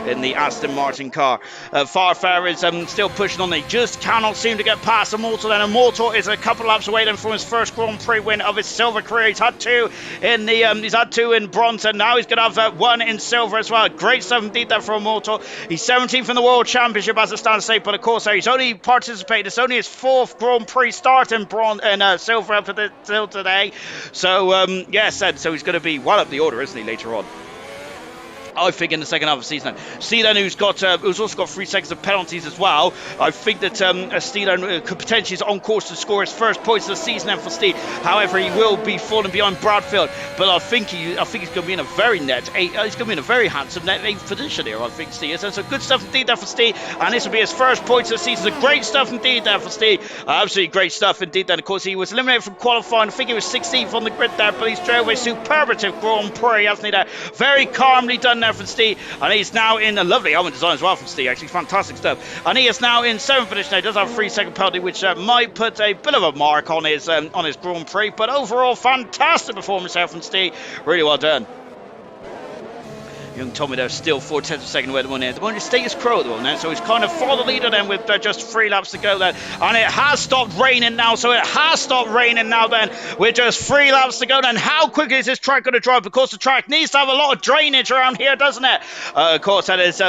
in the Aston Martin car. Farfar is still pushing on. They just cannot seem to get past Immortal. And Immortal is a couple laps away then from his first Grand Prix win of his silver career. He's had 2 in the he's had 2 in bronze, and now he's going to have 1 in silver as well. Great stuff indeed there for Immortal. He's 17th in the World Championship as it stands today, but of course he's only participated. It's only his 4th Grand Prix start in bronze and silver up till today. So yes, so he's going to be well up the order, isn't he, later on? I think in the second half of the season. Steelan, who's also got 3 seconds of penalties as well. I think that Steelan could potentially is on course to score his first points of the season then for Steve. However, he will be falling behind Bradfield. But I think he's going to be in a very he's going to be in a very handsome net 8th position here. I think Steve is. So good stuff indeed there for Steve. And this will be his first points of the season. So great stuff indeed there for Steve. Absolutely great stuff indeed. Then of course he was eliminated from qualifying. I think he was 16th on the grid there, but he's drove a superlative Grand Prix, hasn't he? There, very calmly done there from Steve, and he's now in a lovely helmet design as well from Steve, actually fantastic stuff. And he is now in 7th position. He does have a 3-second penalty, which might put a bit of a mark on his Grand Prix, but overall fantastic performance there from Steve, really well done. Young Tommy there still 4/10 of a second away at the moment. The moment is status quo at the moment, so he's kind of for the leader then with just 3 laps to go then. And it has stopped raining now, then with just 3 laps to go then. How quickly is this track going to drive? Because the track needs to have a lot of drainage around here, doesn't it? Of course, that is,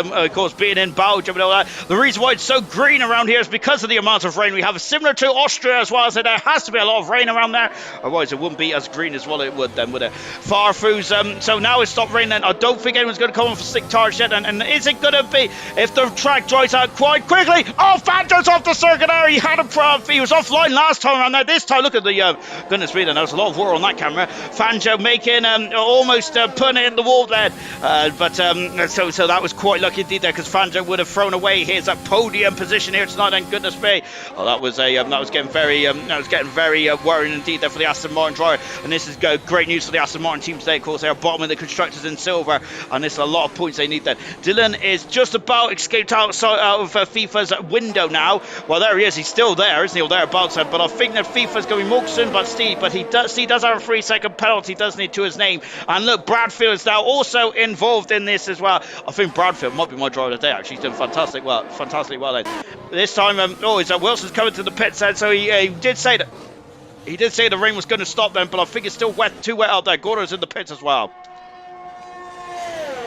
being in Belgium and all that. The reason why it's so green around here is because of the amount of rain we have. Similar to Austria as well, so there has to be a lot of rain around there. Otherwise, it wouldn't be as green as well it would then, would it? Farfus, so now it's stopped raining then. I don't think anyone's going to come on for slick tires yet, and is it going to be if the track dries out quite quickly? Oh, Fanjo's off the circuit there. He had he was offline last time around there. This time, look at the goodness me, there was a lot of war on that camera. Fanjo making almost putting it in the wall there, so that was quite lucky indeed there, because Fanjo would have thrown away his podium position here tonight. And goodness me, that was getting very worrying indeed there for the Aston Martin driver. And this is great news for the Aston Martin team today. Of course, they are bottom of the constructors in silver, and this is a lot of points they need then. Dylan is just about escaped out of FIFA's window now. Well, there he is. He's still there, isn't he? Or thereabouts. But I think that FIFA's going to be more concerned about Steve. But Steve does have a 3-second penalty, doesn't he, to his name? And look, Bradfield is now also involved in this as well. I think Bradfield might be my driver today. Actually, he's doing fantastic well then. This time, Wilson's coming to the pits then. So he did say that. He did say the rain was going to stop then, but I think it's still too wet out there. Gordo's in the pits as well.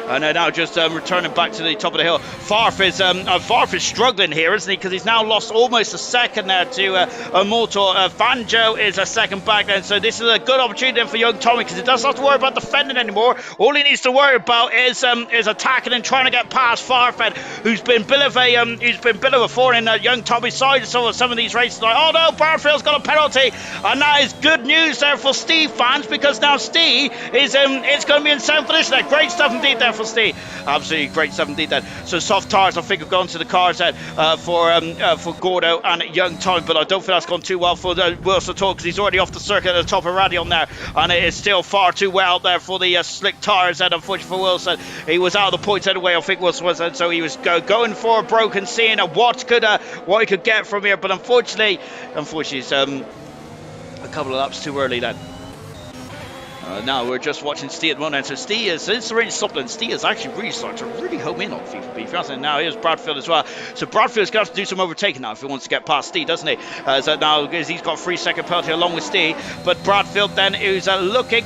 And now just returning back to the top of the hill. Farf is struggling here, isn't he? Because he's now lost almost a second there to Immortal. Fanjo is a second back then. So this is a good opportunity for young Tommy, because he doesn't have to worry about defending anymore. All he needs to worry about is attacking and trying to get past Farfed, who's been a bit of a thorn in young Tommy's side of some of these races. Like, oh no, Bradfield's got a penalty, and that is good news there for Steve fans, because now Steve is it's going to be in 7th position. Great stuff indeed there for Steve. Absolutely great stuff indeed then. So soft tires, I think, have gone to the cars then for Gordo and young Tommy, but I don't think that's gone too well for Wilson at all, because he's already off the circuit at the top of Radion there, and it is still far too well out there for the slick tires. And unfortunately for Wilson, he was out of the points anyway. I think Wilson was, so he was going for a broken, seeing what he could get from here, but unfortunately it's a couple of laps too early then. Now we're just watching Steve at the moment. So Steve is, since the rain stopped, and Steve is actually really starting to really home in on FIFA beef. And now here's Bradfield as well. So Bradfield's going to have to do some overtaking now if he wants to get past Steve, doesn't he? So now he's got 3-second penalty along with Steve. But Bradfield then is looking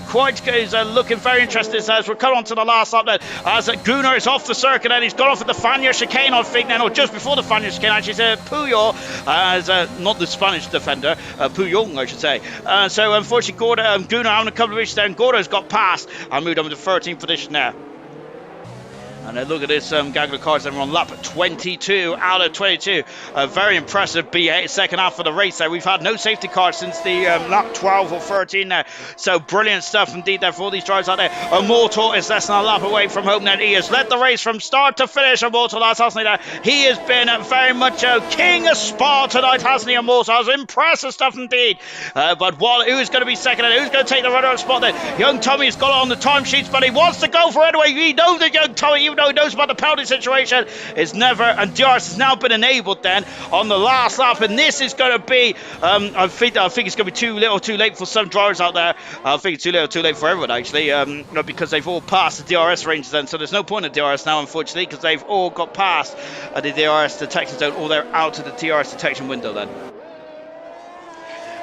very interested as we're coming on to the last lap then. As Gunnar is off the circuit and he's gone off at the Fania chicane, I think, then, or just before the Fania chicane, actually. Puyol, not the Spanish defender, Puyol, I should say. So unfortunately, Gunnar having a couple of issues there. Gordo's got past and moved on to 13th position there. And then look at this gang of cars. Then we're on lap 22 out of 22. A very impressive second half of the race there. We've had no safety cars since the lap 12 or 13 there. So brilliant stuff indeed there for all these drivers out there. Immortal is less than a lap away from home then. He has led the race from start to finish. Immortal, hasn't he? There. He has been very much a king of Spa tonight, hasn't he? Immortal has impressive stuff indeed. But who's going to be second and who's going to take the runner-up spot then? Young Tommy's got it on the timesheets, but he wants to go for it anyway. We know that young Tommy, even though he knows about the penalty situation, is never, and DRS has now been enabled then on the last lap, and this is going to be I think it's going to be too little too late for some drivers out there. I think it's too little too late for everyone actually, because they've all passed the DRS ranges then, so there's no point in DRS now unfortunately, because they've all got past the DRS detection zone, or they're out of the DRS detection window then.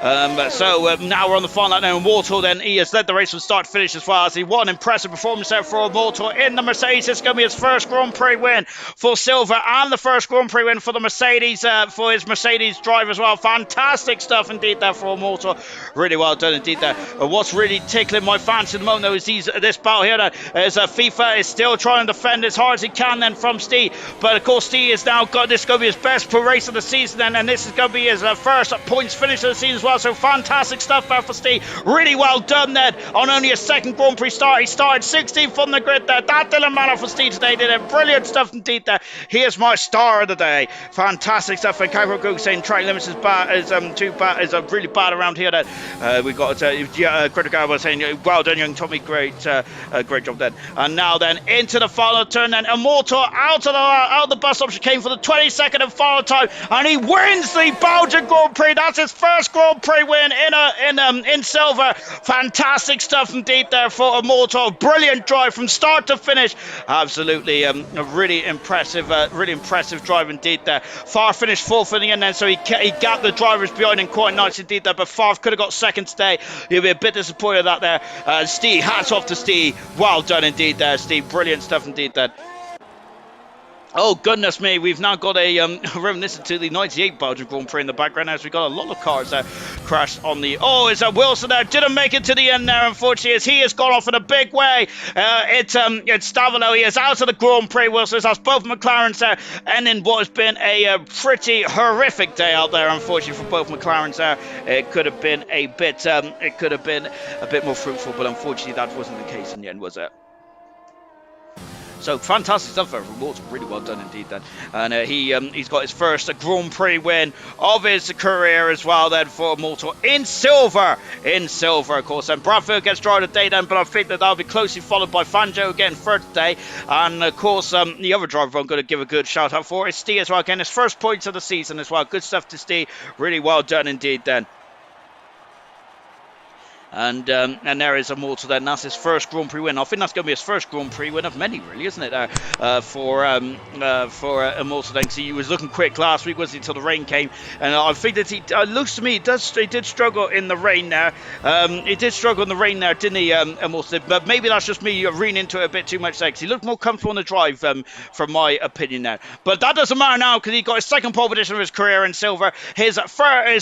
Now we're on the final lap now. Immortal then, he has led the race from start to finish as well as he won an impressive performance there for Immortal in the Mercedes. It's going to be his first Grand Prix win for Silver and the first Grand Prix win for the Mercedes, for his Mercedes drive as well. Fantastic stuff indeed there for Immortal. Really well done indeed there. What's really tickling my fancy at the moment though is this battle here that is FIFA is still trying to defend as hard as he can then from Steve, but of course Steve has now got this going to be his best race of the season then, and this is going to be his first points finish of the season as well. So fantastic stuff there for Steve. Really well done then on only a second Grand Prix start. He started 16th on the grid there. That didn't matter for Steve today, did it? Brilliant stuff indeed there. He is my star of the day. Fantastic stuff. And Cairo Goog saying track limits is bad, is really bad around here. That we got Critical was saying well done young Tommy, great job then. And now then into the final turn then. Immortal out of the bus stop. She came for the 22nd and final time, and he wins the Belgian Grand Prix. That's his first Grand Prix win in silver. Fantastic stuff indeed there for Immortal. Brilliant drive from start to finish. Absolutely a really impressive drive indeed there. Far finished fourth in the end then, so he gapped the drivers behind him quite nice indeed there, but Far could have got second today. He'll be a bit disappointed at that there. Steve, hats off to Steve. Well done indeed there, Steve. Brilliant stuff indeed there. Oh goodness me, we've now got a reminiscent to the 98 Belgian Grand Prix in the background as we've got a lot of cars that crashed on the... Oh, is that Wilson there? Didn't make it to the end there, unfortunately, as he has gone off in a big way. It's Stavilo. He is out of the Grand Prix, Wilson. That's both McLarens there, ending what has been a pretty horrific day out there, unfortunately, for both McLarens there. It could have been a bit more fruitful, but unfortunately that wasn't the case in the end, was it? So fantastic stuff there from Immortal, really well done indeed then. And he's got his first Grand Prix win of his career as well then for Immortal in silver of course. And Bradfield gets driver of the day then, but I think that'll be closely followed by Fanjo getting third today. And of course the other driver I'm going to give a good shout out for is Steve as well, again his first points of the season as well. Good stuff to Steve, really well done indeed then. And there is Immortal then. That's his first Grand Prix win. I think that's going to be his first Grand Prix win of many, really, isn't it? For Immortal then. So he was looking quick last week, wasn't he, until the rain came. And I think that he looks to me he did struggle in the rain there. He did struggle in the rain there, didn't he, Immortal? But maybe that's just me reading into it a bit too much there, because he looked more comfortable on the drive, from my opinion there. But that doesn't matter now, because he got his second pole position of his career in silver, his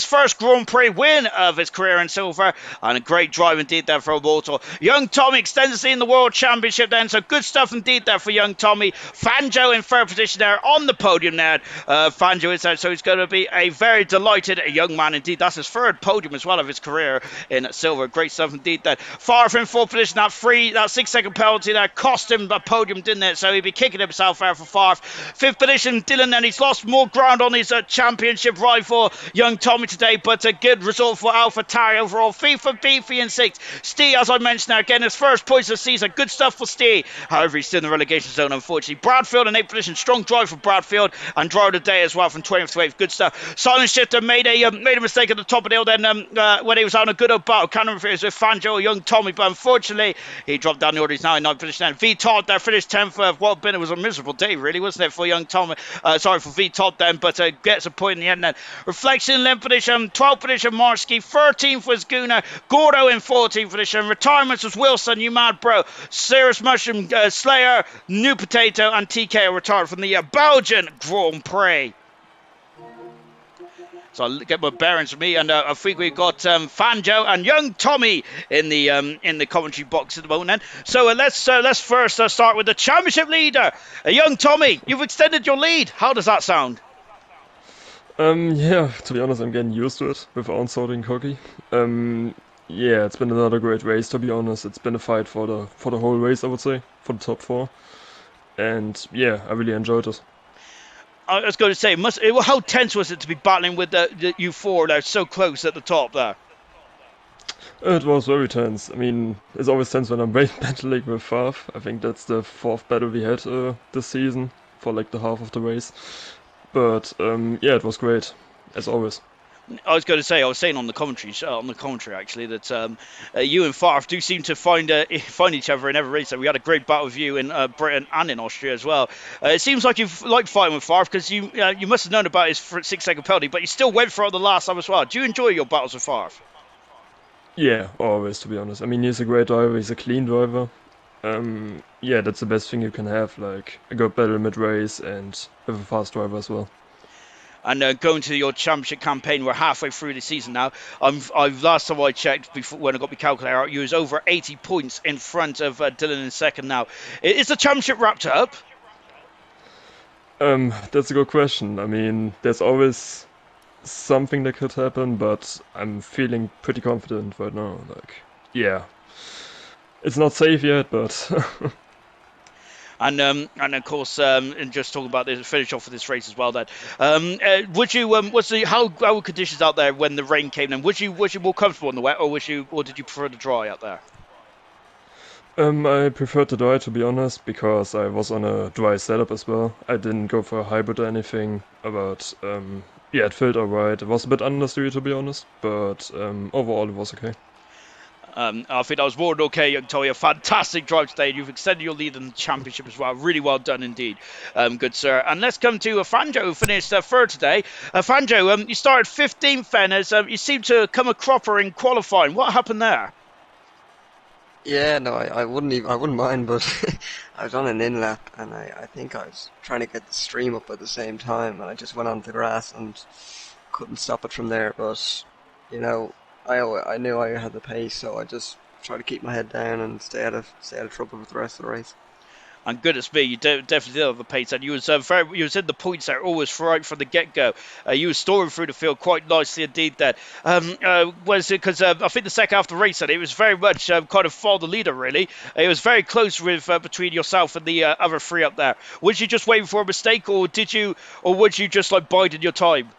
first Grand Prix win of his career in silver, and a great drive indeed there for Immortal. Young Tommy extends in the World Championship then, so good stuff indeed there for young Tommy. Fanjo in third position there on the podium there. Fanjo is there, so he's going to be a very delighted young man indeed. That's his third podium as well of his career in silver. Great stuff indeed there. Far from fourth position, that 6-second penalty there cost him a podium, didn't it? So he'd be kicking himself out for Far. Fifth position, Dylan, and he's lost more ground on his championship rival, young Tommy today, but a good result for Alpha Tari overall. FIFA Beefy in sixth. Steve, as I mentioned now, again, his first points of the season. Good stuff for Steve. However, he's still in the relegation zone, unfortunately. Bradfield in 8th position. Strong drive for Bradfield. And driver of the day as well from 20th to 8th. Good stuff. Silent Shifter made a mistake at the top of the hill then when he was having a good old battle. Can't remember if it was with Fanjo or young Tommy, but unfortunately, he dropped down the order. He's now in 9th position. And V Todd there finished 10th. It was a miserable day, really, wasn't it, for young Tommy? For V Todd then, but gets a point in the end then. Reflection in 11th position. 12th position, Marsky. 13th was Guna. Gordo in 14th position. Retirements was Wilson, you mad bro. Cirrus Mushroom, Slayer, New Potato, and TK are retired from the Belgian Grand Prix. So I'll get my bearings from me, and I think we've got Fanjo and young Tommy in the commentary box at the moment. Then, so let's first start with the championship leader, young Tommy. You've extended your lead. How does that sound? Yeah, to be honest, I'm getting used to it without sounding cocky. Yeah, it's been another great race, to be honest. It's been a fight for the whole race, I would say, for the top 4. And yeah, I really enjoyed it. I was going to say, how tense was it to be battling with the U4 there, so close at the top there? It was very tense. I mean, it's always tense when I'm battling with Fav. I think that's the 4th battle we had this season for like the half of the race. But yeah, it was great, as always. I was going to say, I was saying on the commentary actually, that you and Favre do seem to find each other in every race. So we had a great battle with you in Britain and in Austria as well. It seems like you've liked fighting with Favre because you must have known about his 6-second penalty, but you still went for it on the last time as well. Do you enjoy your battles with Favre? Yeah, always, to be honest. I mean, he's a great driver, he's a clean driver. Yeah, that's the best thing you can have, like a good battle mid-race and have a fast driver as well. And going to your championship campaign, we're halfway through the season now. I've last time I checked, before when I got my calculator out, you was over 80 points in front of Dylan in second now. Is the championship wrapped up? That's a good question. I mean, there's always something that could happen, but I'm feeling pretty confident right now. Like, yeah, it's not safe yet, but And of course, and just talking about the finish off of this race as well. Then, would you how were conditions out there when the rain came? Then, was you more comfortable in the wet, or did you prefer the dry out there? I preferred the dry, to be honest, because I was on a dry setup as well. I didn't go for a hybrid or anything, but yeah, it felt alright. It was a bit understeer, to be honest, but overall it was okay. I think that was more than okay, young Toya. Fantastic drive today. You've extended your lead in the championship as well. Really well done indeed. Good, sir. And let's come to Fanjo, who finished third today. Fanjo, you started 15th then, as you seemed to come a cropper in qualifying. What happened there? Yeah, no, I wouldn't mind, but I was on an in lap, and I think I was trying to get the stream up at the same time, and I just went onto the grass and couldn't stop it from there. But you know, I knew I had the pace, so I just tried to keep my head down and stay out of trouble with the rest of the race. And goodness me, you definitely did have the pace, and you was in the points there always right from the get go. You were storming through the field quite nicely indeed. Then was it because I think the second half of the race, it was very much kind of follow the leader really. It was very close with between yourself and the other three up there. Was you just waiting for a mistake, or would you just like biding your time?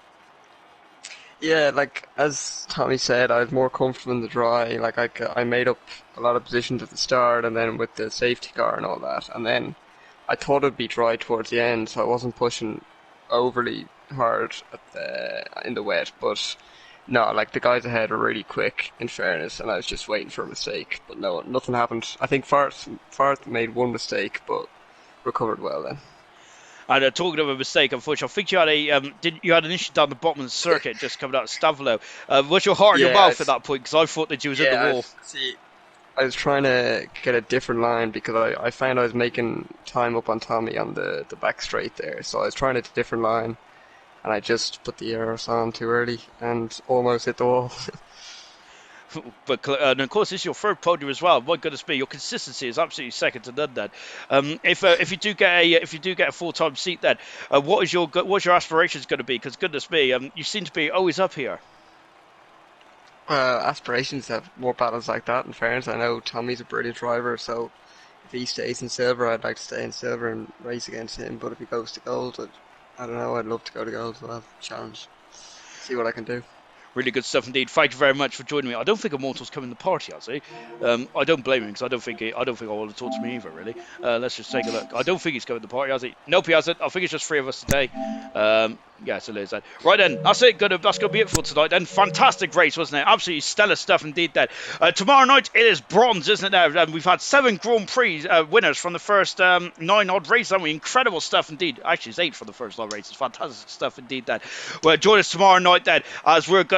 Yeah, like as Tommy said, I was more comfortable in the dry. Like I made up a lot of positions at the start, and then with the safety car and all that, and then I thought it'd be dry towards the end, so I wasn't pushing overly hard in the wet. But no, like the guys ahead were really quick, in fairness, and I was just waiting for a mistake. But no, nothing happened. I think Farth made one mistake, but recovered well then. And talking of a mistake, unfortunately, I think you had an issue down the bottom of the circuit just coming out of Stavelo. Was your heart in your mouth at that point? Because I thought that you was in the wall. I was trying to get a different line because I found I was making time up on Tommy on the back straight there. So I was trying a different line, and I just put the arrows on too early and almost hit the wall. But and of course, this is your third podium as well. My goodness me, your consistency is absolutely second to none. Then, if you do get a full-time seat, then what's your aspirations going to be? Because goodness me, you seem to be always up here. Aspirations to have more battles like that. In fairness, I know Tommy's a brilliant driver, so if he stays in silver, I'd like to stay in silver and race against him. But if he goes to gold, I don't know. I'd love to go to gold. So I'll have a challenge, see what I can do. Really good stuff indeed. Thank you very much for joining me. I don't think Immortal's coming to the party, has he? I don't blame him because I don't think I want to talk to me either. Really. Let's just take a look. I don't think he's coming to the party, has he? Nope, he hasn't. I think it's just three of us today. Yes, it is. Then. Right then, that's it. That's going to be it for tonight. Then, fantastic race, wasn't it? Absolutely stellar stuff indeed. Then tomorrow night it is bronze, isn't it? Now we've had 7 Grand Prix winners from the first 9 odd races, haven't we? Incredible stuff indeed. Actually, it's 8 from the first 9 races. Fantastic stuff indeed. Then, well, join us tomorrow night then as we're going.